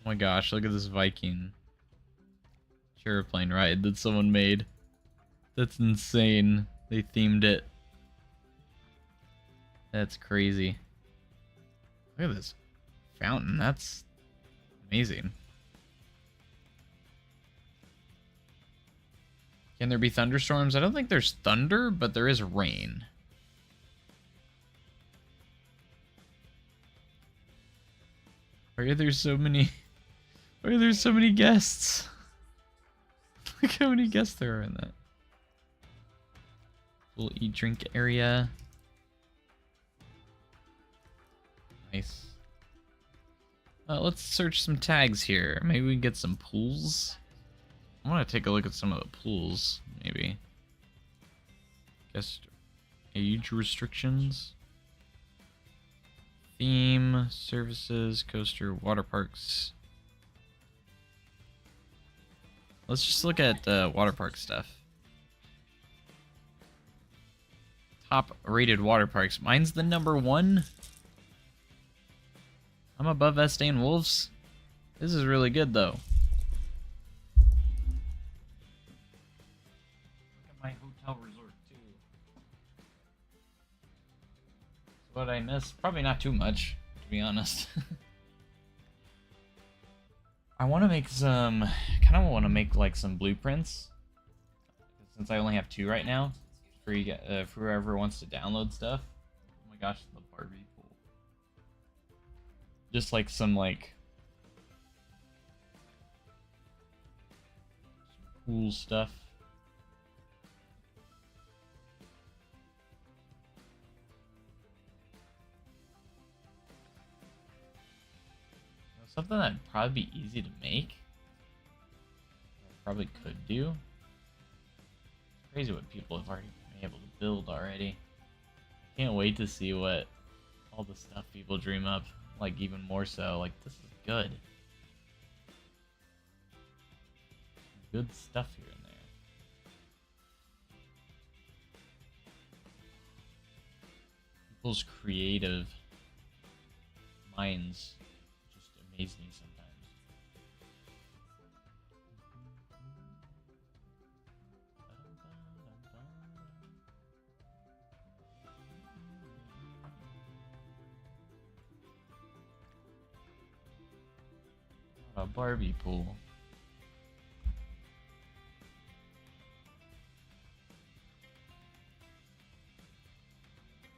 Oh my gosh, look at this Viking airplane ride that someone made. That's insane. They themed it. That's crazy. Look at this fountain. That's amazing. Can there be thunderstorms? I don't think there's thunder, but there is rain. Why are there so many? Why are there so many guests? Look how many guests there are in that. Little eat drink area. Nice. Let's search some tags here. Maybe we can get some pools. I want to take a look at some of the pools, maybe. Guest age restrictions. Theme, services, coaster, water parks. Let's just look at water park stuff. Top rated water parks. Mine's the #1. I'm above Estee and Wolves. This is really good though. Look at my hotel resort too. What I miss? Probably not too much, to be honest. I want to make some, kind of want to make like some blueprints since I only have 2 right now, for you, for whoever wants to download stuff. Oh my gosh, the Barbie pool. Just like some cool stuff. Something that'd probably be easy to make. I probably could do. It's crazy what people have already been able to build already. Can't wait to see what all the stuff people dream up. Like, even more so. Like, this is good. Good stuff here and there. People's creative minds just amaze me sometimes. A Barbie pool.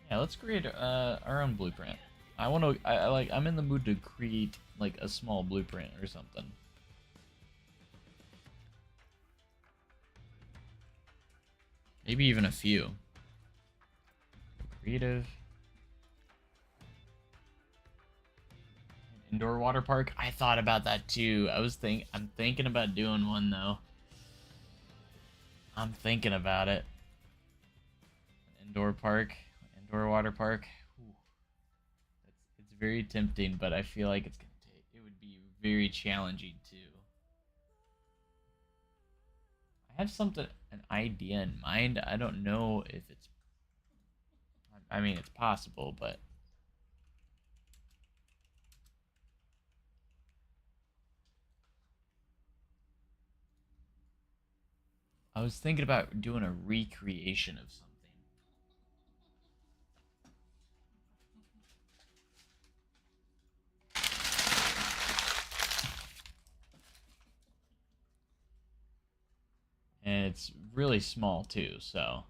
Yeah, let's create our own blueprint. I want to. I'm in the mood to create like a small blueprint or something. Maybe even a few. Creative. Indoor water park. I thought about that too. I'm thinking about doing one though. I'm thinking about it. Indoor park, indoor water park. Ooh. It's very tempting, but I feel like it would be very challenging too. I have an idea in mind. I don't know if it's. I mean, it's possible, but. I was thinking about doing a recreation of something. And it's really small too, so.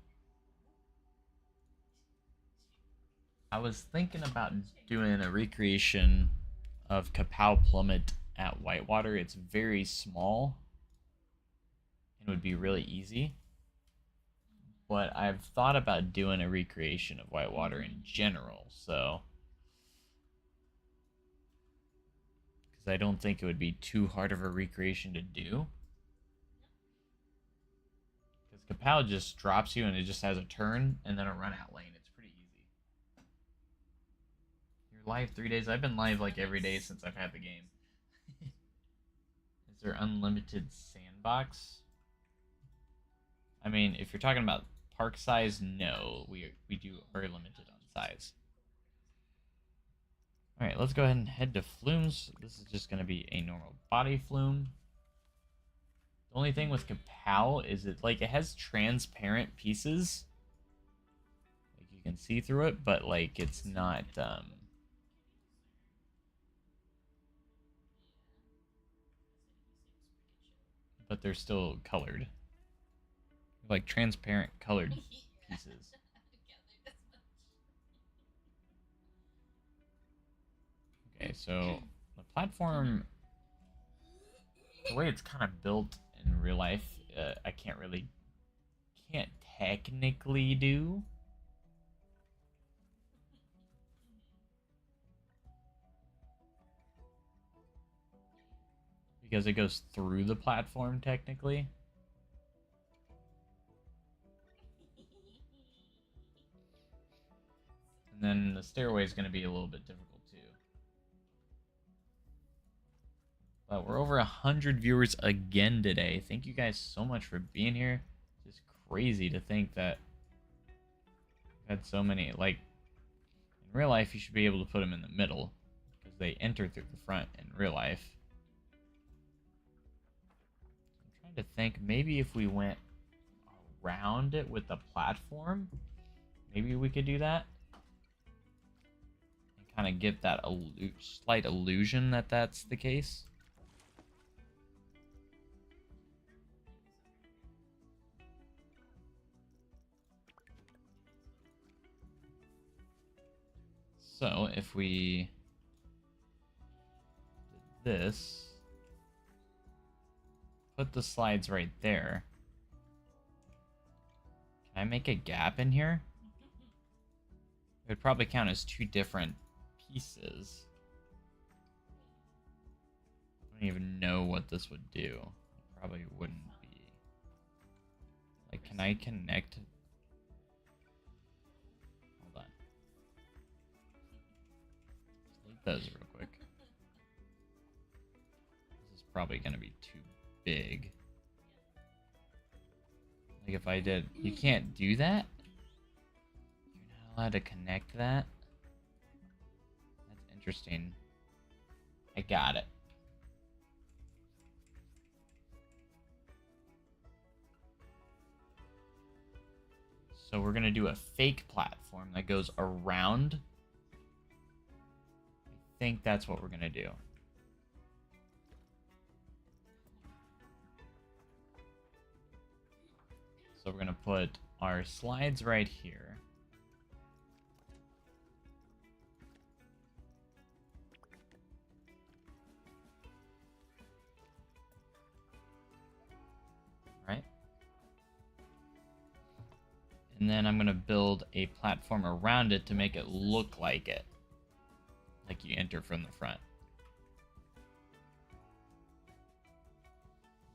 I was thinking about doing a recreation of Kapow Plummet at Whitewater. It's very small. It would be really easy. But I've thought about doing a recreation of Whitewater in general, so. Because I don't think it would be too hard of a recreation to do. Because Kapow just drops you and it just has a turn and then a run out lane. It's pretty easy. You're live 3 days? I've been live like every day since I've had the game. Is there unlimited sandbox? I mean, if you're talking about park size, no. We are limited on size. Alright, let's go ahead and head to flumes. This is just going to be a normal body flume. The only thing with Kapow is it has transparent pieces. Like you can see through it, but like it's not but they're still colored. Like transparent colored pieces. Okay, so the platform, the way it's kind of built in real life, I can't technically do. Because it goes through the platform technically. And then the stairway is going to be a little bit difficult too. But we're over 100 viewers again today. Thank you guys so much for being here. It's just crazy to think that we've had so many. Like, in real life, you should be able to put them in the middle because they enter through the front in real life. I'm trying to think, maybe if we went around it with the platform, maybe we could do that. And kind of get that slight illusion that that's the case. So if we did this, put the slides right there. Can I make a gap in here? It would probably count as two different pieces. I don't even know what this would do. It probably wouldn't be. Like, can I connect? Hold on. Delete those real quick. This is probably going to be too big. Like, if I did... You can't do that? You're not allowed to connect that? That's interesting. I got it. So we're going to do a fake platform that goes around. I think that's what we're going to do. So we're going to put our slides right here. Right? And then I'm going to build a platform around it to make it look like it. Like you enter from the front.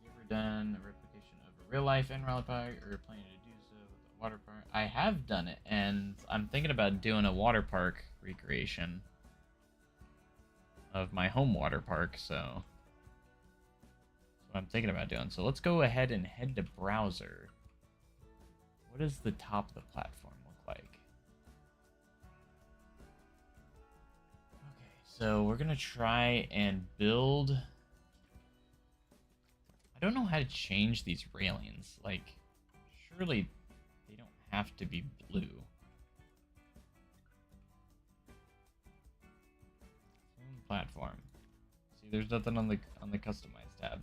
You ever done a replication of a real life in Rally Park or planning to do so with a water park? I have done it, and I'm thinking about doing a water park recreation of my home water park, so that's what I'm thinking about doing. So let's go ahead and head to browser. What does the top of the platform look like? Okay, so we're gonna try and build... I don't know how to change these railings. Like, surely they don't have to be blue. Platform. See, there's nothing on the customize tab.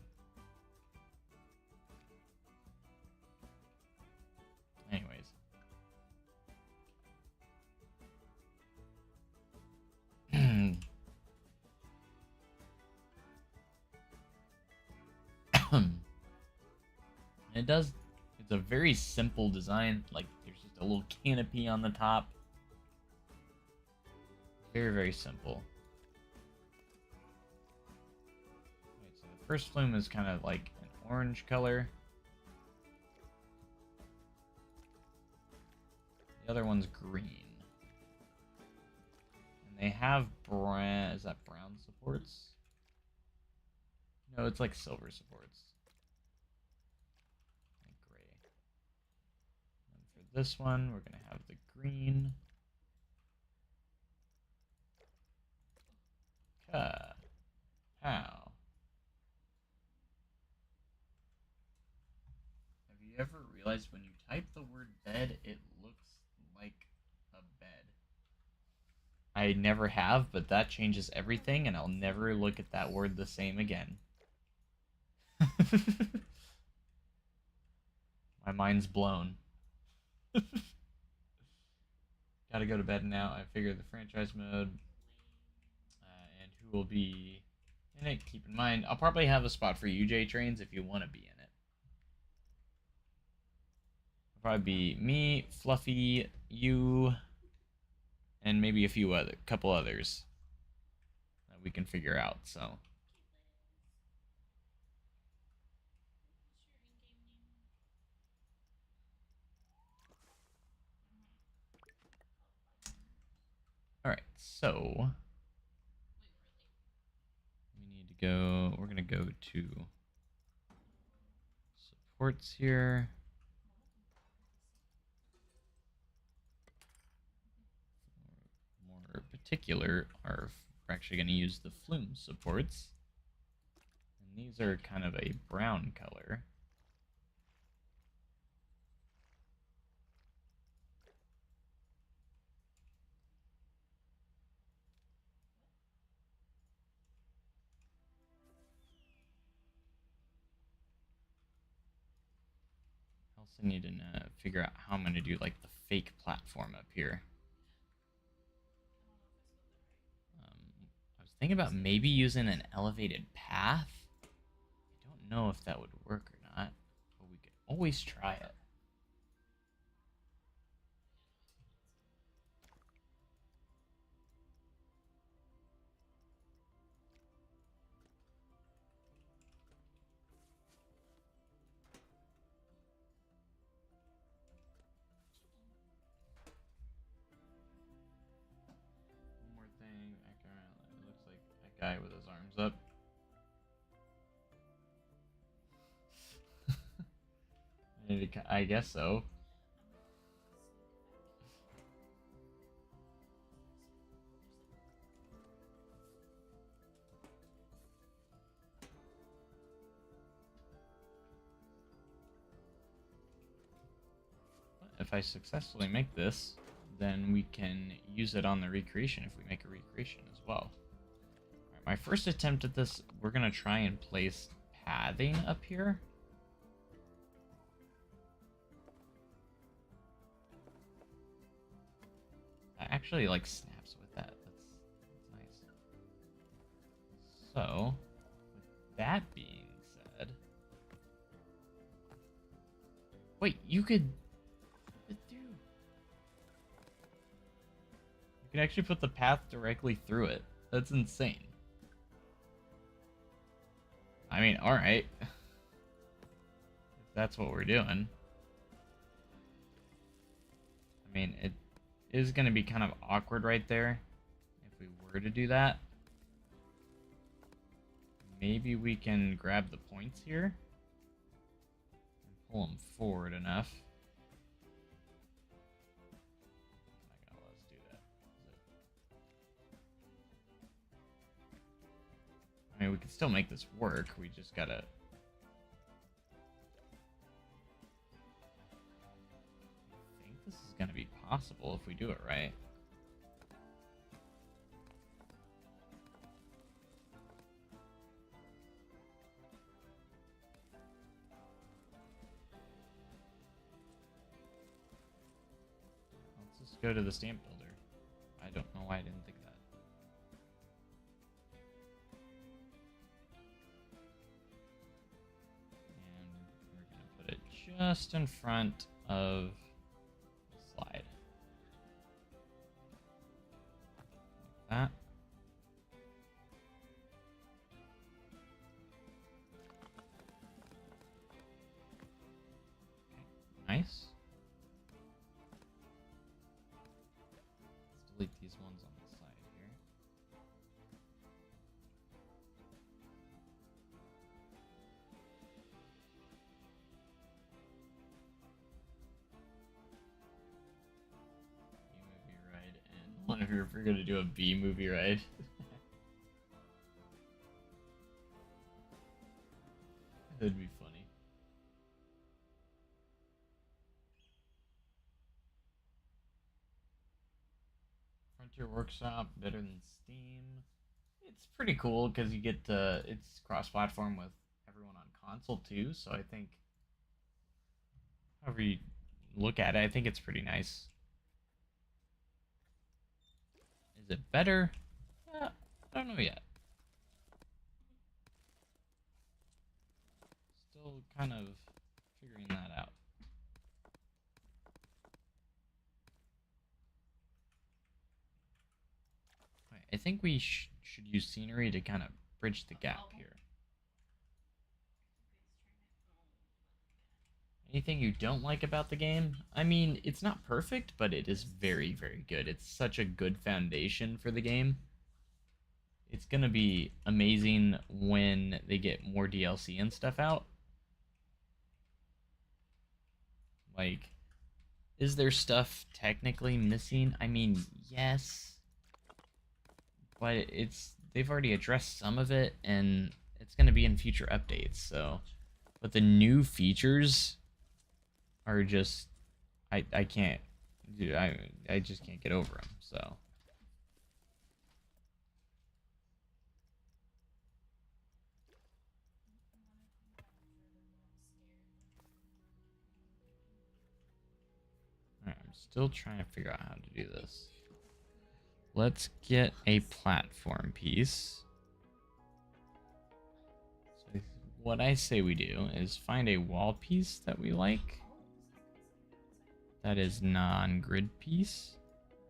Anyways. It's a very simple design. Like, there's just a little canopy on the top. Very, very simple. Right, so the first flume is kind of like an orange color. The other one's green. And they have brown... Is that brown supports? No, it's like silver supports. And gray. And for this one, we're going to have the green. How? Have you ever realized when you type the word bed, it looks like a bed? I never have, but that changes everything, and I'll never look at that word the same again. My mind's blown. Gotta go to bed now. I figured the franchise mode and who will be in it. Keep in mind, I'll probably have a spot for you, J-Trains, if you want to be in it. It'll probably be me, Fluffy, you, and maybe a couple others that we can figure out. So. All right, so we need to go. We're gonna go to supports here. More particular, we're actually gonna use the flume supports, and these are kind of a brown color. I also need to figure out how I'm going to do like the fake platform up here. thinking about maybe using an elevated path. I don't know if that would work or not, but we could always try it. One more thing. It looks like a guy with his arms up. I guess so. If I successfully make this, then we can use it on the recreation if we make a recreation as well. Alright, my first attempt at this, we're going to try and place pathing up here. That actually like snaps with that. That's nice. So, with that being said, wait, you could actually put the path directly through it. That's insane. I mean, alright. If that's what we're doing. I mean, it is going to be kind of awkward right there if we were to do that. Maybe we can grab the points here and pull them forward enough. Not gonna let us do that, I mean, we can still make this work. We just gotta. I think this is gonna be possible if we do it right. Let's just go to the stamp builder. I don't know why I didn't think of that. And we're gonna put it just in front of the slide. Like that. Okay, nice. Let's delete these ones on the side here. B-movie ride, and wonder if we're gonna do a B-movie ride. That'd be funny. Frontier Workshop, better than Steam. It's pretty cool because you get to, it's cross-platform with everyone on console too, so I think however you look at it, I think it's pretty nice. Is it better? I don't know yet. Still kind of figuring that out. I think we should use scenery to kind of bridge the gap here. Anything you don't like about the game? I mean, it's not perfect, but it is very, very good. It's such a good foundation for the game. It's gonna be amazing when they get more DLC and stuff out. Like, is there stuff technically missing? I mean, yes. But they've already addressed some of it, and it's going to be in future updates, so. But the new features are just, I can't, dude, I just can't get over them, so. Alright, I'm still trying to figure out how to do this. Let's get a platform piece. So what I say we do is find a wall piece that we like. That is non-grid piece.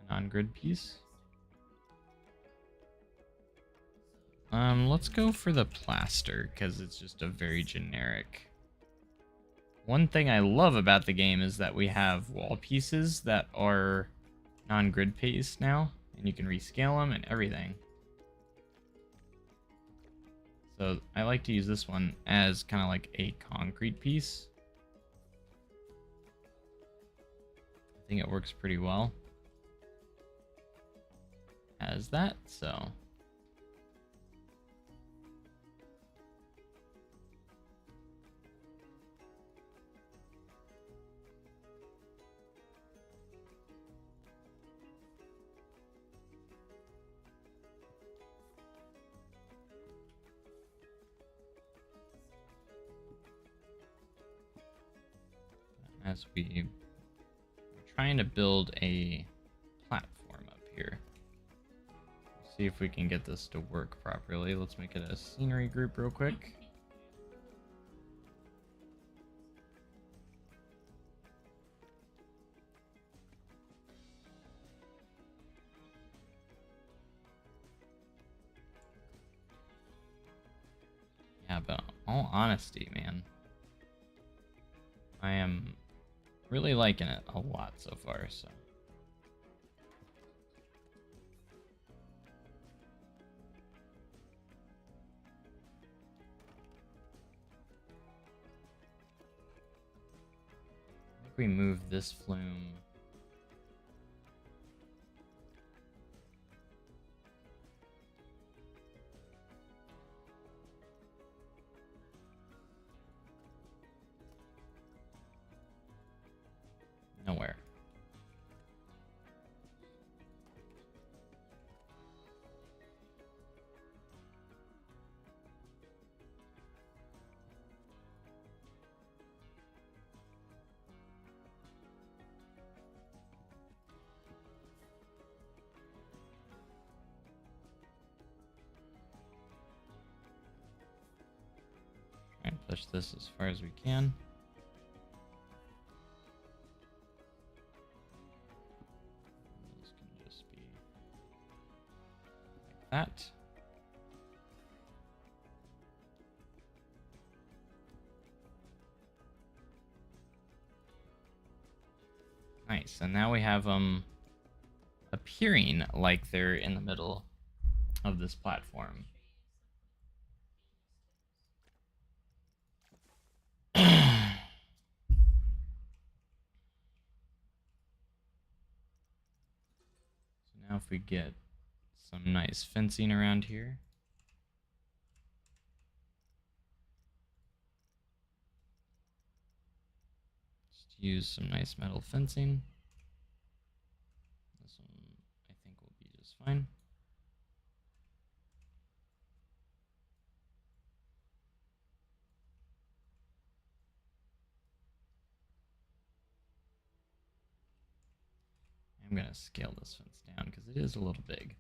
Non-grid piece. Let's go for the plaster, because it's just a very generic. One thing I love about the game is that we have wall pieces that are non-grid piece now, and you can rescale them and everything. So I like to use this one as kind of like a concrete piece. I think it works pretty well as that, so. As we're trying to build a platform up here. See if we can get this to work properly. Let's make it a scenery group real quick. Yeah, but all honesty, man, I am really liking it a lot so far, so. I think we move this flume. Nowhere. Try and push this as far as we can. This can just be like that. Nice, and now we have them appearing like they're in the middle of this platform. So now if we get some nice fencing around here. Just use some nice metal fencing. This one I think will be just fine. I'm going to scale this fence down because it is a little big.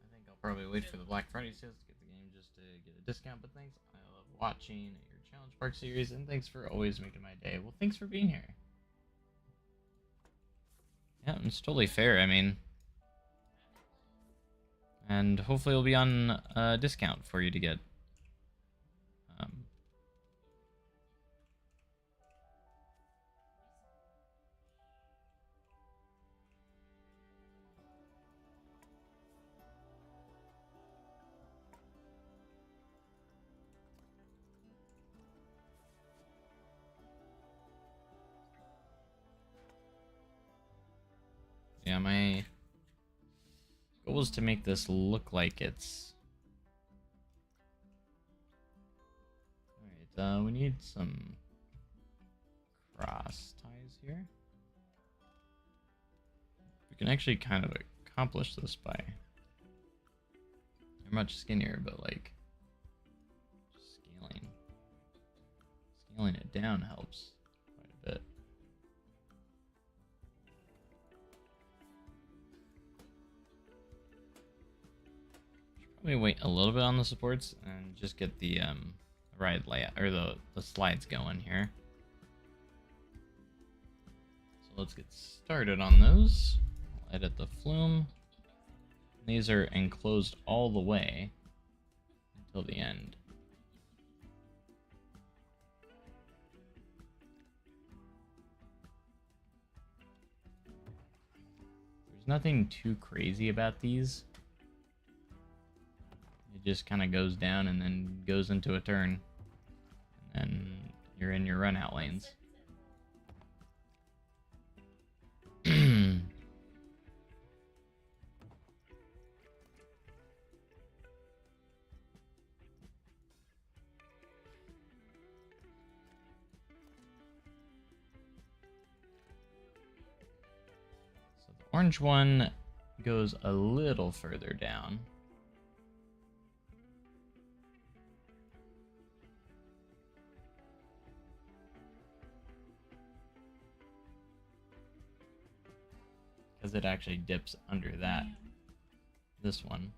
I think I'll probably wait for the Black Friday sales to get the game just to get a discount, but thanks. I love watching your Challenge Park series, and thanks for always making my day. Well, thanks for being here. Yeah, it's totally fair, I mean. And hopefully it'll be on a discount for you to get. Yeah, my goal is to make this look like it's... Alright, we need some cross ties here. We can actually kind of accomplish this by... They're much skinnier, but like... just scaling. Scaling it down helps quite a bit. Should probably wait a little bit on the supports and just get the ride layout or the slides going here. So let's get started on those. I'll edit the flume. These are enclosed all the way until the end. There's nothing too crazy about these. It just kind of goes down and then goes into a turn. And then you're in your run out lanes. Orange one goes a little further down. Because it actually dips under that. This one.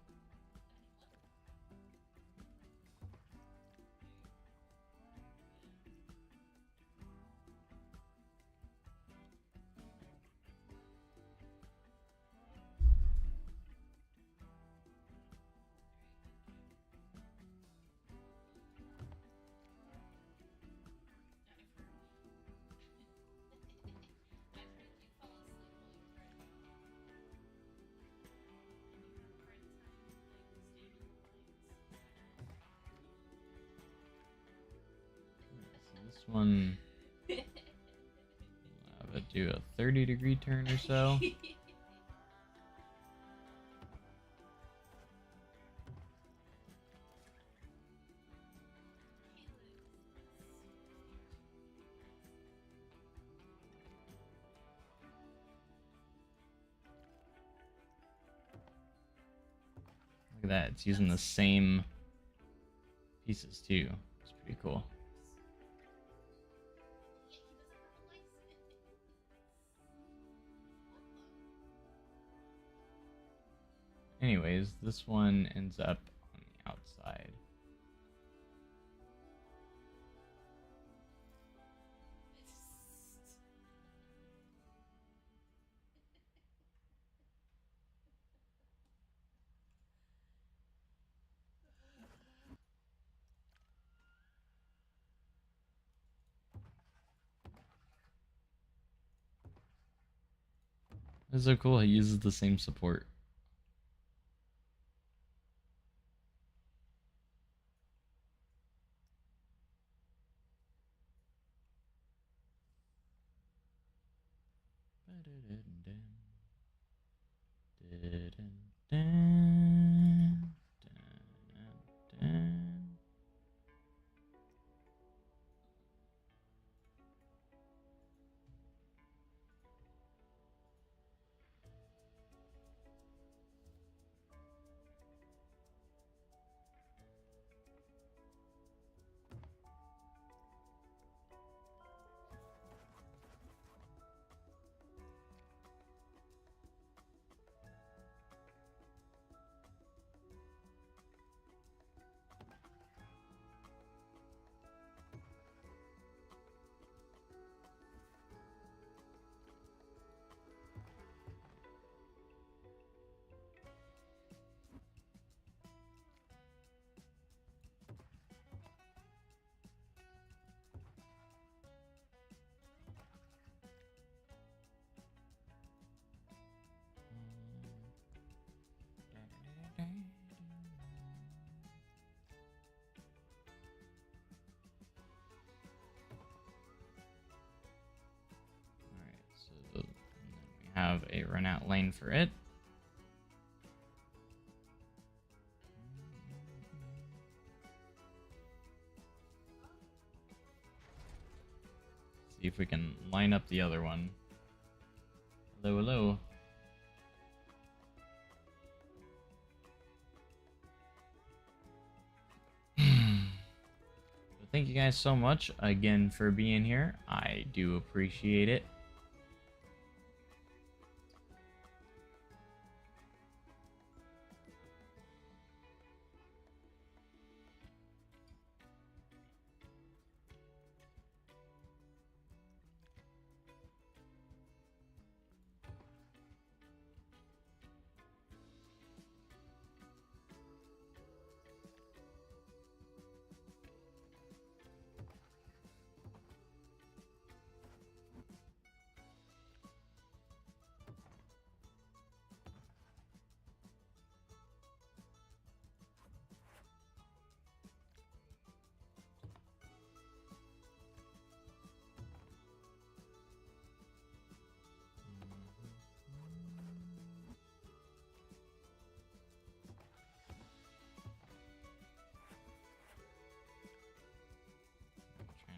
This one, I'll have it do a 30-degree turn or so. Look at that, it's using the same pieces too. It's pretty cool. Anyways, this one ends up on the outside. It's so cool, it uses the same support. Have a run out lane for it. See if we can line up the other one. Hello, hello. The thank you guys so much again for being here. I do appreciate it.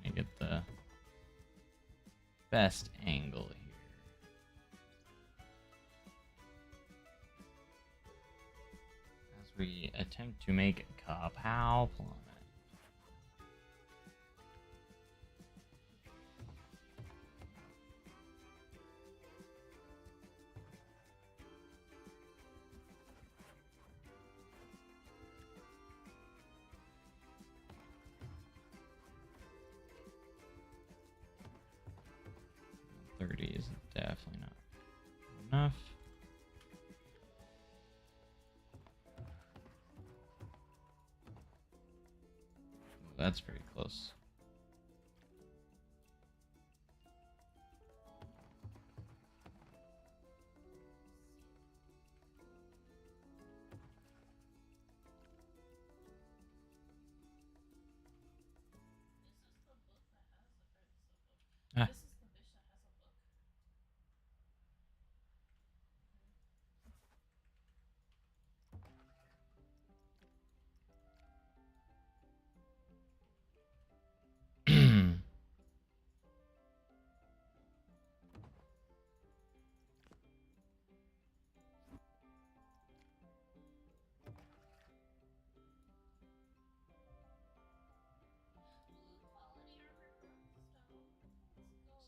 Trying to get the best angle here. As we attempt to make Kapow Plummet. Is definitely not enough. That's pretty close. Ah.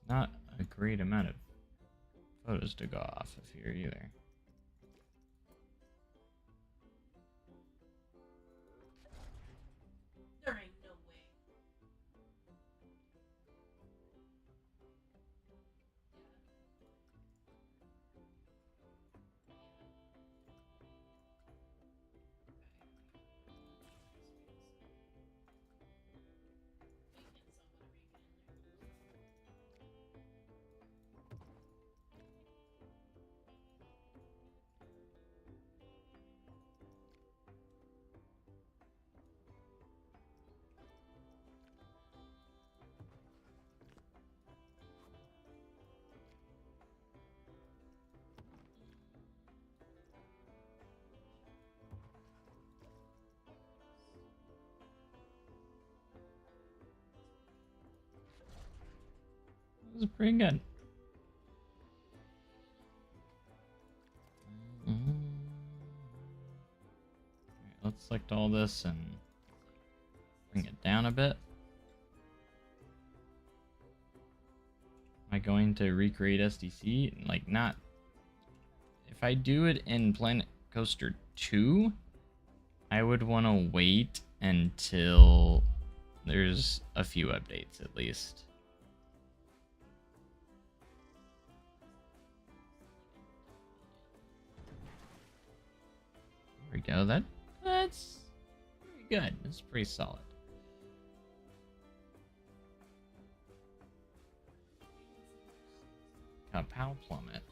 Not a great amount of photos to go off of here either. There ain't no way. This is pretty good. Alright, let's select all this and bring it down a bit. Am I going to recreate SDC? Like, not... If I do it in Planet Coaster 2, I would want to wait until there's a few updates at least. There we go. That's pretty good. That's pretty solid. Kapow Plummet.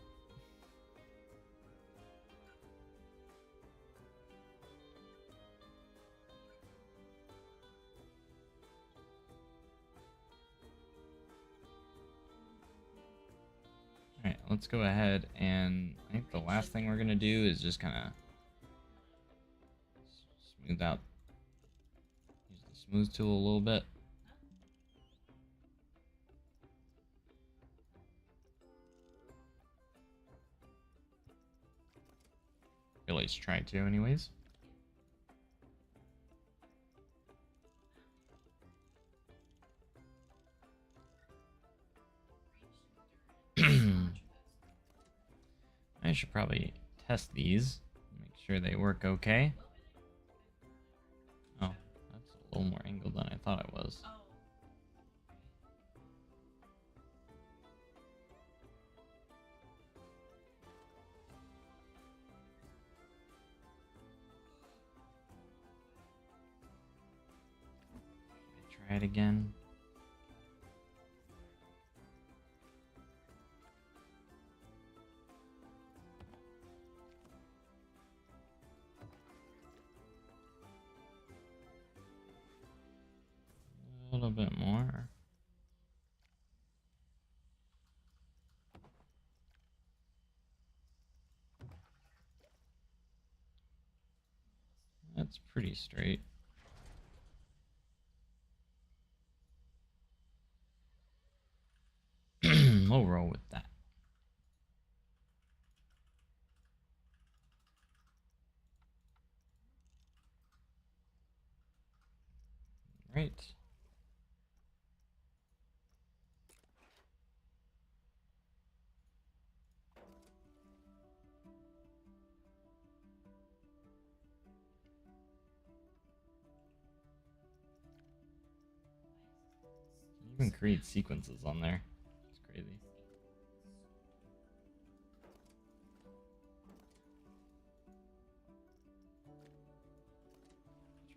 Alright, let's go ahead and I think the last thing we're going to do is just kind of smooth out, use the smooth tool a little bit. At least try to anyways. I should probably test these, make sure they work okay. Oh, that's a little more angled than I thought it was. Try it again. A little bit more. That's pretty straight. We'll roll with that. Right. You can even create sequences on there. It's crazy.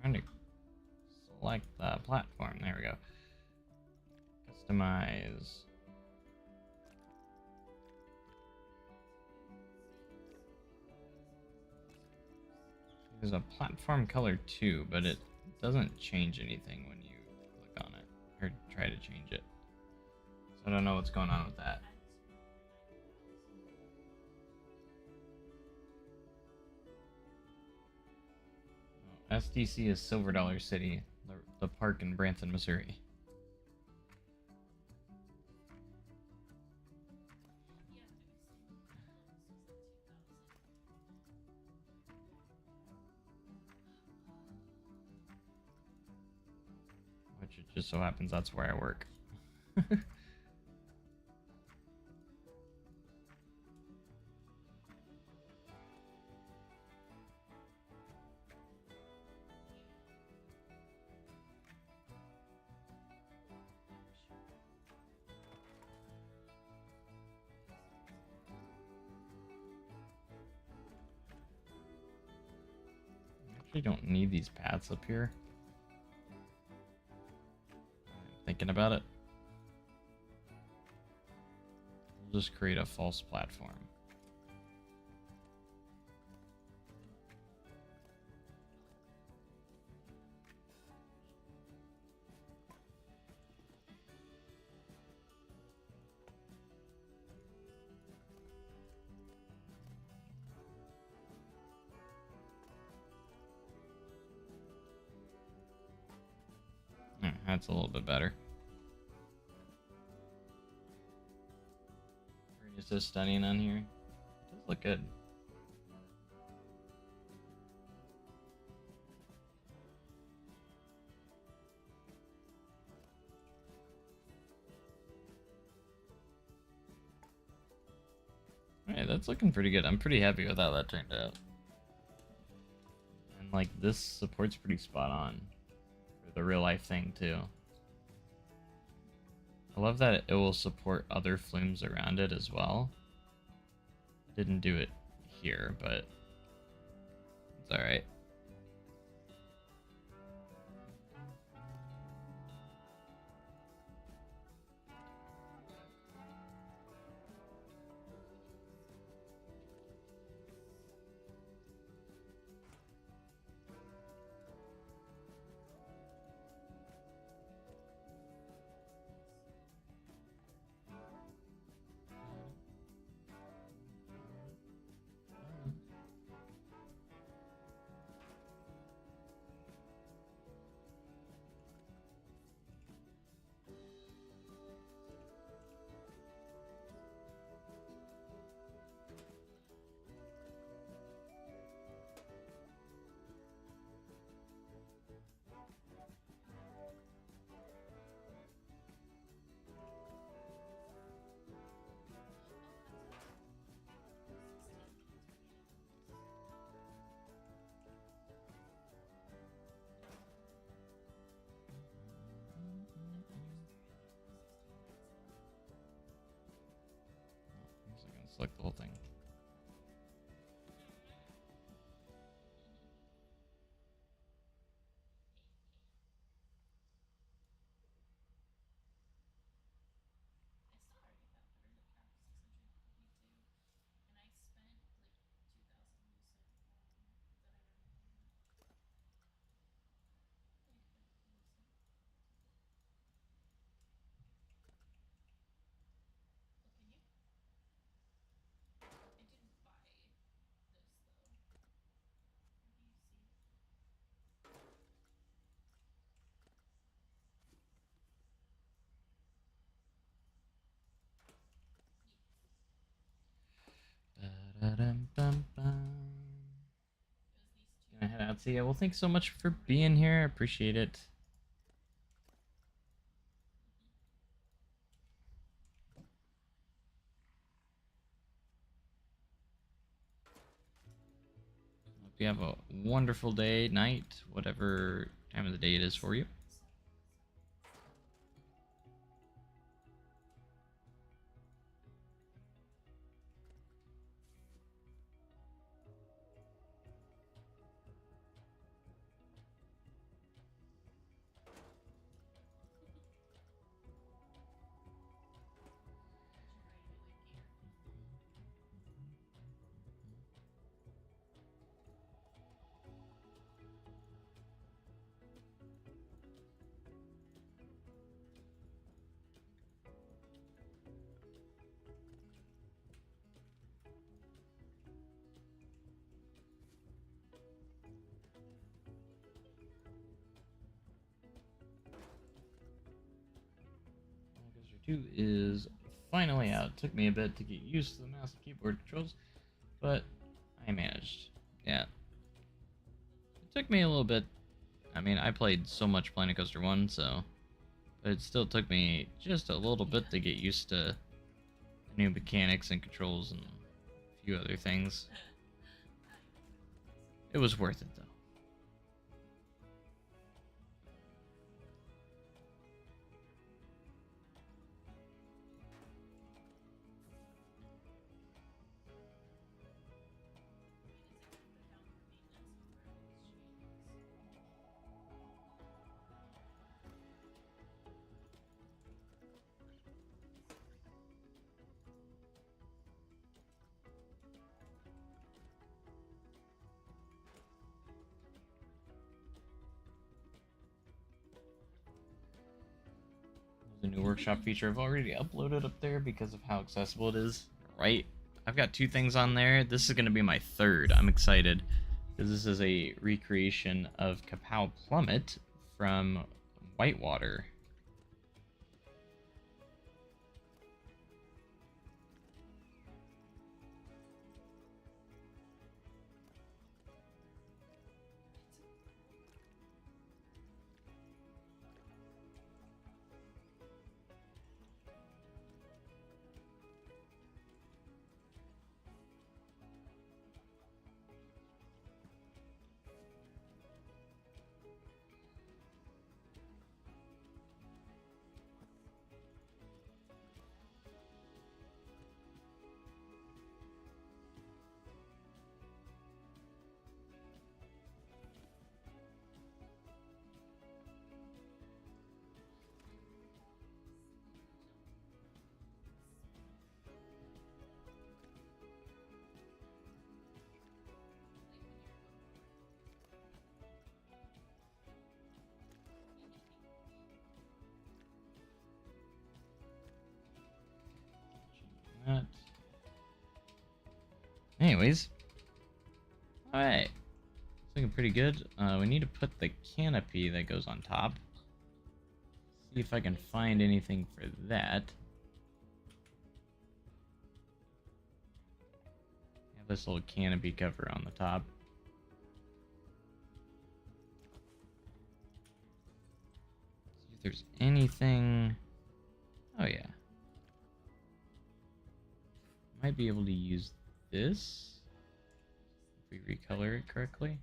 Trying to select the platform. There we go. Customize. There's a platform color too, but it doesn't change anything when you click on it or try to change it. So I don't know what's going on with that. Oh, SDC is Silver Dollar City, the park in Branson, Missouri. Which it just so happens that's where I work. Actually don't need these paths up here. I'm thinking about it. We'll just create a false platform. That's a little bit better. Radius is stunning on here. It does look good. Alright, that's looking pretty good. I'm pretty happy with how that turned out. And like this support's pretty spot on for the real life thing too. I love that it will support other flumes around it as well. Didn't do it here, but it's alright. select the whole thing. Gonna head out. So yeah, well, thanks so much for being here. I appreciate it. Hope you have a wonderful day, night, whatever time of the day it is for you. Ghoster 2 is finally out. It took me a bit to get used to the mouse and keyboard controls, but I managed. Yeah. It took me a little bit. I mean, I played so much Planet Coaster 1, so... But it still took me just a little bit to get used to the new mechanics and controls and a few other things. It was worth it, though. The new workshop feature I've already uploaded up there because of how accessible it is. Right? I've got 2 things on there. This is going to be my 3rd. I'm excited because this is a recreation of Kapow Plummet from Whitewater. That. Anyways. Alright. It's looking pretty good. We need to put the canopy that goes on top. See if I can find anything for that. Have this little canopy cover on the top. See if there's anything. Oh yeah. Might be able to use this if we recolor it correctly.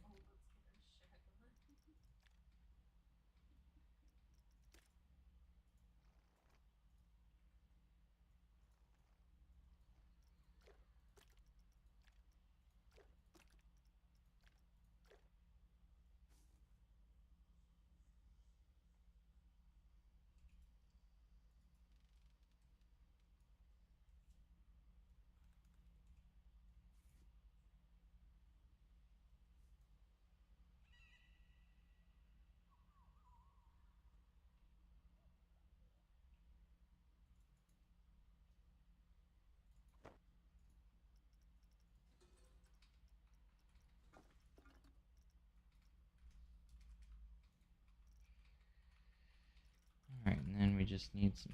just need some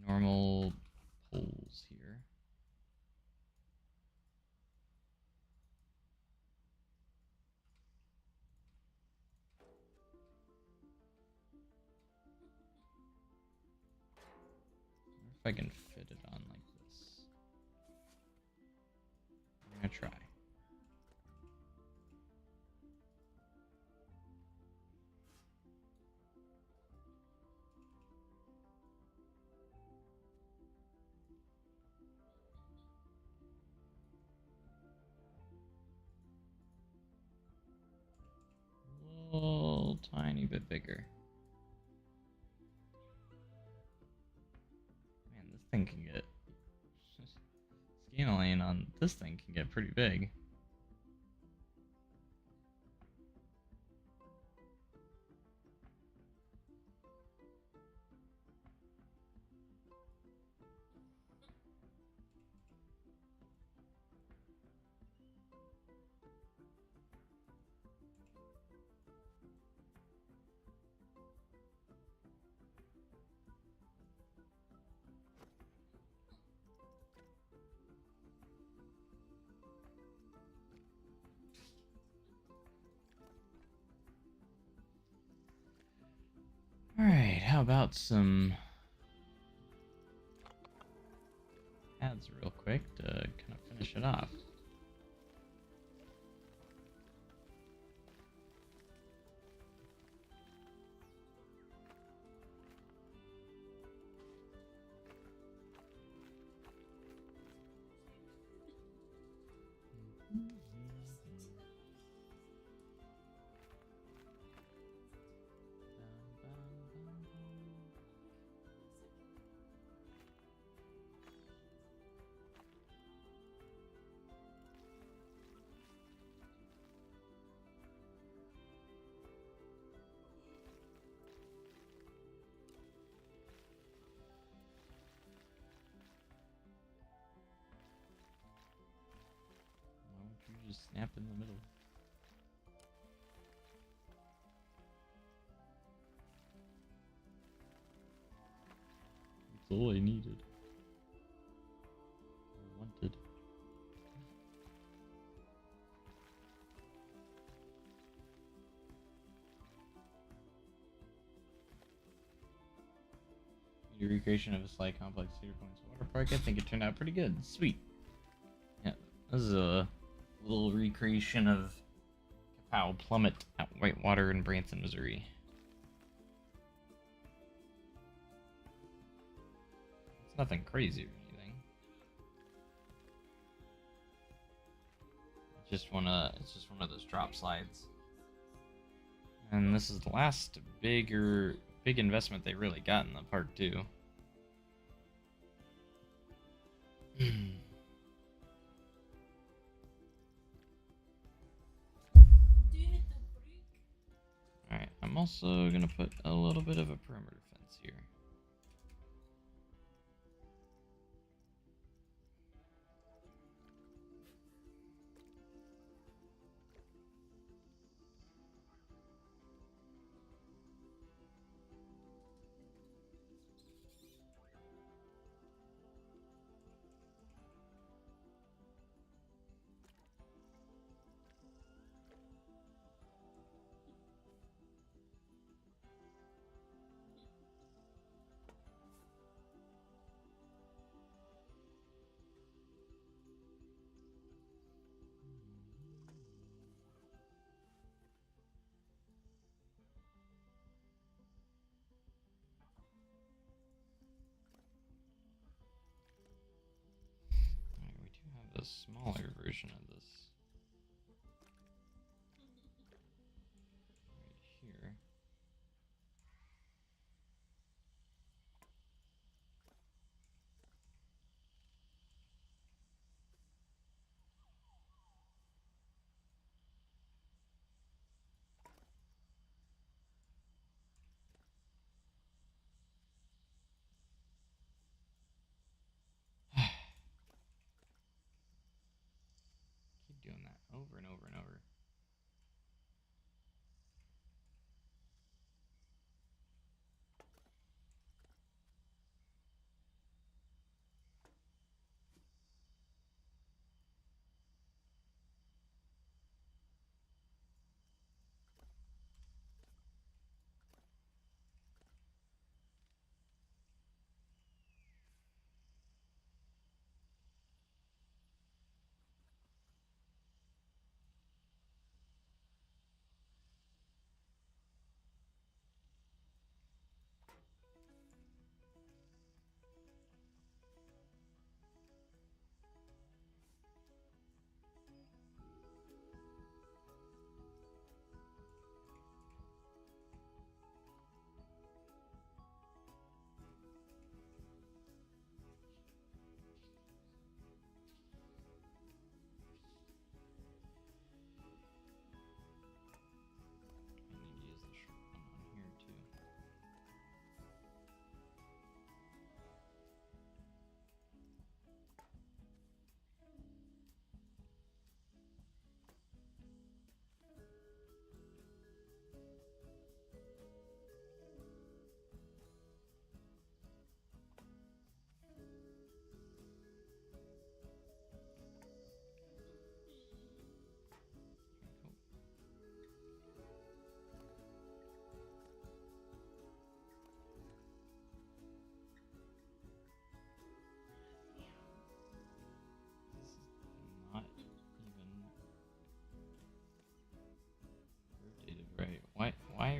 normal poles here. I can fit it on like this. I'm gonna try. A little tiny bit bigger. Man, this thing can get scaling on this thing can get pretty big. Alright, how about some ads real quick to kind of finish it off. Why don't you just snap in the middle? That's all I needed. I wanted. The recreation of a slight complex Cedar Point's water park. I think it turned out pretty good. Sweet. Yeah, this is a little recreation of Kapow Plummet at Whitewater in Branson, Missouri. It's nothing crazy or anything. It's just one of those drop slides. And this is the last big investment they really got in the park too. Alright, I'm also gonna put a little bit of a perimeter fence here.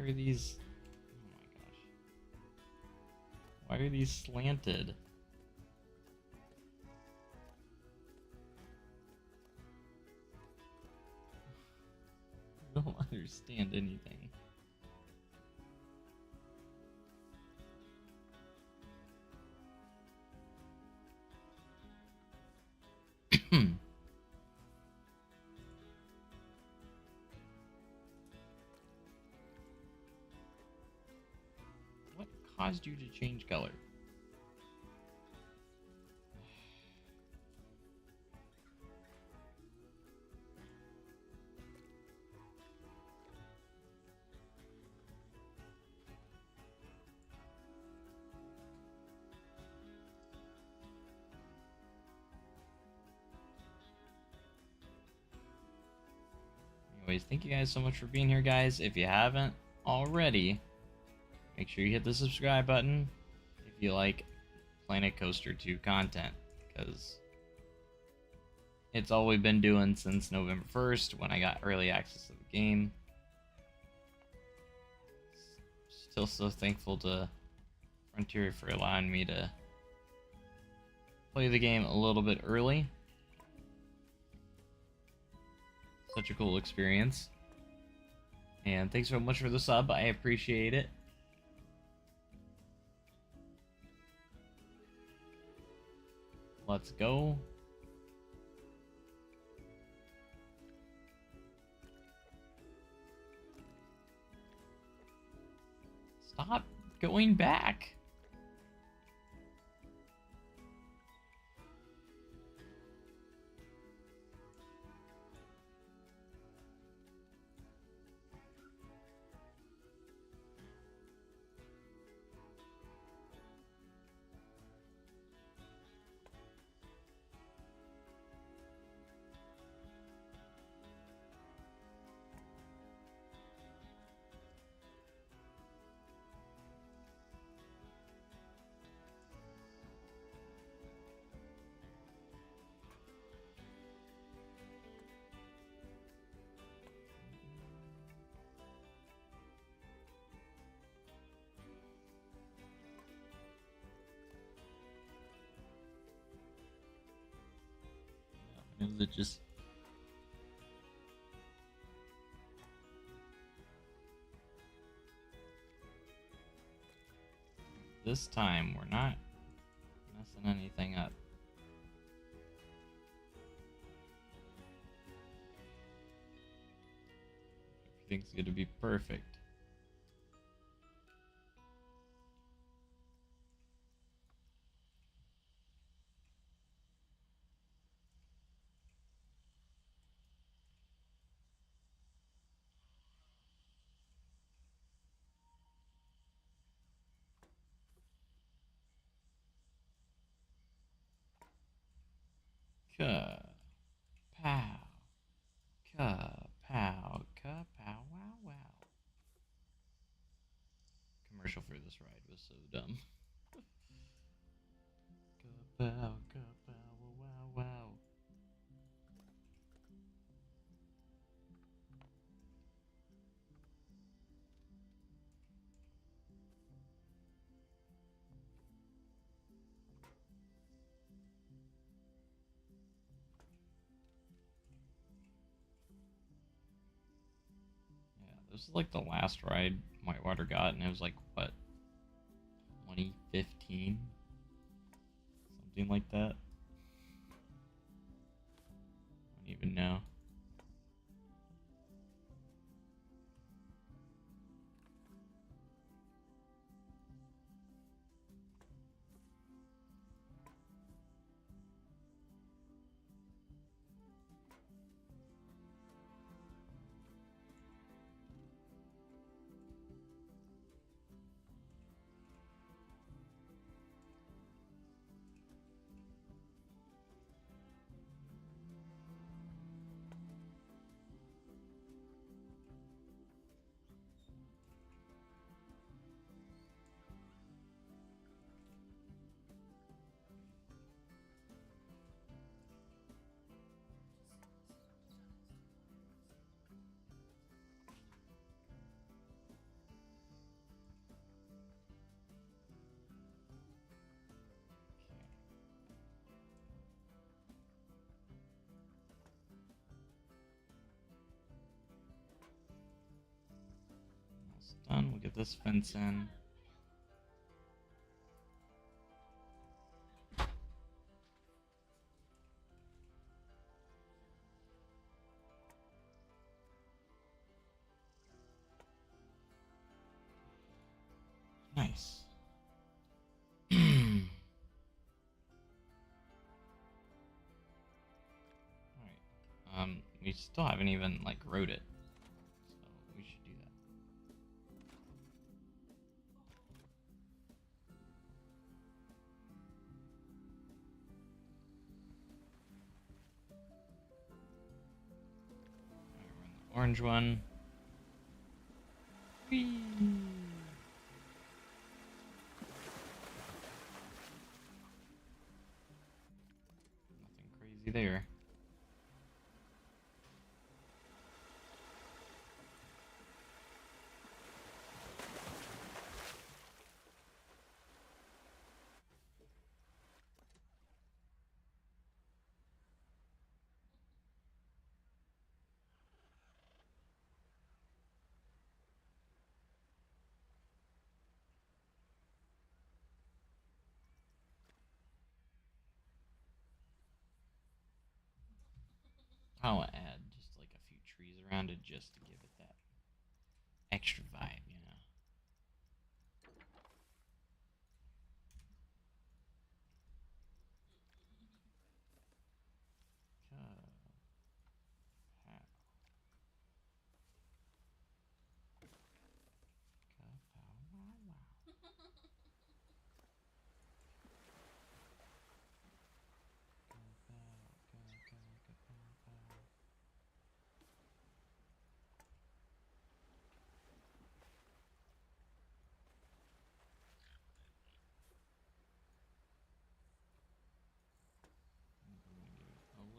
are these? Oh my gosh. Why are these slanted? I don't understand anything. What caused you to change color? Anyways, thank you guys so much for being here, guys. If you haven't already, make sure you hit the subscribe button if you like Planet Coaster 2 content, because it's all we've been doing since November 1st when I got early access to the game. Still so thankful to Frontier for allowing me to play the game a little bit early. Such a cool experience. And thanks so much for the sub. I appreciate it. Let's go. Stop going back. Is it just... This time we're not messing anything up. Everything's gonna be perfect. Ka pow, ka pow, wow wow. Commercial for this ride was so dumb. Ka pow, wow wow. Yeah, this is like the last ride Whitewater got, and it was like, what, 2015? Something like that. I don't even know. Almost done. We'll get this fence in. Nice. Alright. We still haven't even, like, wrote it. So we should do that. Alright, we're in the orange one. Whee! Nothing crazy there. I'll add just like a few trees around it just to give it that extra vibe, you know.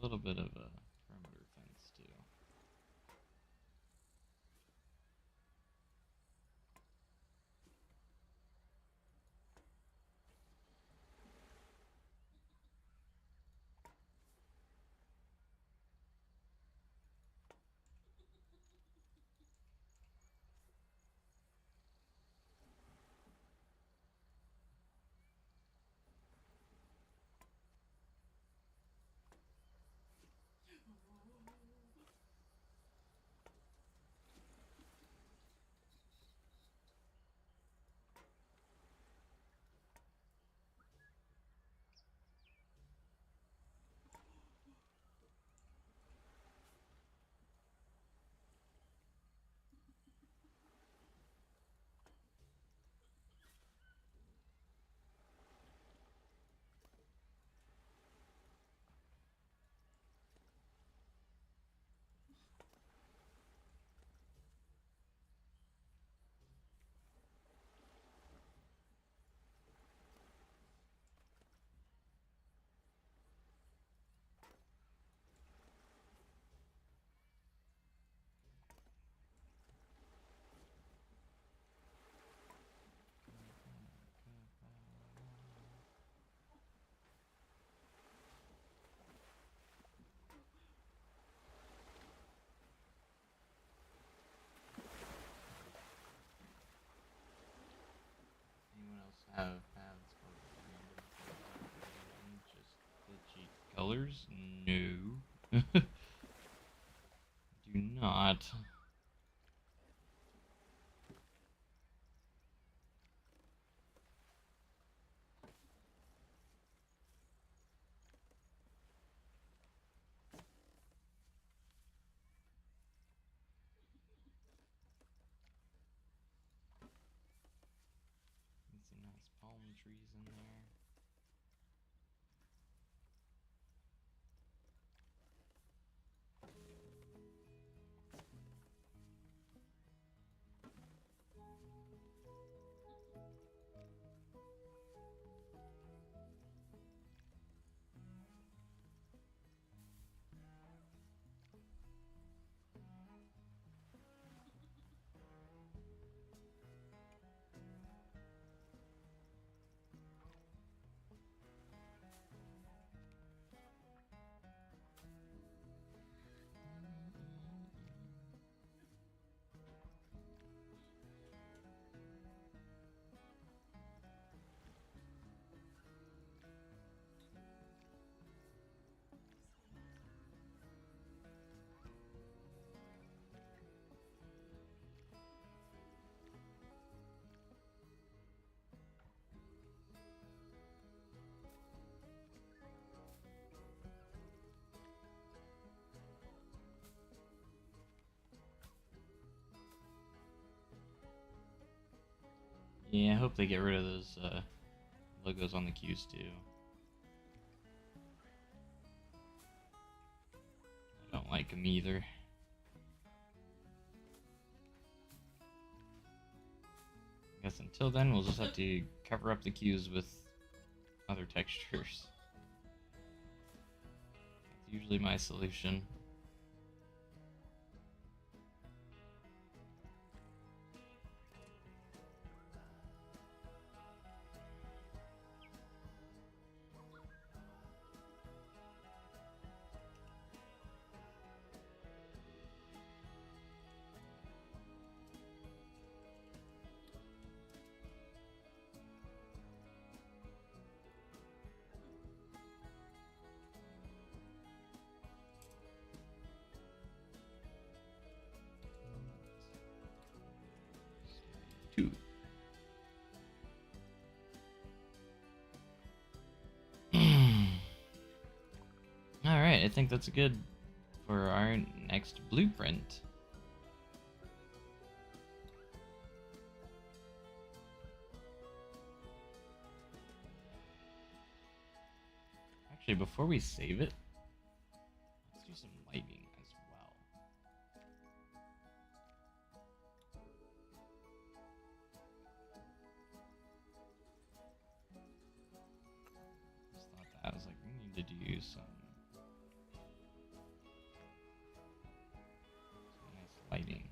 A little bit of a perimeter fence too. Anyone else have paths for random just glitchy colors? No. Do not. Get some nice palm trees in there. Yeah, I hope they get rid of those logos on the queues too. I don't like them either. I guess until then, we'll just have to cover up the queues with other textures. That's usually my solution. Two. Alright, I think that's good for our next blueprint. Actually, before we save it, let's do some lighting as well. Just thought that. I was like, we need to do some nice lighting.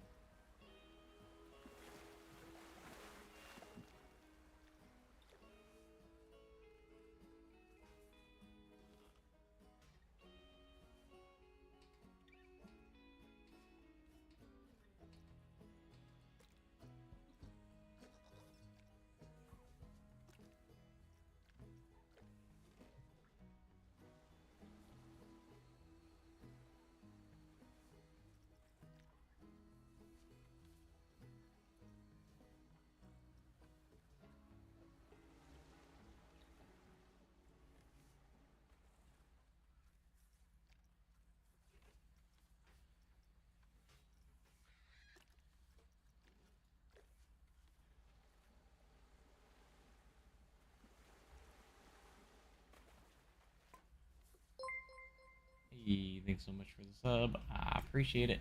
Hey, thanks so much for the sub. I appreciate it.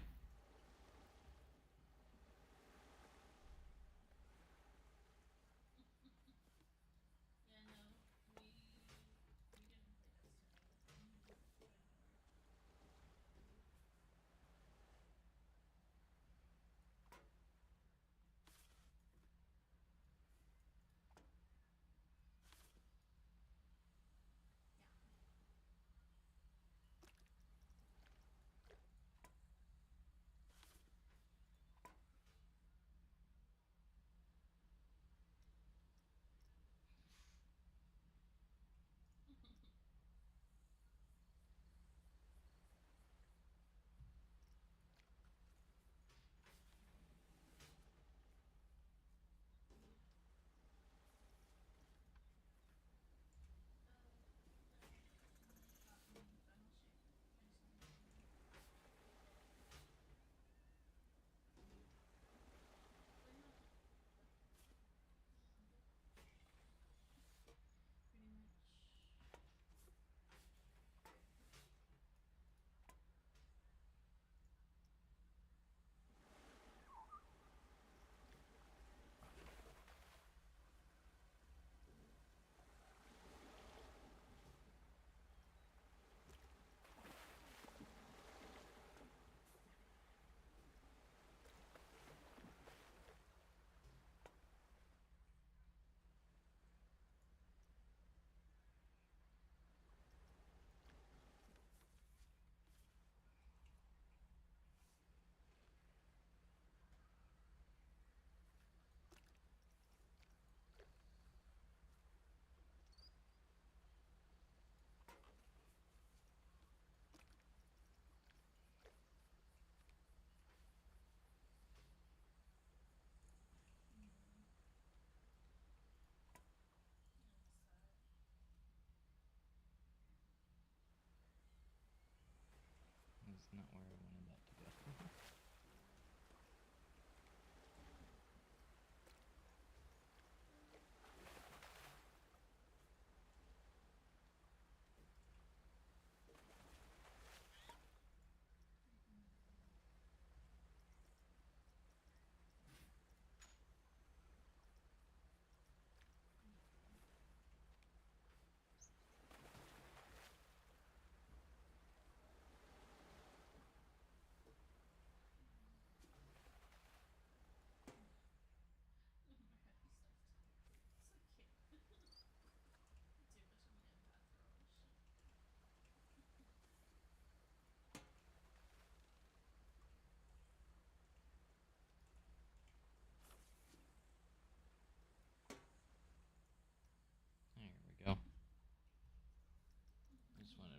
That's not where I wanted that to go.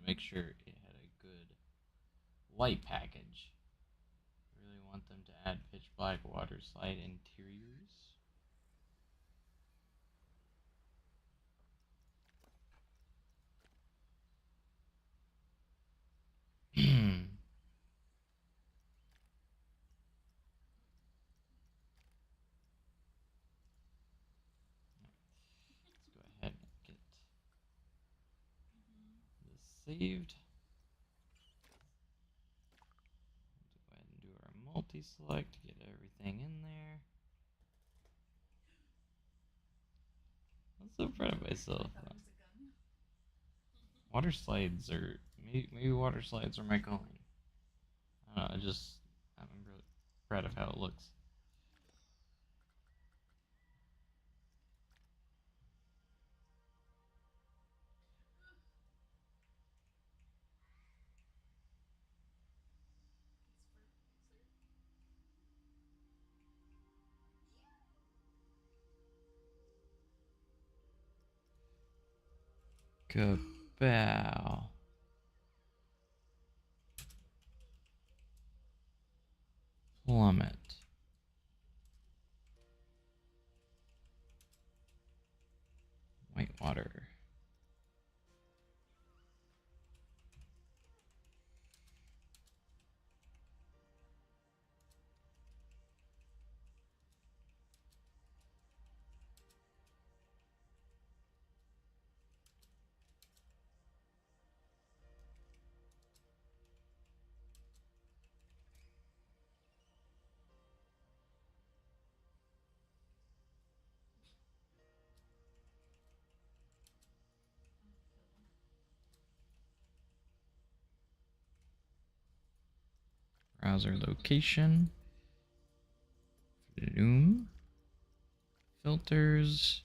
make sure it had a good light package. I really want them to add pitch black water slide interiors. Let's go ahead and get this saved. Let's go ahead and do our multi-select to get everything in there. I'm so proud of myself. Water slides are maybe water slides are my calling. I don't know. I'm really proud of how it looks. Kabow. Plummet. Whitewater. Browser location. Loom. Filters.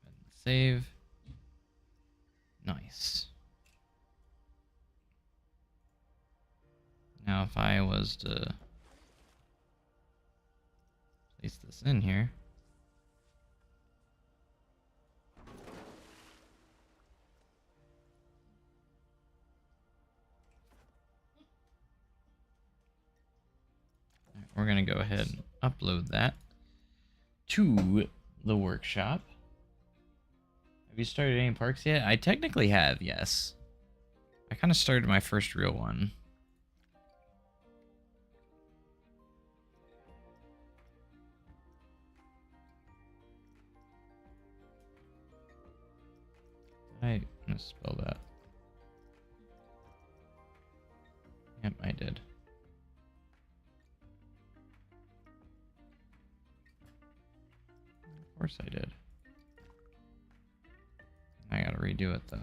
And save. Nice. Now if I was to place this in here. We're going to go ahead and upload that to the workshop. Have you started any parks yet? I technically have, yes. I kind of started my first real one. I misspell that. Yep, I did. Of course I did. I gotta redo it though.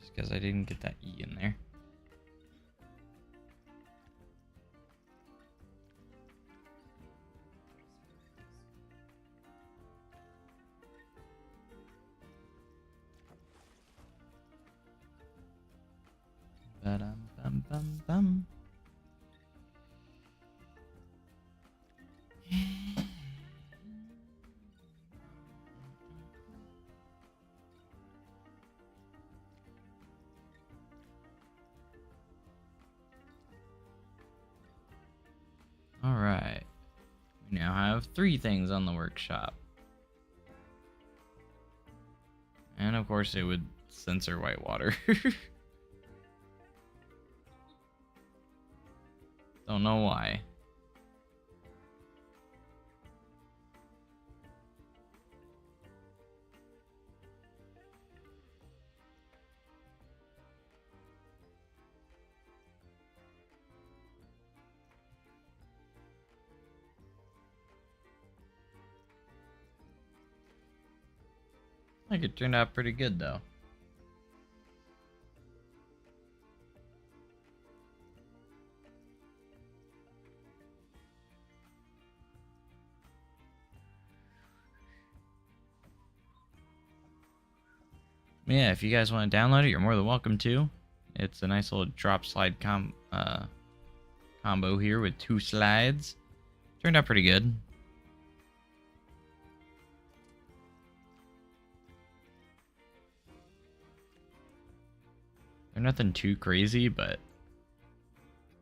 Just because I didn't get that E in there. Ba-dum-bum-bum-bum. All right. We now have 3 things on the workshop. And of course it would censor whitewater. Don't know why. I think it turned out pretty good though. Yeah, if you guys want to download it, you're more than welcome to. It's a nice little drop slide combo here with 2 slides. Turned out pretty good. They're nothing too crazy, but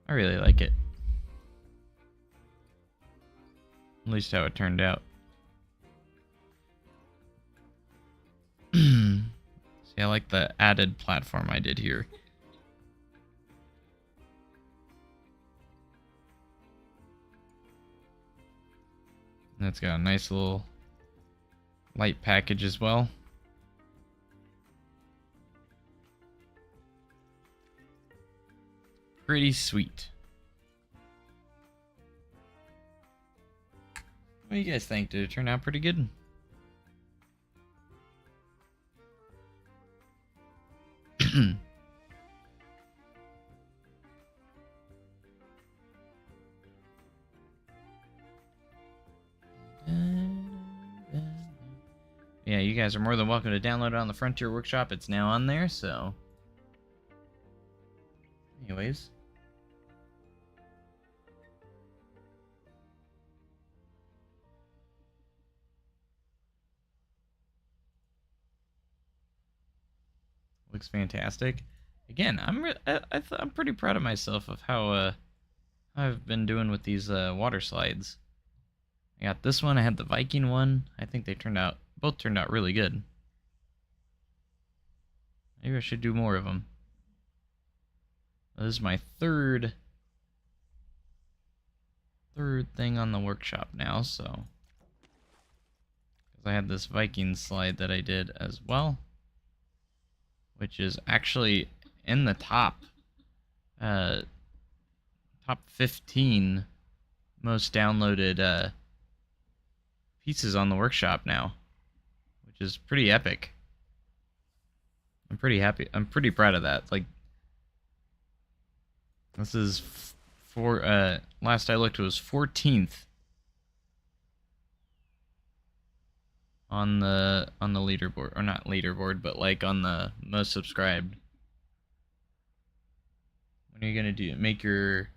I really like it. At least how it turned out. See, I like the added platform I did here. And it's got a nice little light package as well. Pretty sweet. What do you guys think? Did it turn out pretty good? Yeah, you guys are more than welcome to download it on the Frontier Workshop. It's now on there, so... Anyways. Looks fantastic. Again, I'm pretty proud of myself of how I've been doing with these water slides. I got this one. I had the Viking one. I think they both turned out really good. Maybe I should do more of them. This is my third thing on the workshop now, so because I had this Viking slide that I did as well, which is actually in the top 15 most downloaded pieces on the workshop now, which is pretty epic. I'm pretty happy. I'm pretty proud of that. Like, this is last I looked, it was 14th on the leaderboard, or not leaderboard, but like on the most subscribed. When are you gonna make your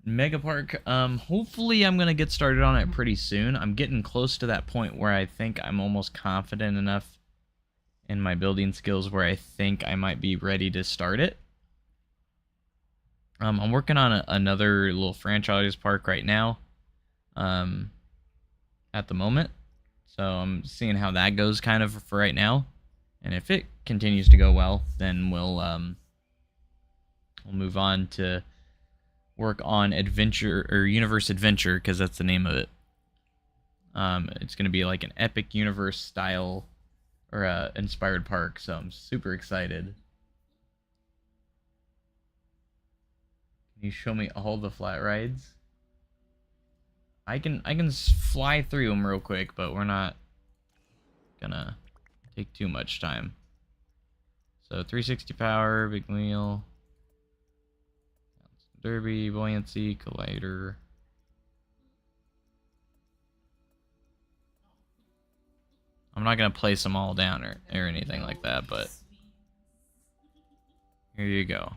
Mega Park? Hopefully I'm gonna get started on it pretty soon. I'm getting close to that point where I think I'm almost confident enough in my building skills where I think I might be ready to start it. I'm working on another little franchise park right now, at the moment. So I'm seeing how that goes kind of for right now. And if it continues to go well, then we'll move on to work on Adventure, or Universe Adventure, because that's the name of it. It's going to be like an epic universe style, or inspired park, so I'm super excited. Can you show me all the flat rides? I can fly through them real quick, but we're not gonna take too much time. So 360 power, big wheel, derby, buoyancy, collider. I'm not gonna place them all down or anything like that, but here you go.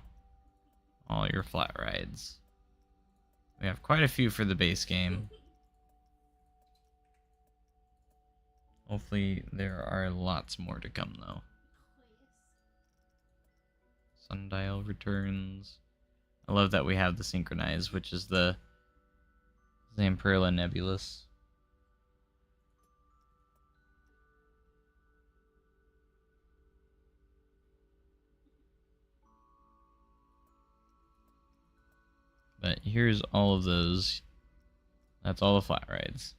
All your flat rides. We have quite a few for the base game. Hopefully there are lots more to come, though. Sundial returns. I love that we have the synchronized, which is the Zamperla Nebulous. But here's all of those. That's all the flat rides.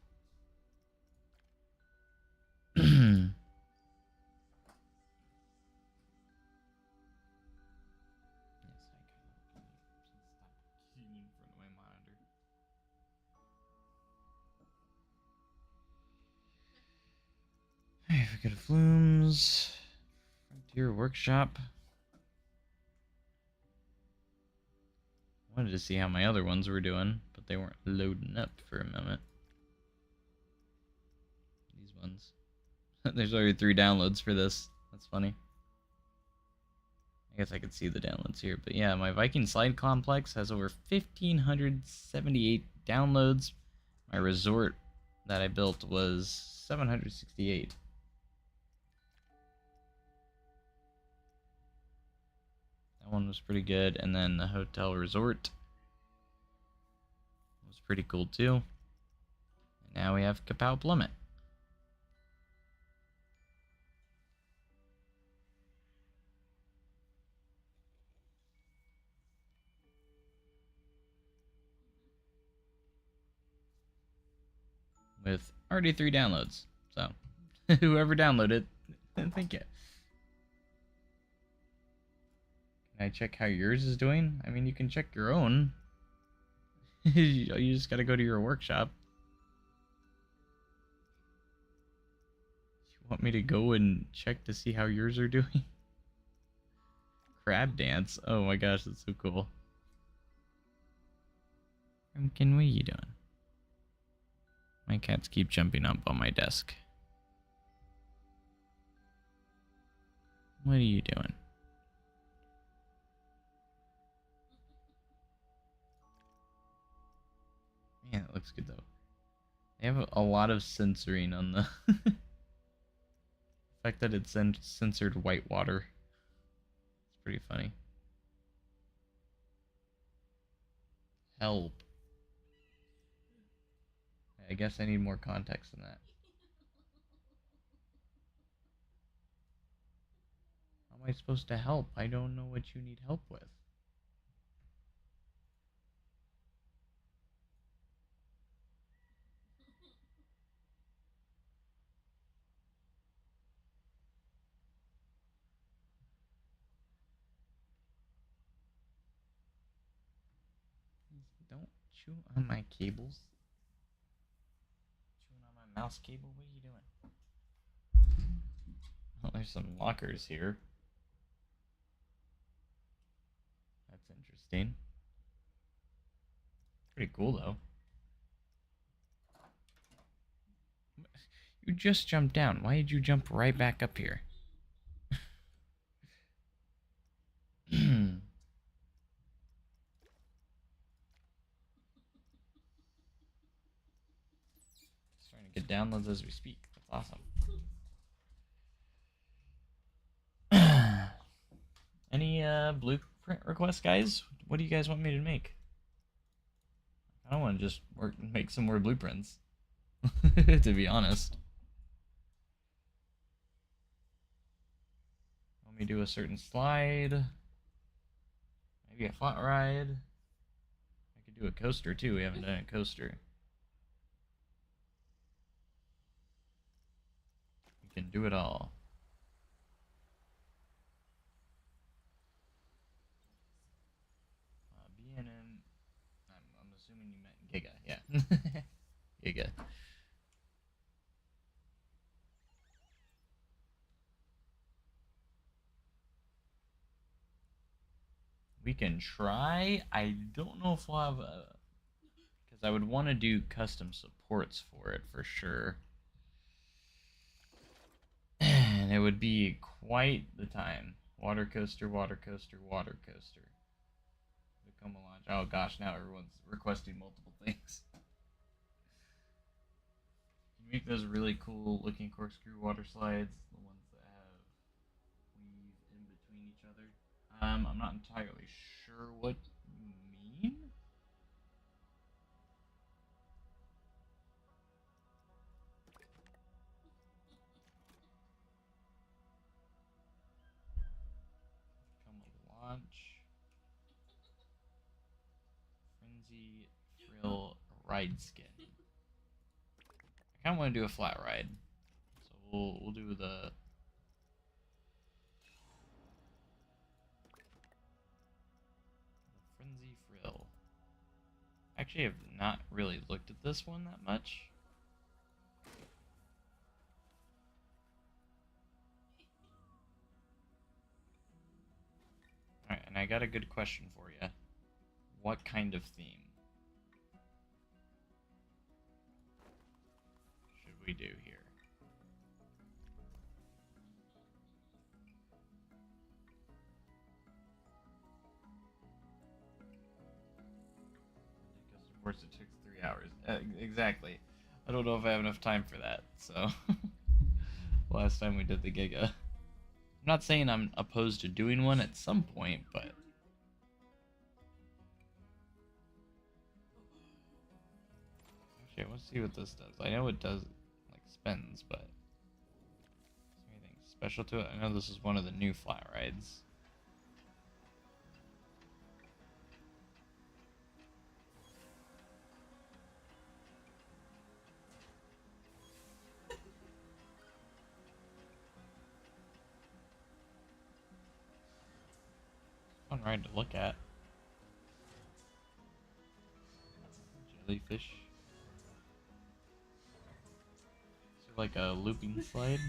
Hey, if we go to Flumes, Frontier Workshop. Wanted to see how my other ones were doing, but they weren't loading up for a moment. These ones. There's already 3 downloads for this. That's funny. guess I could see the downloads here, but yeah, my Viking Slide Complex has over 1,578 downloads. My resort that I built was 768. That one was pretty good, and then the hotel resort was pretty cool too. And now we have Kapow Plummet. With already 3 downloads. So, whoever downloaded, thank you. Can I check how yours is doing? I mean, you can check your own. You just gotta go to your workshop. You want me to go and check to see how yours are doing? Crab dance? Oh my gosh, that's so cool. Pumpkin, what are you doing? My cats keep jumping up on my desk. What are you doing? Man, it looks good though. They have a lot of censoring on the fact that it's censored white water. It's pretty funny. Help. I guess I need more context than that. How am I supposed to help? I don't know what you need help with. Don't chew on my cables. Chewing on my mouse cable? What are you doing? Oh, there's some lockers here. That's interesting. Pretty cool, though. You just jumped down. Why did you jump right back up here? Starting to get downloads as we speak. That's awesome. Any blueprint requests, guys? What do you guys want me to make? I don't want to just make some more blueprints, to be honest. Want me to do a certain slide? Maybe a flat ride? I could do a coaster too. We haven't done a coaster. We can do it all. BNN. I'm assuming you meant Giga. Yeah. Giga. We can try. I don't know if we'll have because I would want to do custom supports for it for sure. And it would be quite the time. Water coaster, water coaster, water coaster. Become a launch. Oh gosh, now everyone's requesting multiple things. Can you make those really cool looking corkscrew water slides? The ones that have weave in between each other? I'm not entirely sure what you mean. Become a launch. Frenzy frill ride skin. I kind of want to do a flat ride, so we'll do the frenzy frill. Actually, I've not really looked at this one that much. Alright, and I got a good question for you. What kind of theme should we do here? 3 hours. Exactly. I don't know if I have enough time for that. So last time we did the Giga. I'm not saying I'm opposed to doing one at some point, but actually, let's see what this does. I know it does like spins, but is there anything special to it? I know this is one of the new flat rides. Fun ride to look at. Jellyfish. Is there like a looping slide?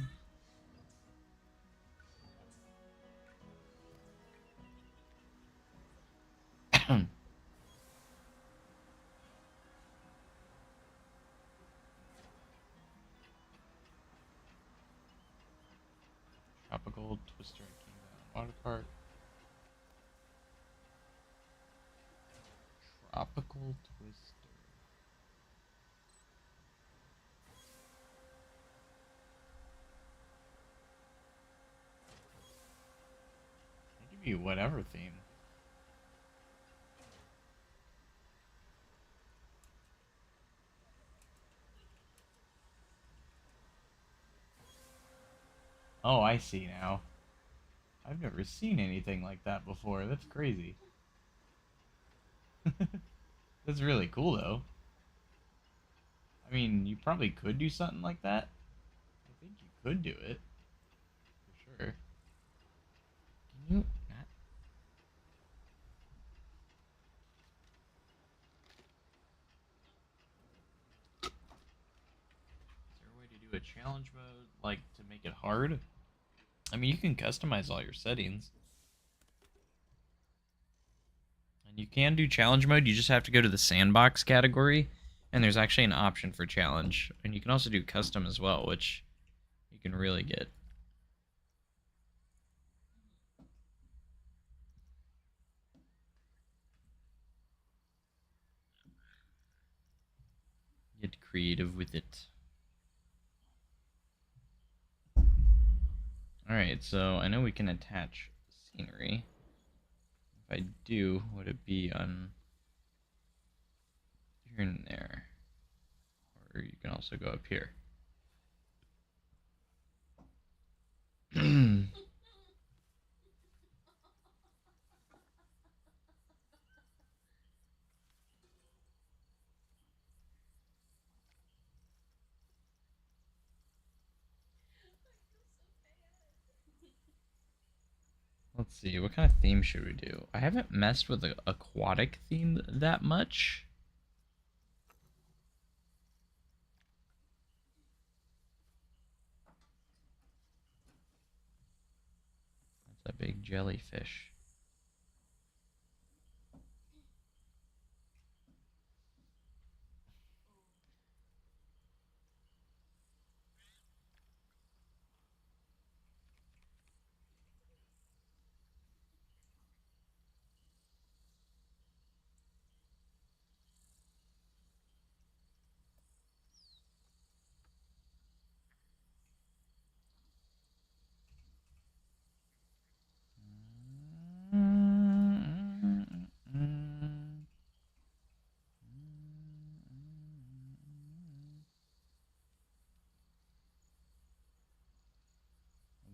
Tropical Twister Kingdom Water Park. Tropical Twister. They give you whatever theme. Oh, I see now. I've never seen anything like that before. That's crazy. That's really cool, though. I mean, you probably could do something like that. I think you could do it. For sure. Can you not? Is there a way to do a challenge mode, like, to make it hard? I mean, you can customize all your settings. And you can do challenge mode, you just have to go to the sandbox category, and there's actually an option for challenge. And you can also do custom as well, which you can really get. Get creative with it. Alright, so I know we can attach scenery. If I do, would it be on here and there? Or you can also go up here. Let's see, what kind of theme should we do? I haven't messed with the aquatic theme that much. That's a big jellyfish.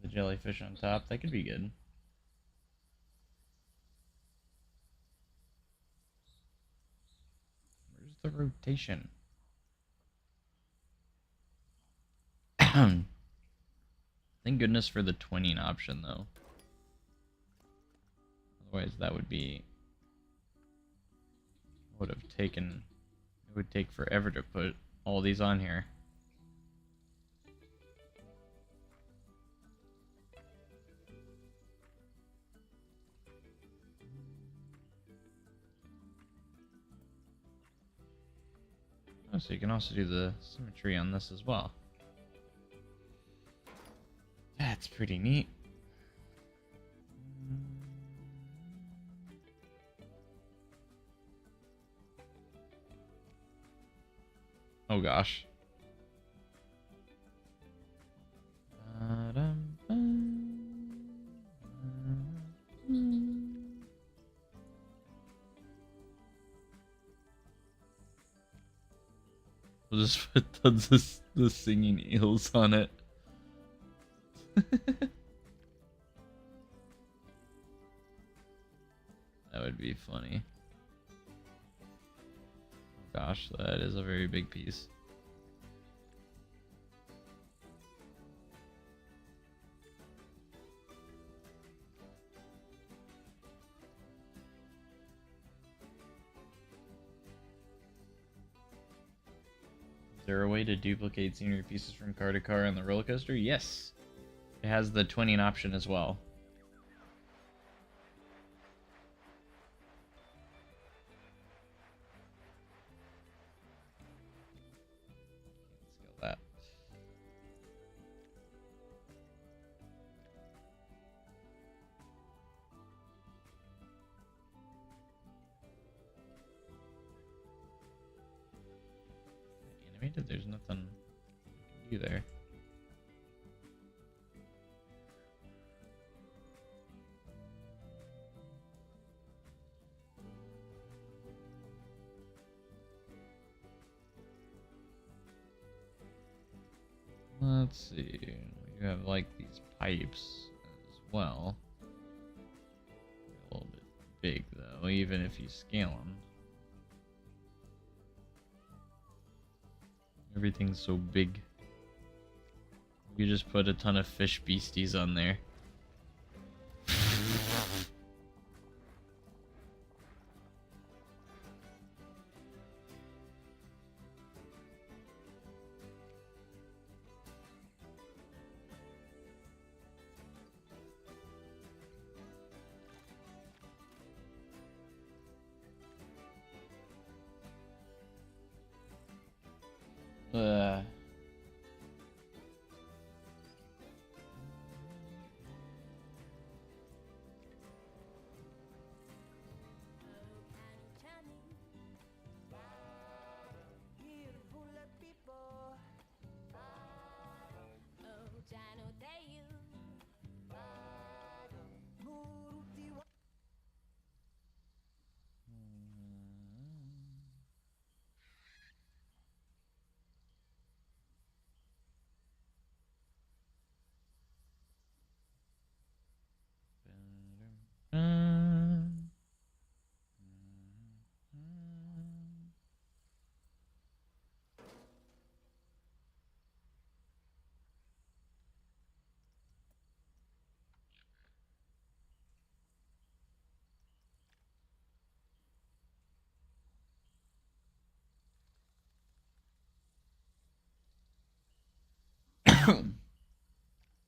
The jellyfish on top, that could be good. Where's the rotation? Thank goodness for the twinning option, though. Otherwise, that would be... would have taken... it would take forever to put all these on here. Oh, so you can also do the symmetry on this as well. That's pretty neat. Oh gosh. We'll just put tons of the singing eels on it. That would be funny. Oh gosh, that is a very big piece. Is there a way to duplicate scenery pieces from car to car on the roller coaster? Yes. It has the twinning option as well. Scale that. Animated? There's nothing you can do there. Let's see. You have like these pipes as well. A little bit big though, even if you scale them. Everything's so big. You just put a ton of fish beasties on there. Uh,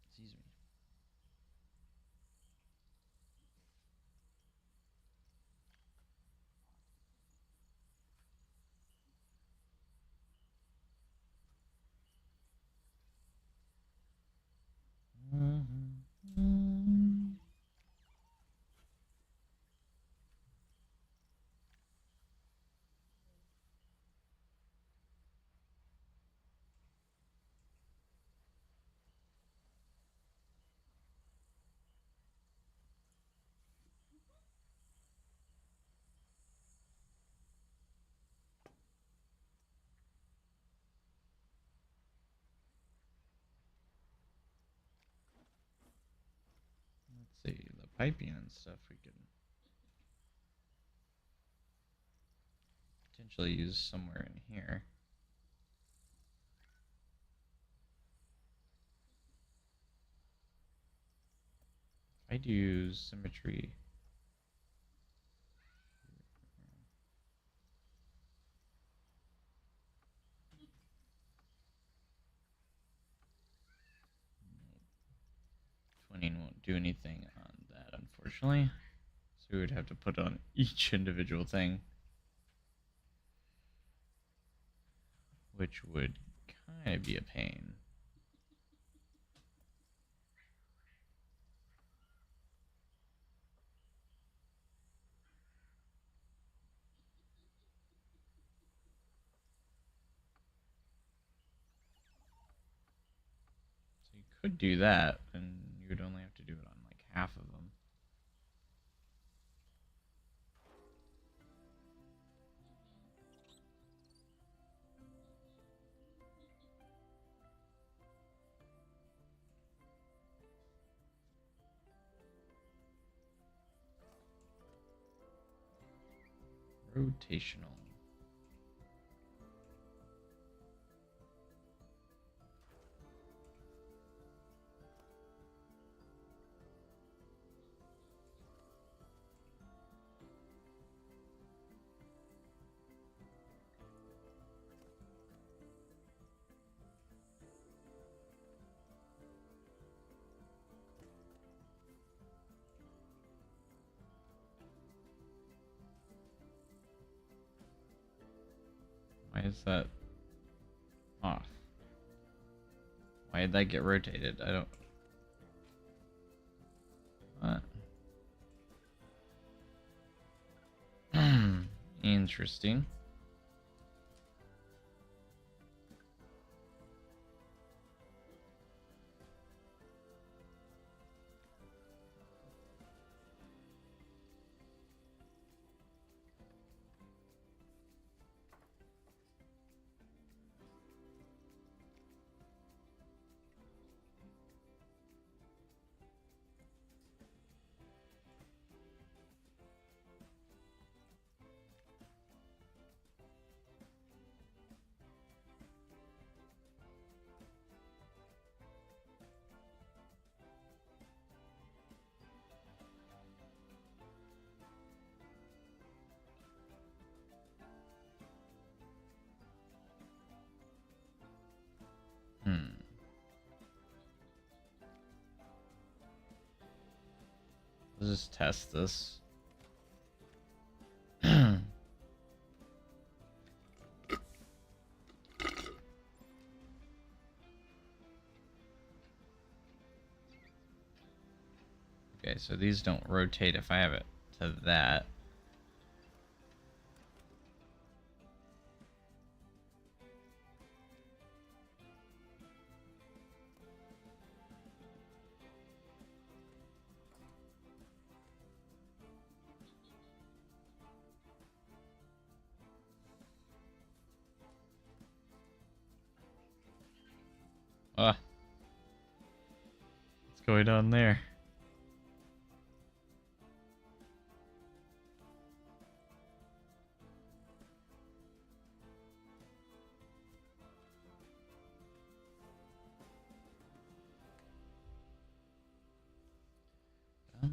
Excuse me. Let's see, the piping and stuff we can potentially use somewhere in here. I do symmetry. Twinning won't do anything on that, unfortunately. So we would have to put on each individual thing, which would kind of be a pain. could do that, and you would only have to do it on like half of them. Rotational. Why is that off? Why did that get rotated? I don't... What? Interesting. Let's just test this. Okay, so these don't rotate if I have it to that. What's going on there? Turn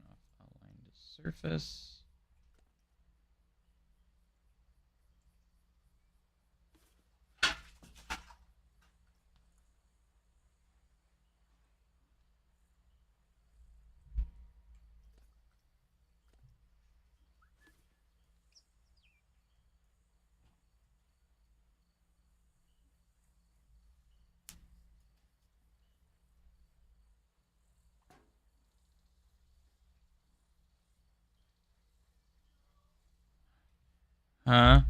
off outline to surface. Huh?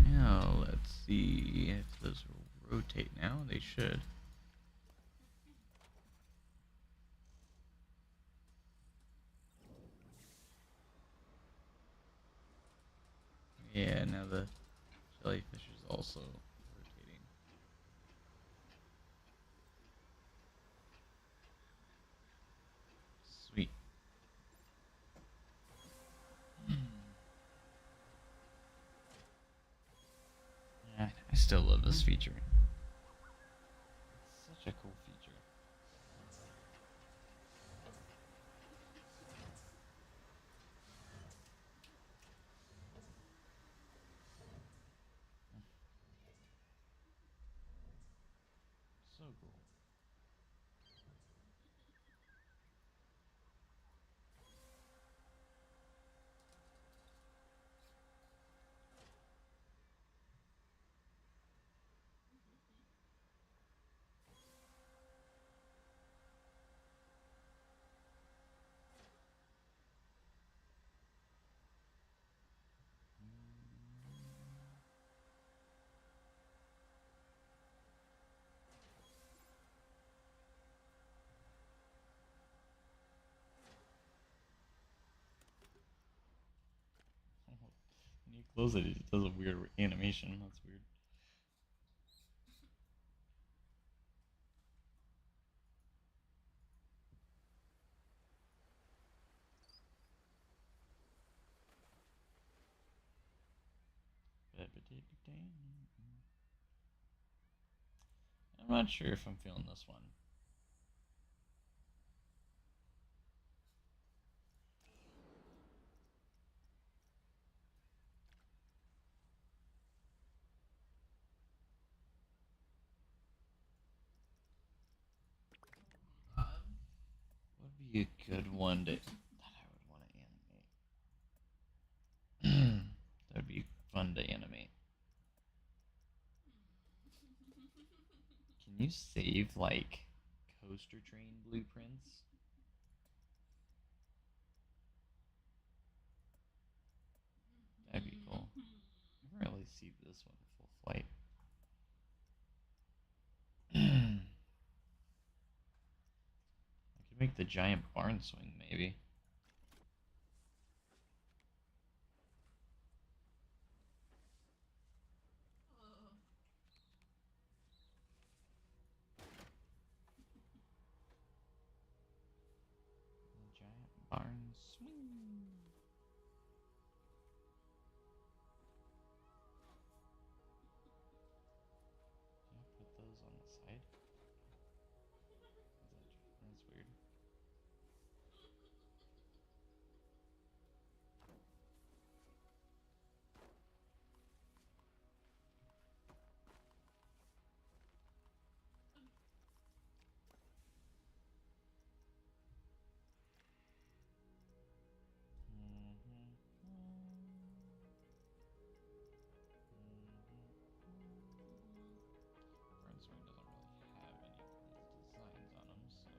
Now let's see if those will rotate now. They should. Yeah, now the jellyfish is also rotating. Sweet. Yeah, I still love this feature. It's such a cool feature. cool. When you close it, it does a weird animation. That's weird. I'm not sure if I'm feeling this one. Would be a good one that I would want to animate. That would be fun to animate. Can you save like coaster train blueprints? That'd be cool. I can really see this one full flight. I could make the giant barn swing, maybe. The giant barn swing. Can I put those on the side? That's weird. Burn swing doesn't really have any cool designs on them, so.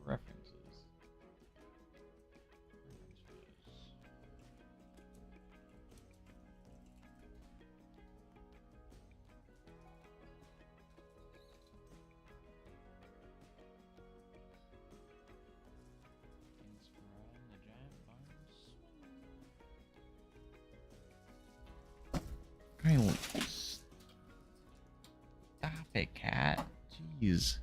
References. Thanks for riding the giant barn swing. Stop it, cat. Jeez.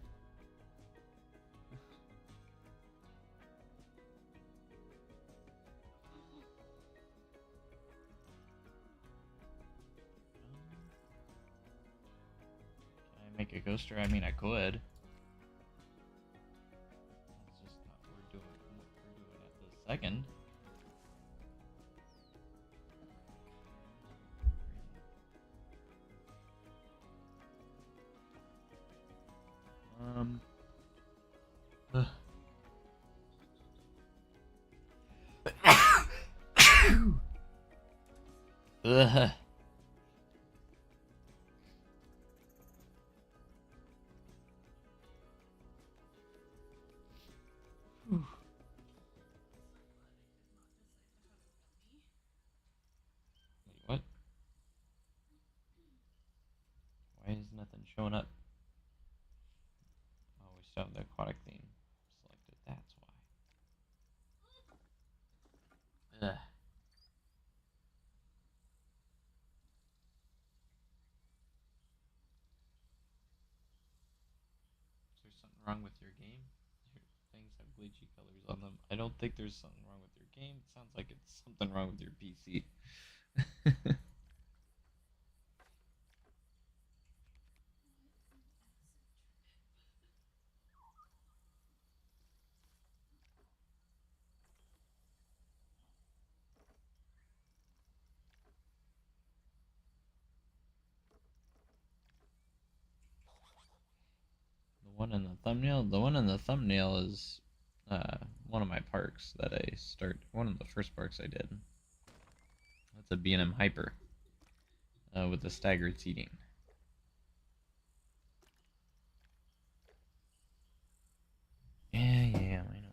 like a coaster? I mean, I could. That's just not what we're doing at this second. Um. Ugh. Ugh. Wait, what? Why is nothing showing up? Oh, we still have the aquatic theme selected. That's why. Ugh. Is there something wrong with your game? Your things have glitchy colors on them. I don't think there's something wrong with your game. It sounds like it's something wrong with your PC. The one in the thumbnail is one of my parks that I start. One of the first parks I did. That's a B&M Hyper with the staggered seating. Yeah, yeah, I know.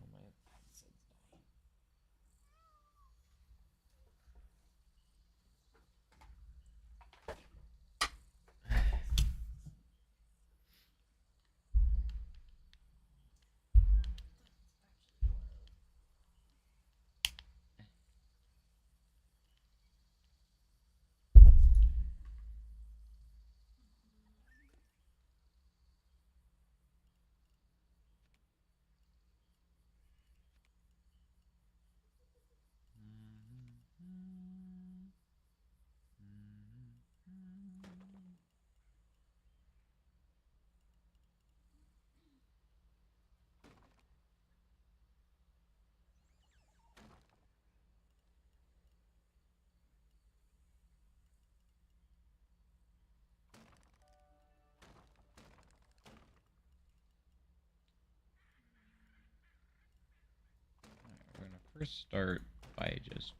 We're gonna first start by just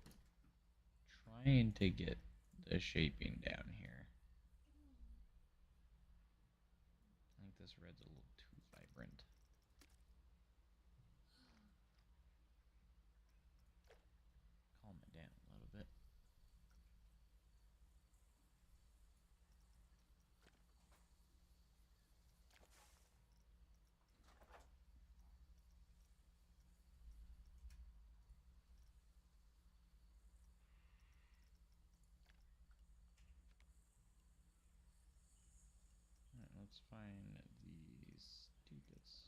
trying to get the shaping down here. I think this red's a little too vibrant. Calm it down a little bit. Alright, let's find the steepest.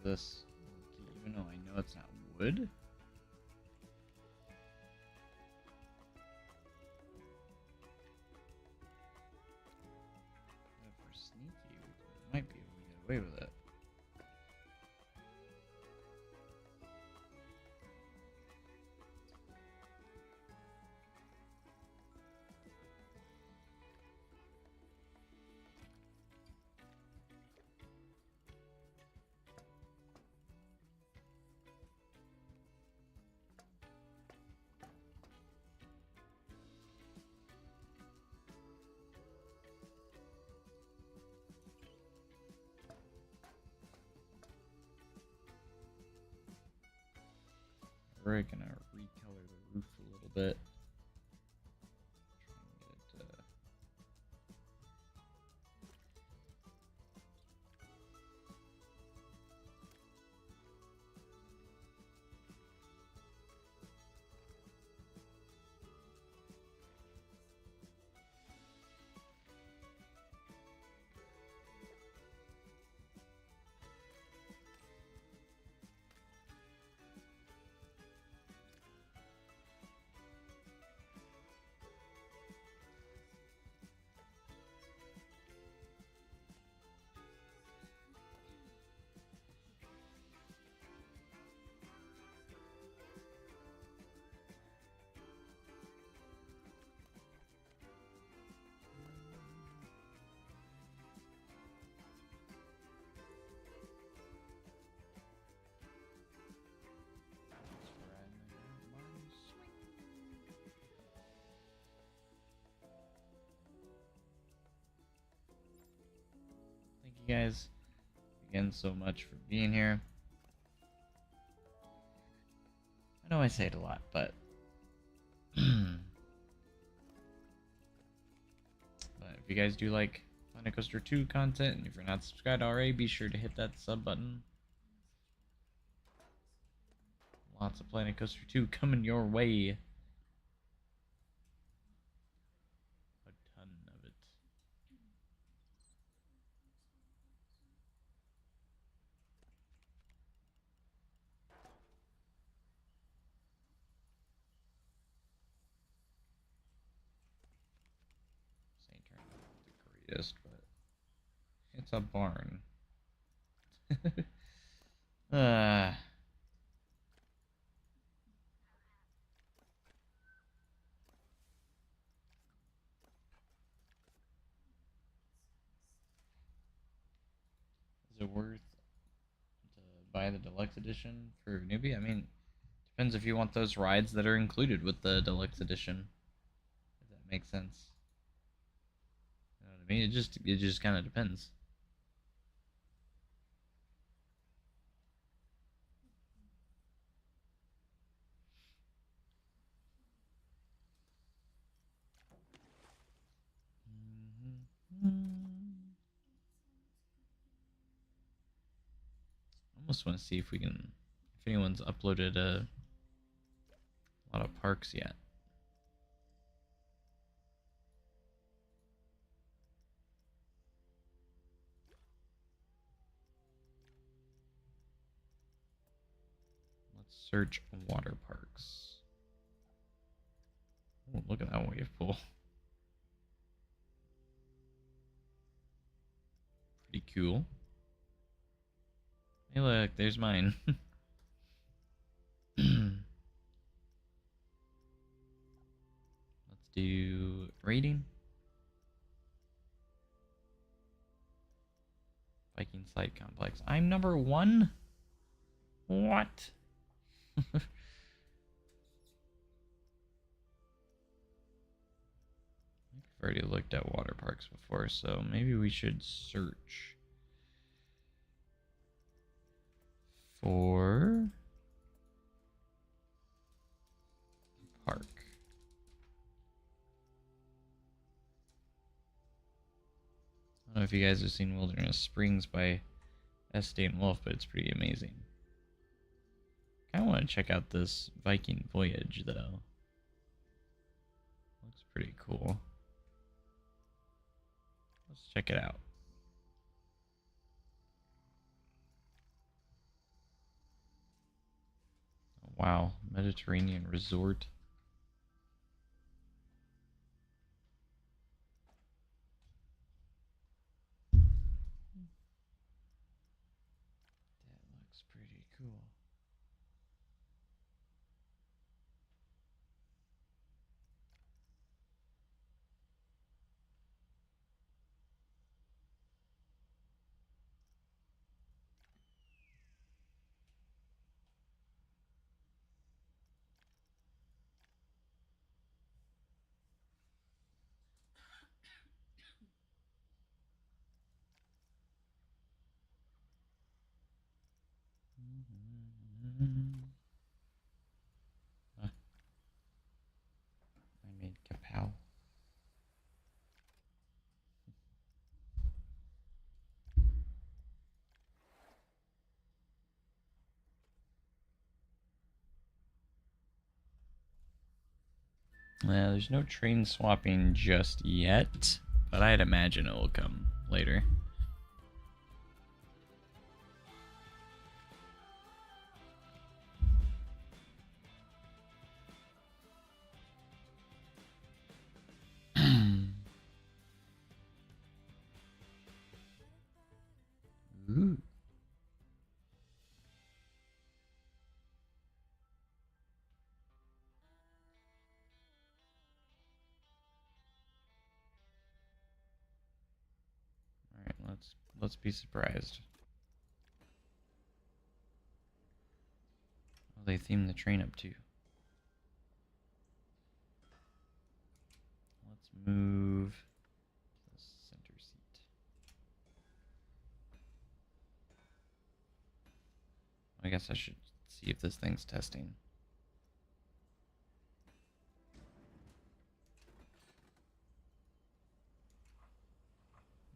this? Even though I know it's not wood. If we're sneaky, we might be able to get away with it. We're gonna recolor the roof a little bit. Try and get it, Thank you guys again so much for being here. I know I say it a lot, but if you guys do like Planet Coaster 2 content, and if you're not subscribed already, be sure to hit that sub button. Lots of Planet Coaster 2 coming your way. A ton of it. This ain't turning out the greatest, but it's a barn. Is it worth to buy the deluxe edition for newbie? I mean, depends if you want those rides that are included with the deluxe edition. If that makes sense. You know what I mean? It just kind of depends. I almost want to see if we can, if anyone's uploaded a lot of parks yet. Let's search water parks. Oh, look at that wave pool. Pretty cool. Hey, look, there's mine. Let's do rating. Viking Slide Complex. I'm number 1? What? I've already looked at water parks before, so maybe we should search for park. I don't know if you guys have seen Wilderness Springs by Estee and Wolf, but it's pretty amazing. I kind of want to check out this Viking Voyage, though. Looks pretty cool. Let's check it out. Wow, Mediterranean resort. That looks pretty cool. I made kapow. There's no train swapping just yet, but I'd imagine it will come later. Ooh. All right, let's be surprised. What do they theme the train up to? Let's move the center seat. I guess I should see if this thing's testing.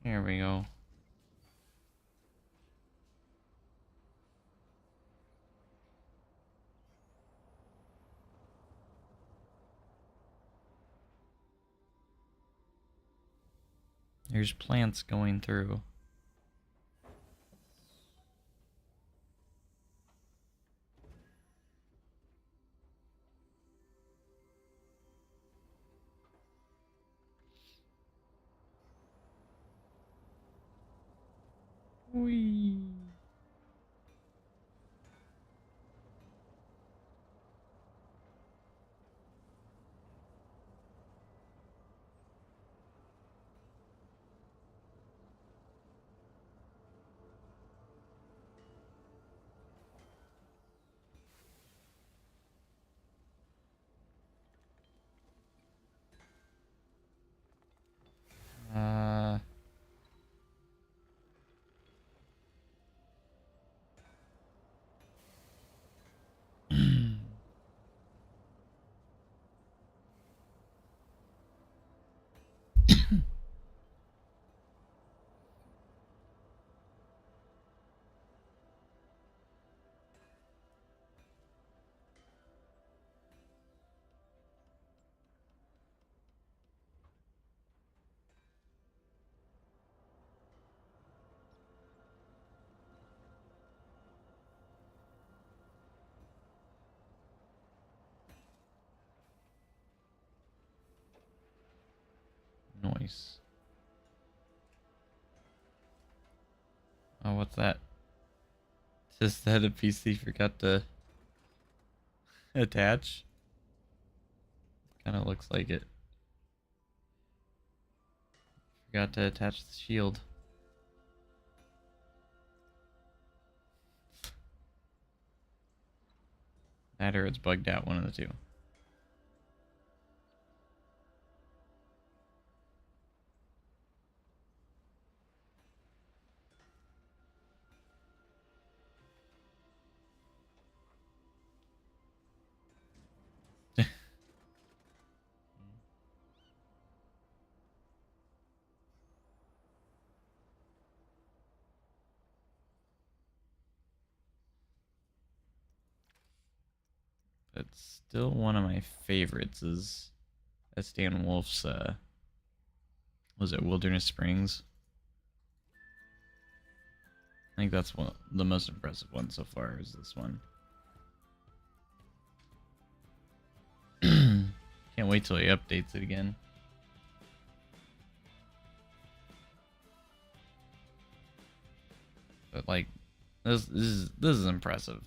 Here we go. There's plants going through. Whee! Uh... Noise. Oh, what's that? Just that a PC forgot to attach. Kind of looks like it. Forgot to attach the shield. That or it's bugged out, one of the two. But still one of my favorites is Stan Wolf's, was it Wilderness Springs? I think that's one the most impressive one so far is this one. Can't wait till he updates it again. But like, this is impressive.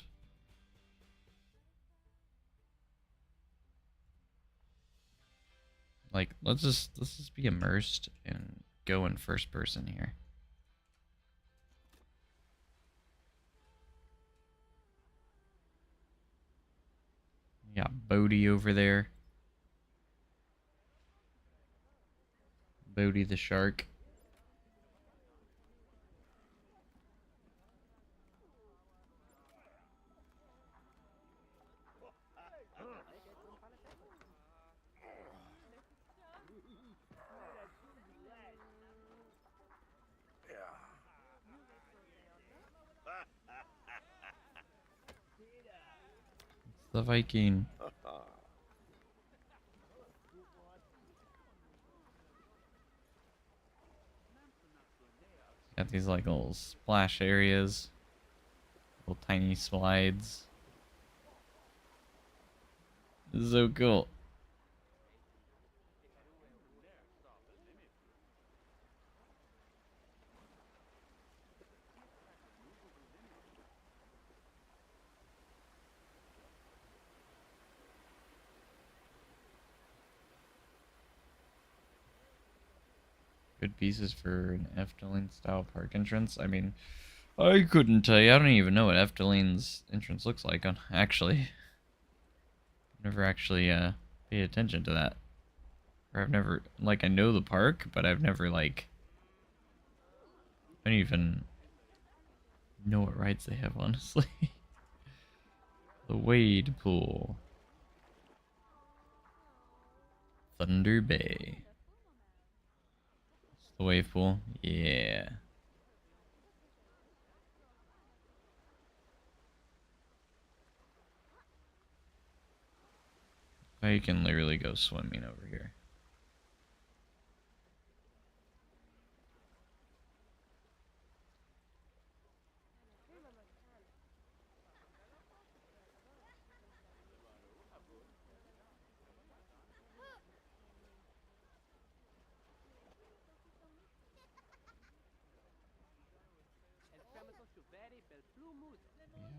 Like, let's just be immersed and go in first person here. We got Bodhi over there. Bodhi the shark. It's the Viking. Got these like little splash areas, little tiny slides. This is so cool. Good pieces for an Efteling style park entrance. I mean, I couldn't tell you. I don't even know what Efteling's entrance looks like. Actually, never actually paid attention to that. Or I've never, like, I know the park, but I've never, like, I don't even know what rides they have, honestly. The Wade Pool. Thunder Bay. It's the wave pool. Yeah. Oh, you can literally go swimming over here.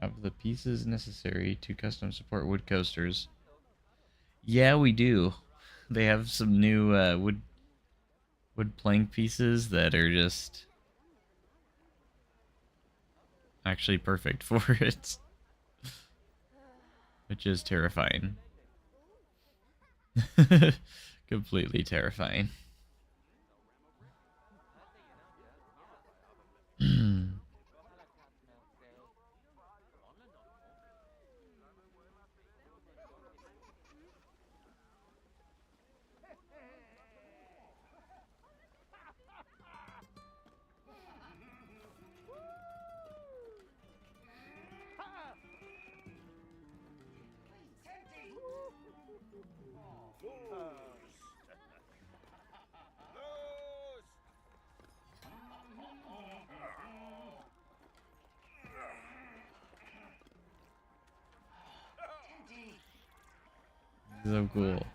Have the pieces necessary to custom support wood coasters. Yeah, we do. They have some new wood plank pieces that are just actually perfect for it, which is terrifying. Completely terrifying. So cool.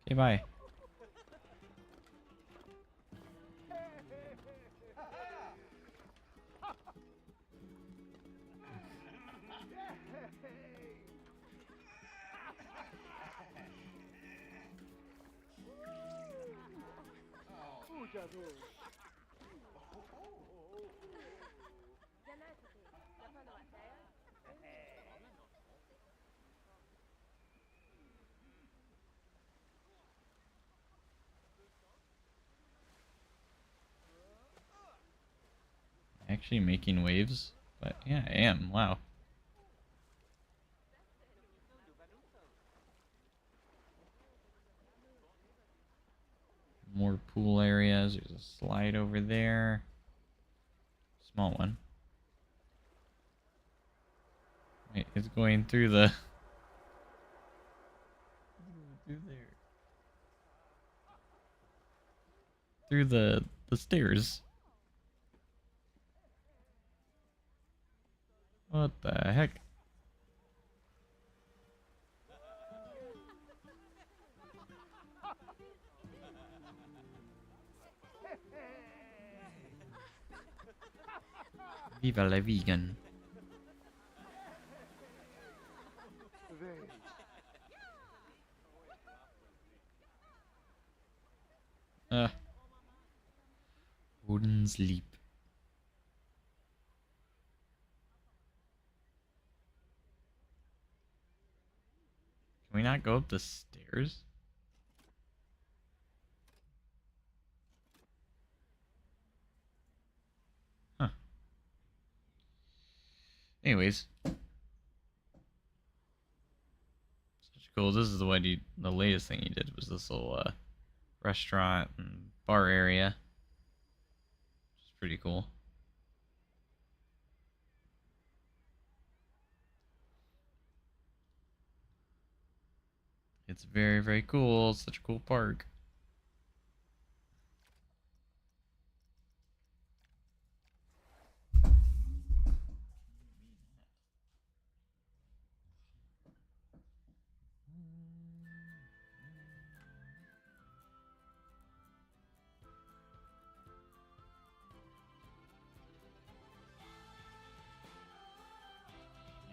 Okay, bye. Actually making waves, but yeah, I am. Wow. More pool areas. There's a slide over there. Small one. Wait, it's going through the... through there. Through the stairs. What the heck? Viva la vegan. Wouldn't sleep. Can we not go up the stairs? Huh. Anyways. Such cool. This is the latest thing he did was this little restaurant and bar area. Which is pretty cool. It's very, very cool. Such a cool park.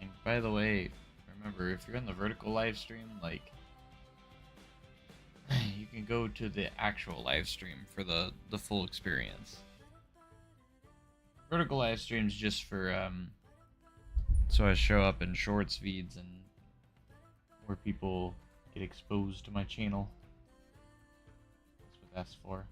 And by the way, remember, if you're in the vertical live stream, like, you can go to the actual live stream for the full experience. Vertical live streams just for so I show up in shorts feeds and where people get exposed to my channel. That's what that's for.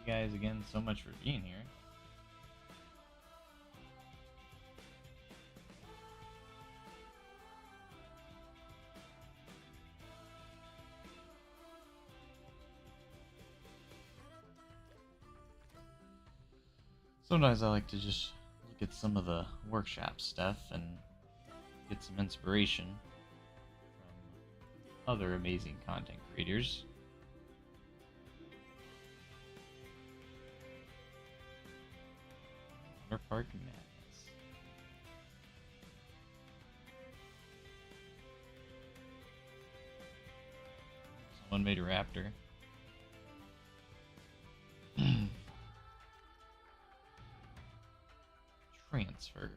Thank you guys again so much for being here. Sometimes I like to just look at some of the workshop stuff and get some inspiration from other amazing content creators. Water Park Madness. Someone made a raptor. Transfer.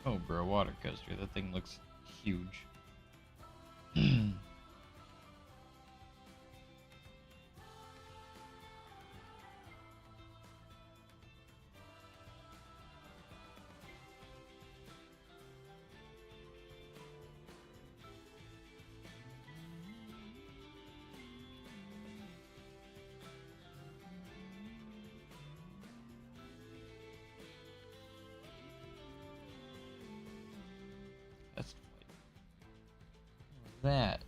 Oh, bro, water coaster. That thing looks huge. That's that.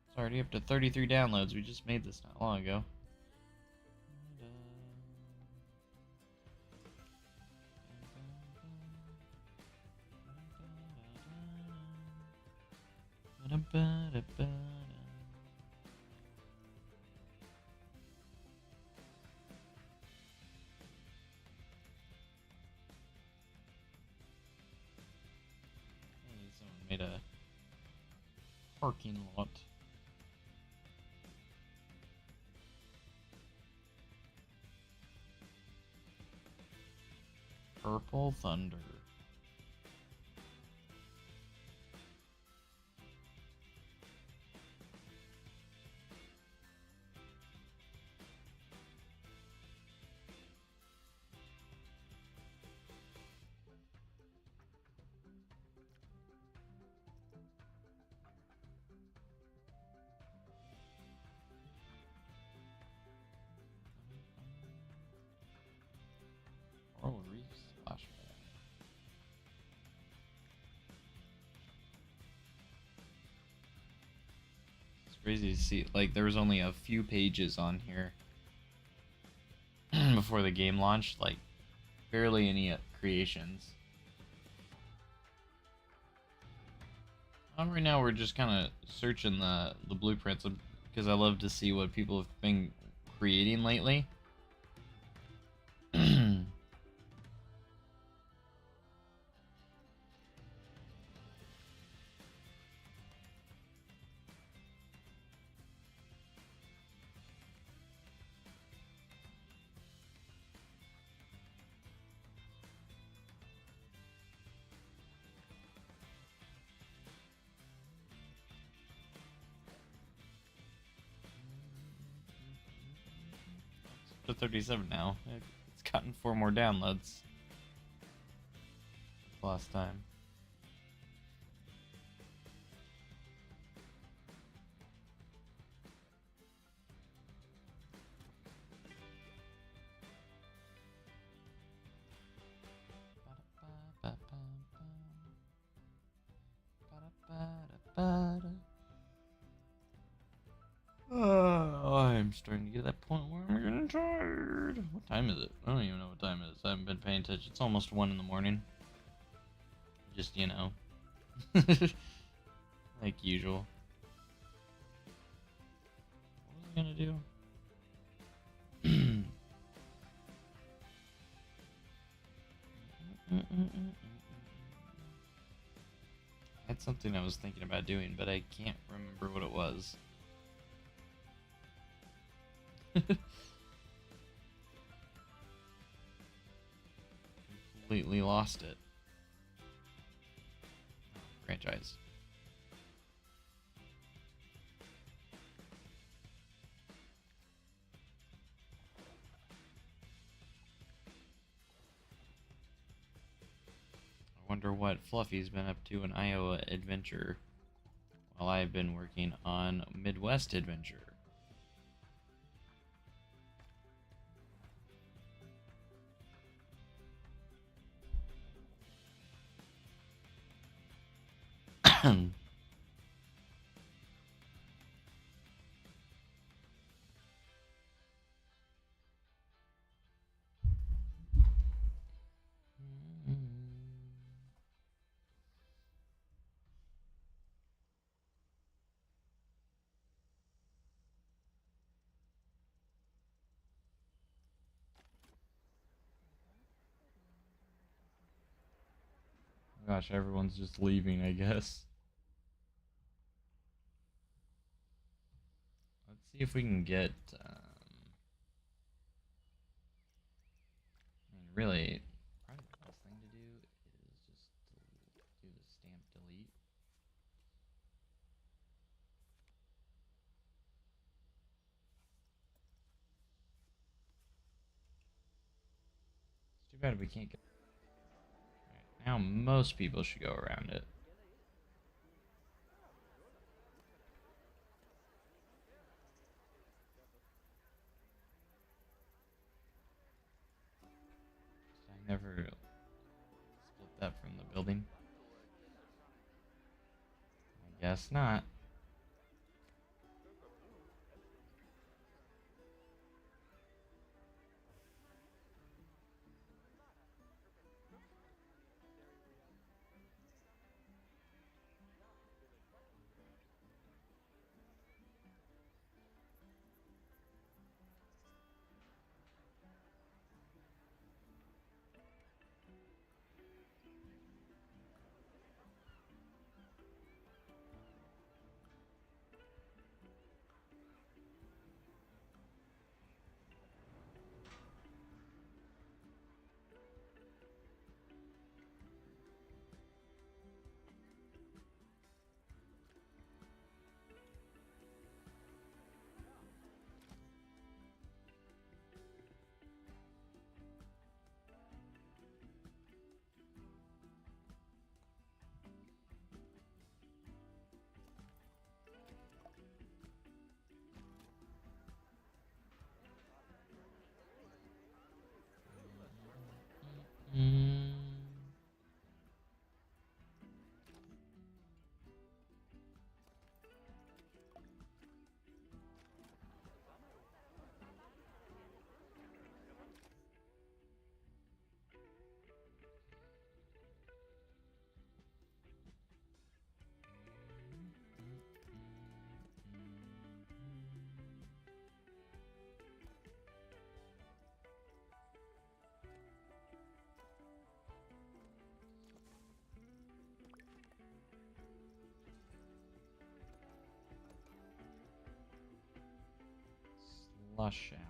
It's already up to 33 downloads. We just made this not long ago. Someone made a Parking lot. Purple Thunder. Coral Reef Splash Pad. It's crazy to see. Like, there was only a few pages on here before the game launched. Like, barely any creations. Right now we're just kind of searching the blueprints because I love to see what people have been creating lately. To 37 now. It's gotten 4 more downloads last time. I'm starting to get to that point where I'm getting tired. What time is it? I don't even know what time it is. I haven't been paying attention. It's almost 1 in the morning. Just, you know. Like usual. What was I gonna do? I had something I was thinking about doing, but I can't remember what it was. Completely lost it. Franchise. I wonder what Fluffy's been up to in Iowa Adventure while I've been working on Midwest Adventure. Gosh, everyone's just leaving, I guess. Let's see if we can get. I mean, really, probably the best thing to do is just do the stamp delete. It's too bad we can't get. Right, now most people should go around it. I never split that from the building. I guess not. wash shower.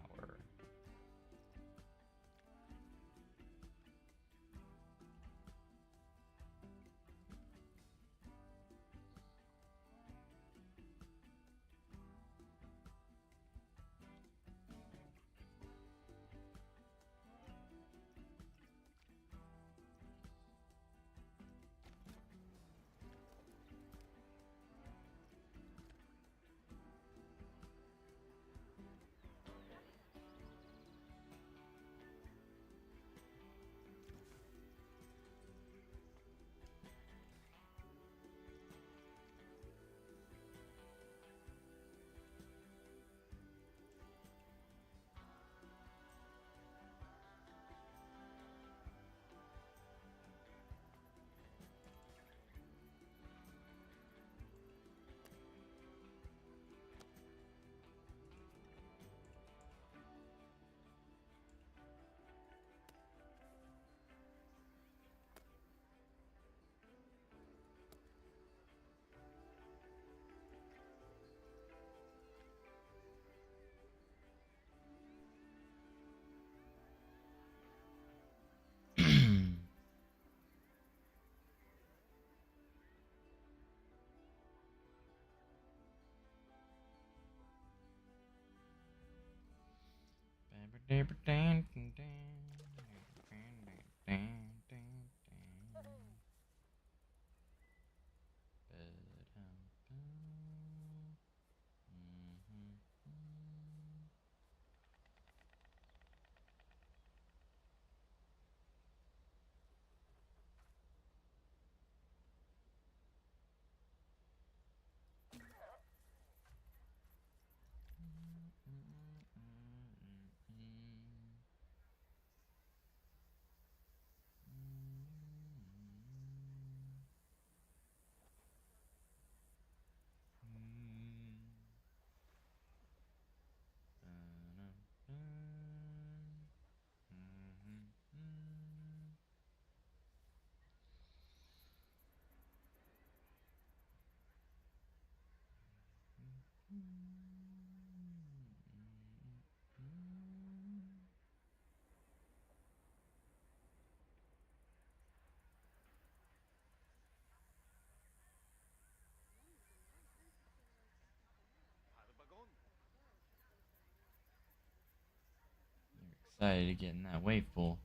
Excited to get in that wave pool.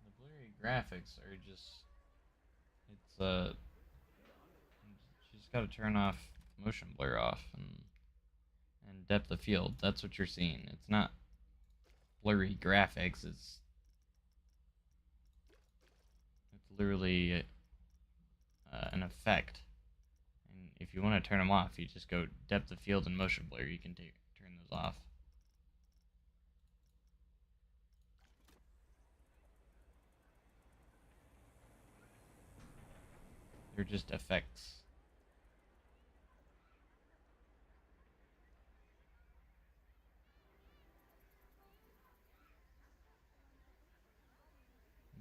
The blurry graphics are just it's you just gotta turn off motion blur off and depth of field. That's what you're seeing. It's not blurry graphics. It's literally an effect. And if you want to turn them off, you just go depth of field and motion blur. You can turn those off. They're just effects.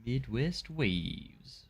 Midwest waves.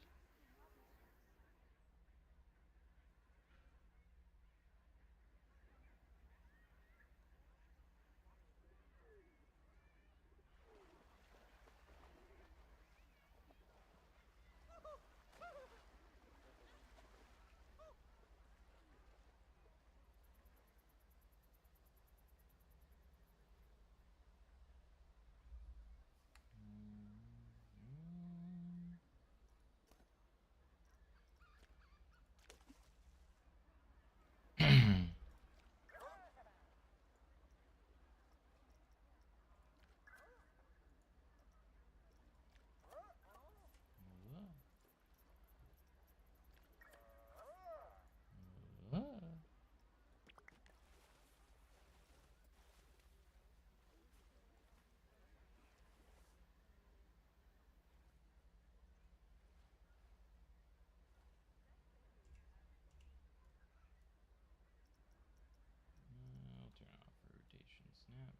I'll turn off rotation snap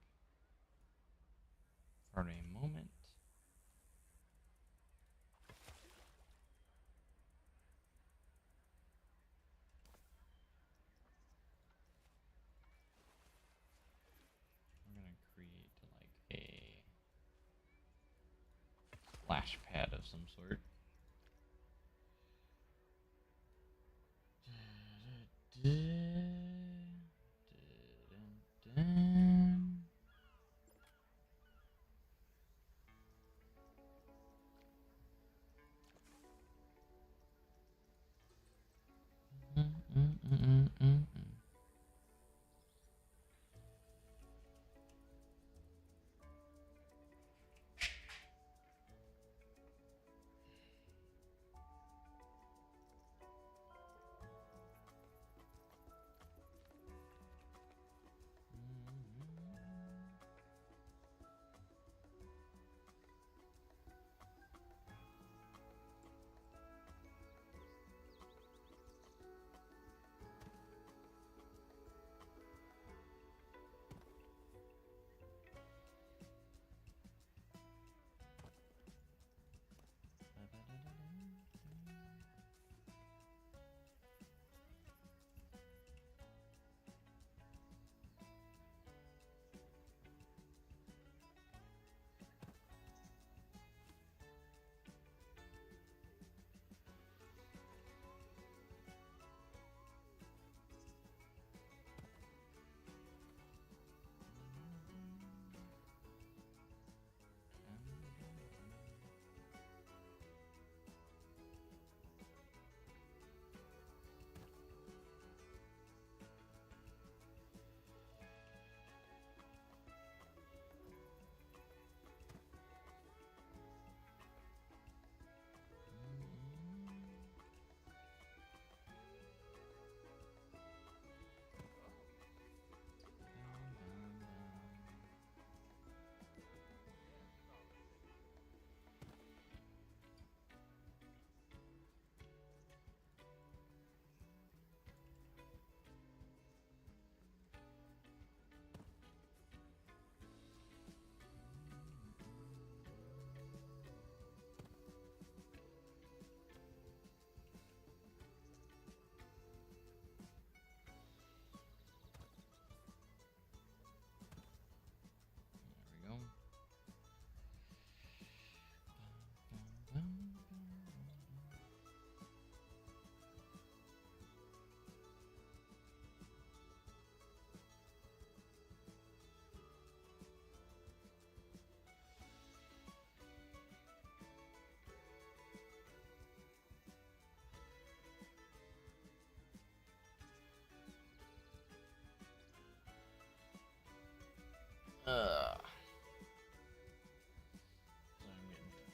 for a moment. We're gonna create like a splash pad of some sort.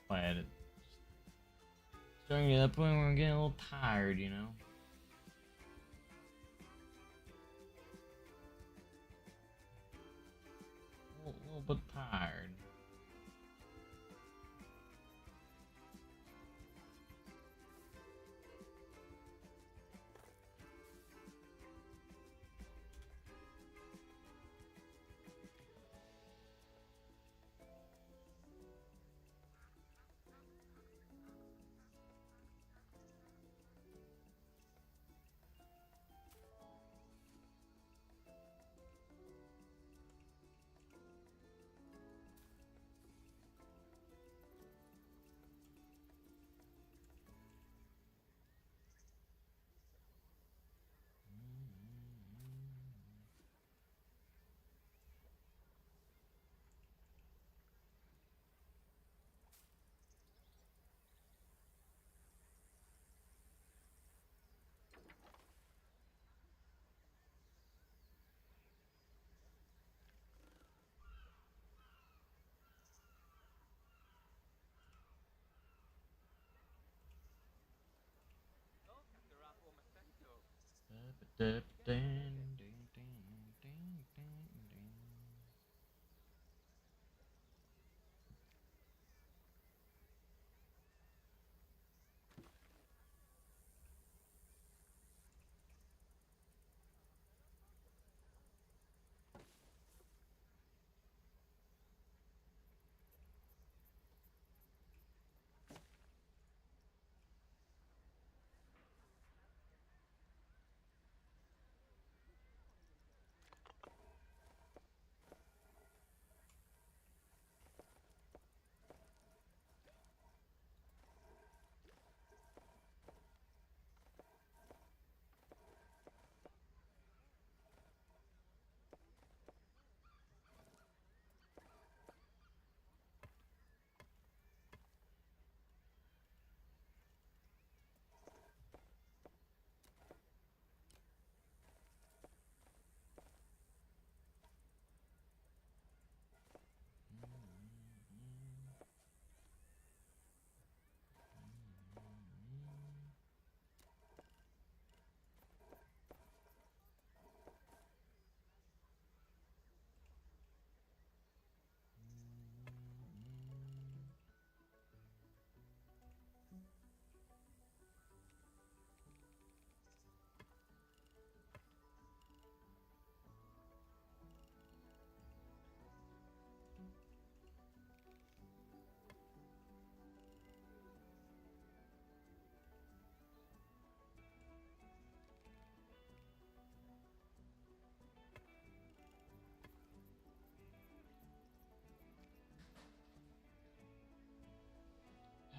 Quiet. Starting to that point where I'm getting a little tired, you know. A little bit tired.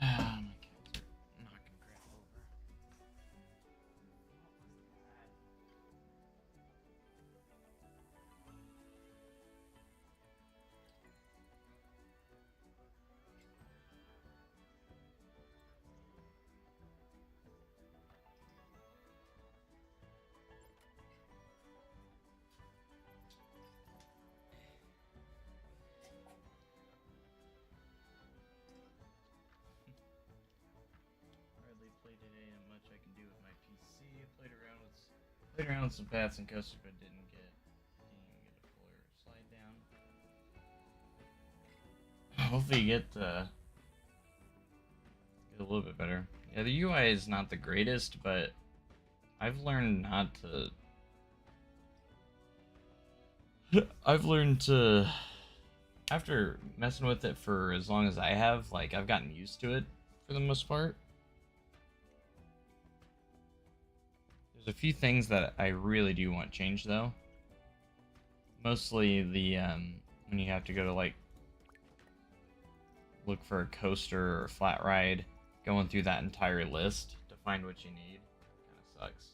Ah, my cats are knocking crap over. Hardly played today. Not much I can do with my PC. Played around with some paths and coasters, but didn't even get a fuller slide down. Hopefully you get a little bit better. Yeah, the UI is not the greatest, but I've learned not to. I've learned to, after messing with it for as long as I have, like I've gotten used to it for the most part. There's a few things that I really do want changed though. Mostly the when you have to go to like look for a coaster or a flat ride, going through that entire list to find what you need kind of sucks.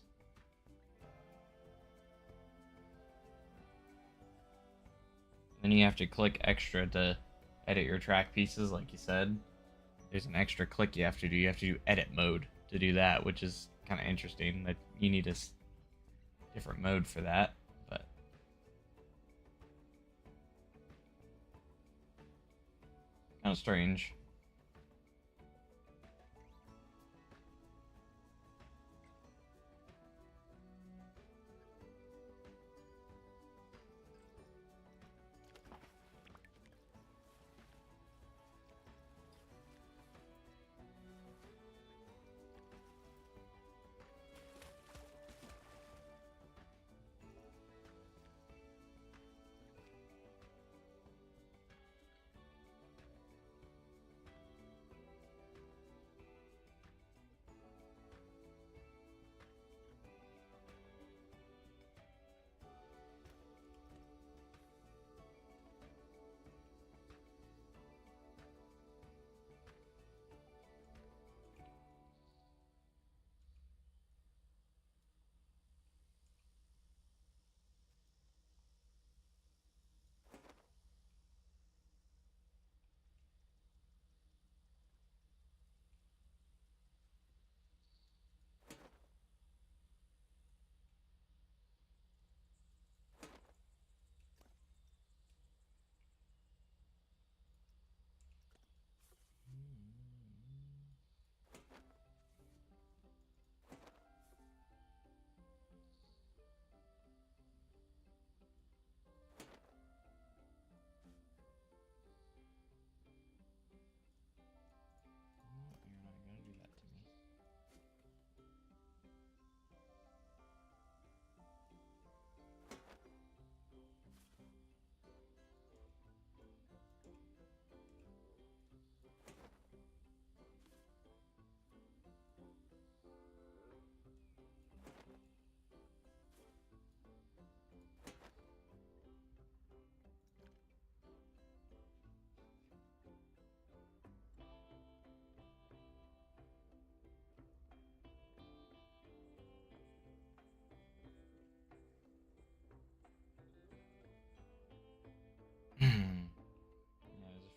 Then you have to click extra to edit your track pieces, like you said. There's an extra click you have to do. You have to do edit mode to do that, which is kind of interesting that you need a different mode for that. But kind of strange.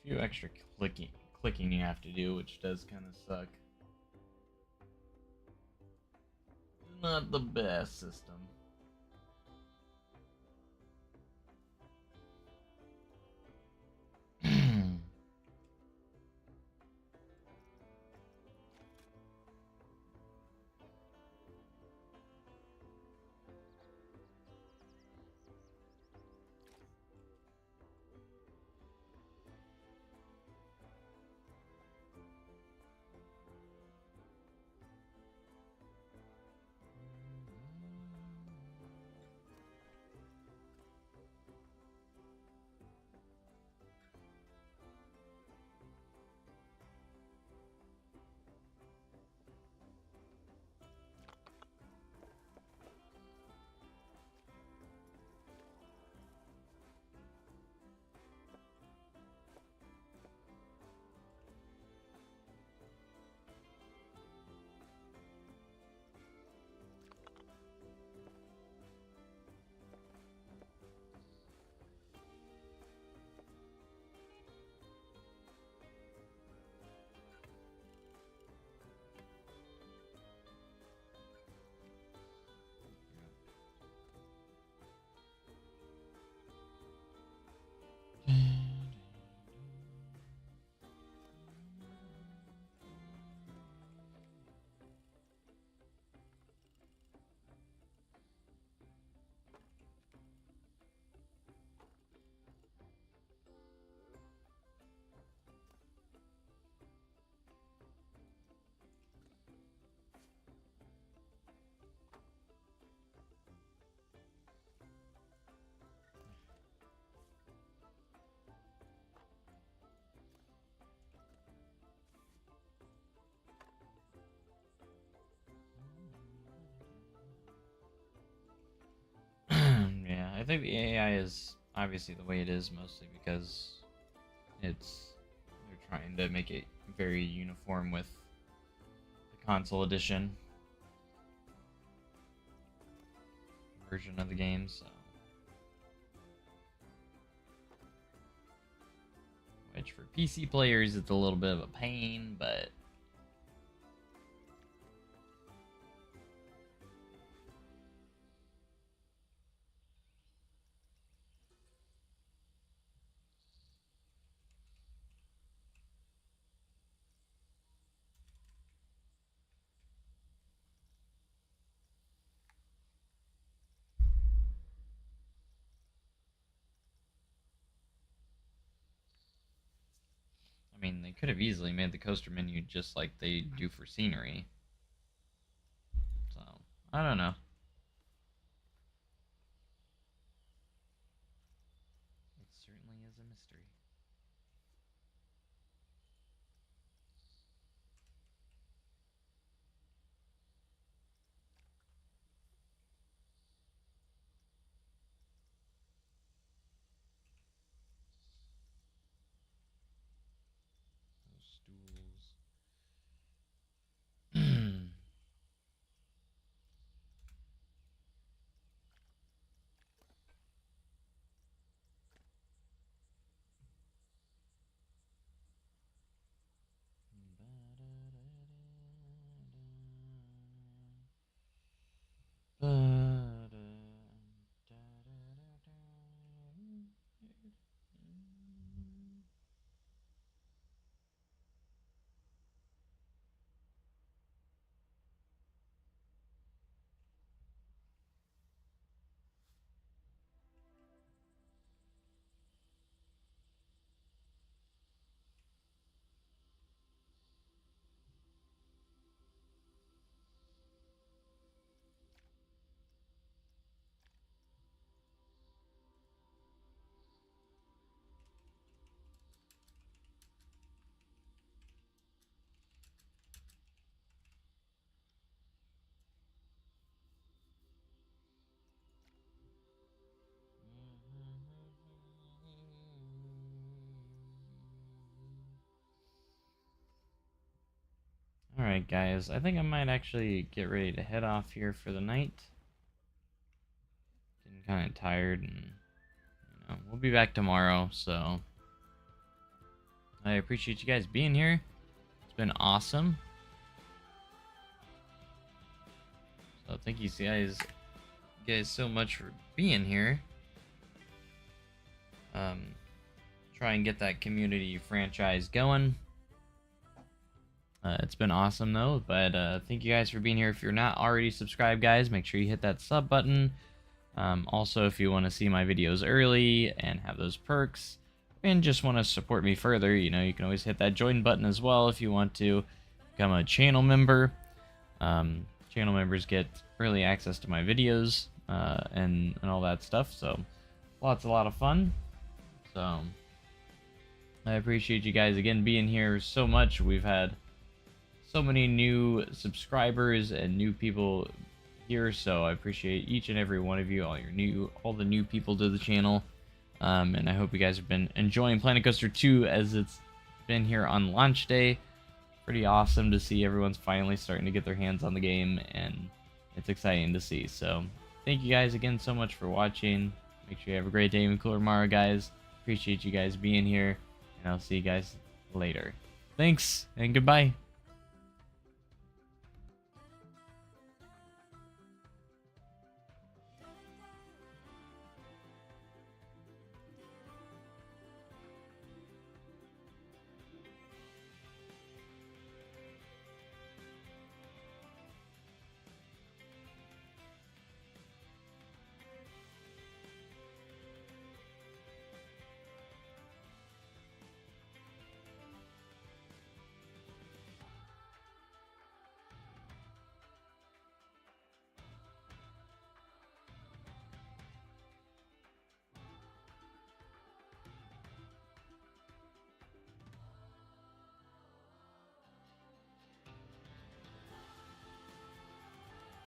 few extra clicking you have to do, which does kind of suck. Not the best system. Yeah, I think the AI is obviously the way it is mostly because they're trying to make it very uniform with the console edition version of the game, so which for PC players it's a little bit of a pain, but I mean they could have easily made the coaster menu just like they do for scenery. So, I don't know. It certainly is a mystery. Those stools. Alright, guys, I think I might actually get ready to head off here for the night. Getting kind of tired, and we'll be back tomorrow, so I appreciate you guys being here. It's been awesome. So thank you guys so much for being here. Try and get that community franchise going. It's been awesome though, but thank you guys for being here. If you're not already subscribed, guys, make sure you hit that sub button. Also, if you want to see my videos early and have those perks, and just want to support me further, you know, you can always hit that join button as well if you want to become a channel member. Channel members get early access to my videos and all that stuff, so a lot of fun. So I appreciate you guys again being here so much. We've had so many new subscribers and new people here, so I appreciate each and every one of you, all the new people to the channel. And I hope you guys have been enjoying Planet Coaster 2 as it's been here on launch day. Pretty awesome to see everyone's finally starting to get their hands on the game, and it's exciting to see. So thank you guys again so much for watching. Make sure you have a great day and cool tomorrow, guys. Appreciate you guys being here, and I'll see you guys later. Thanks, and goodbye.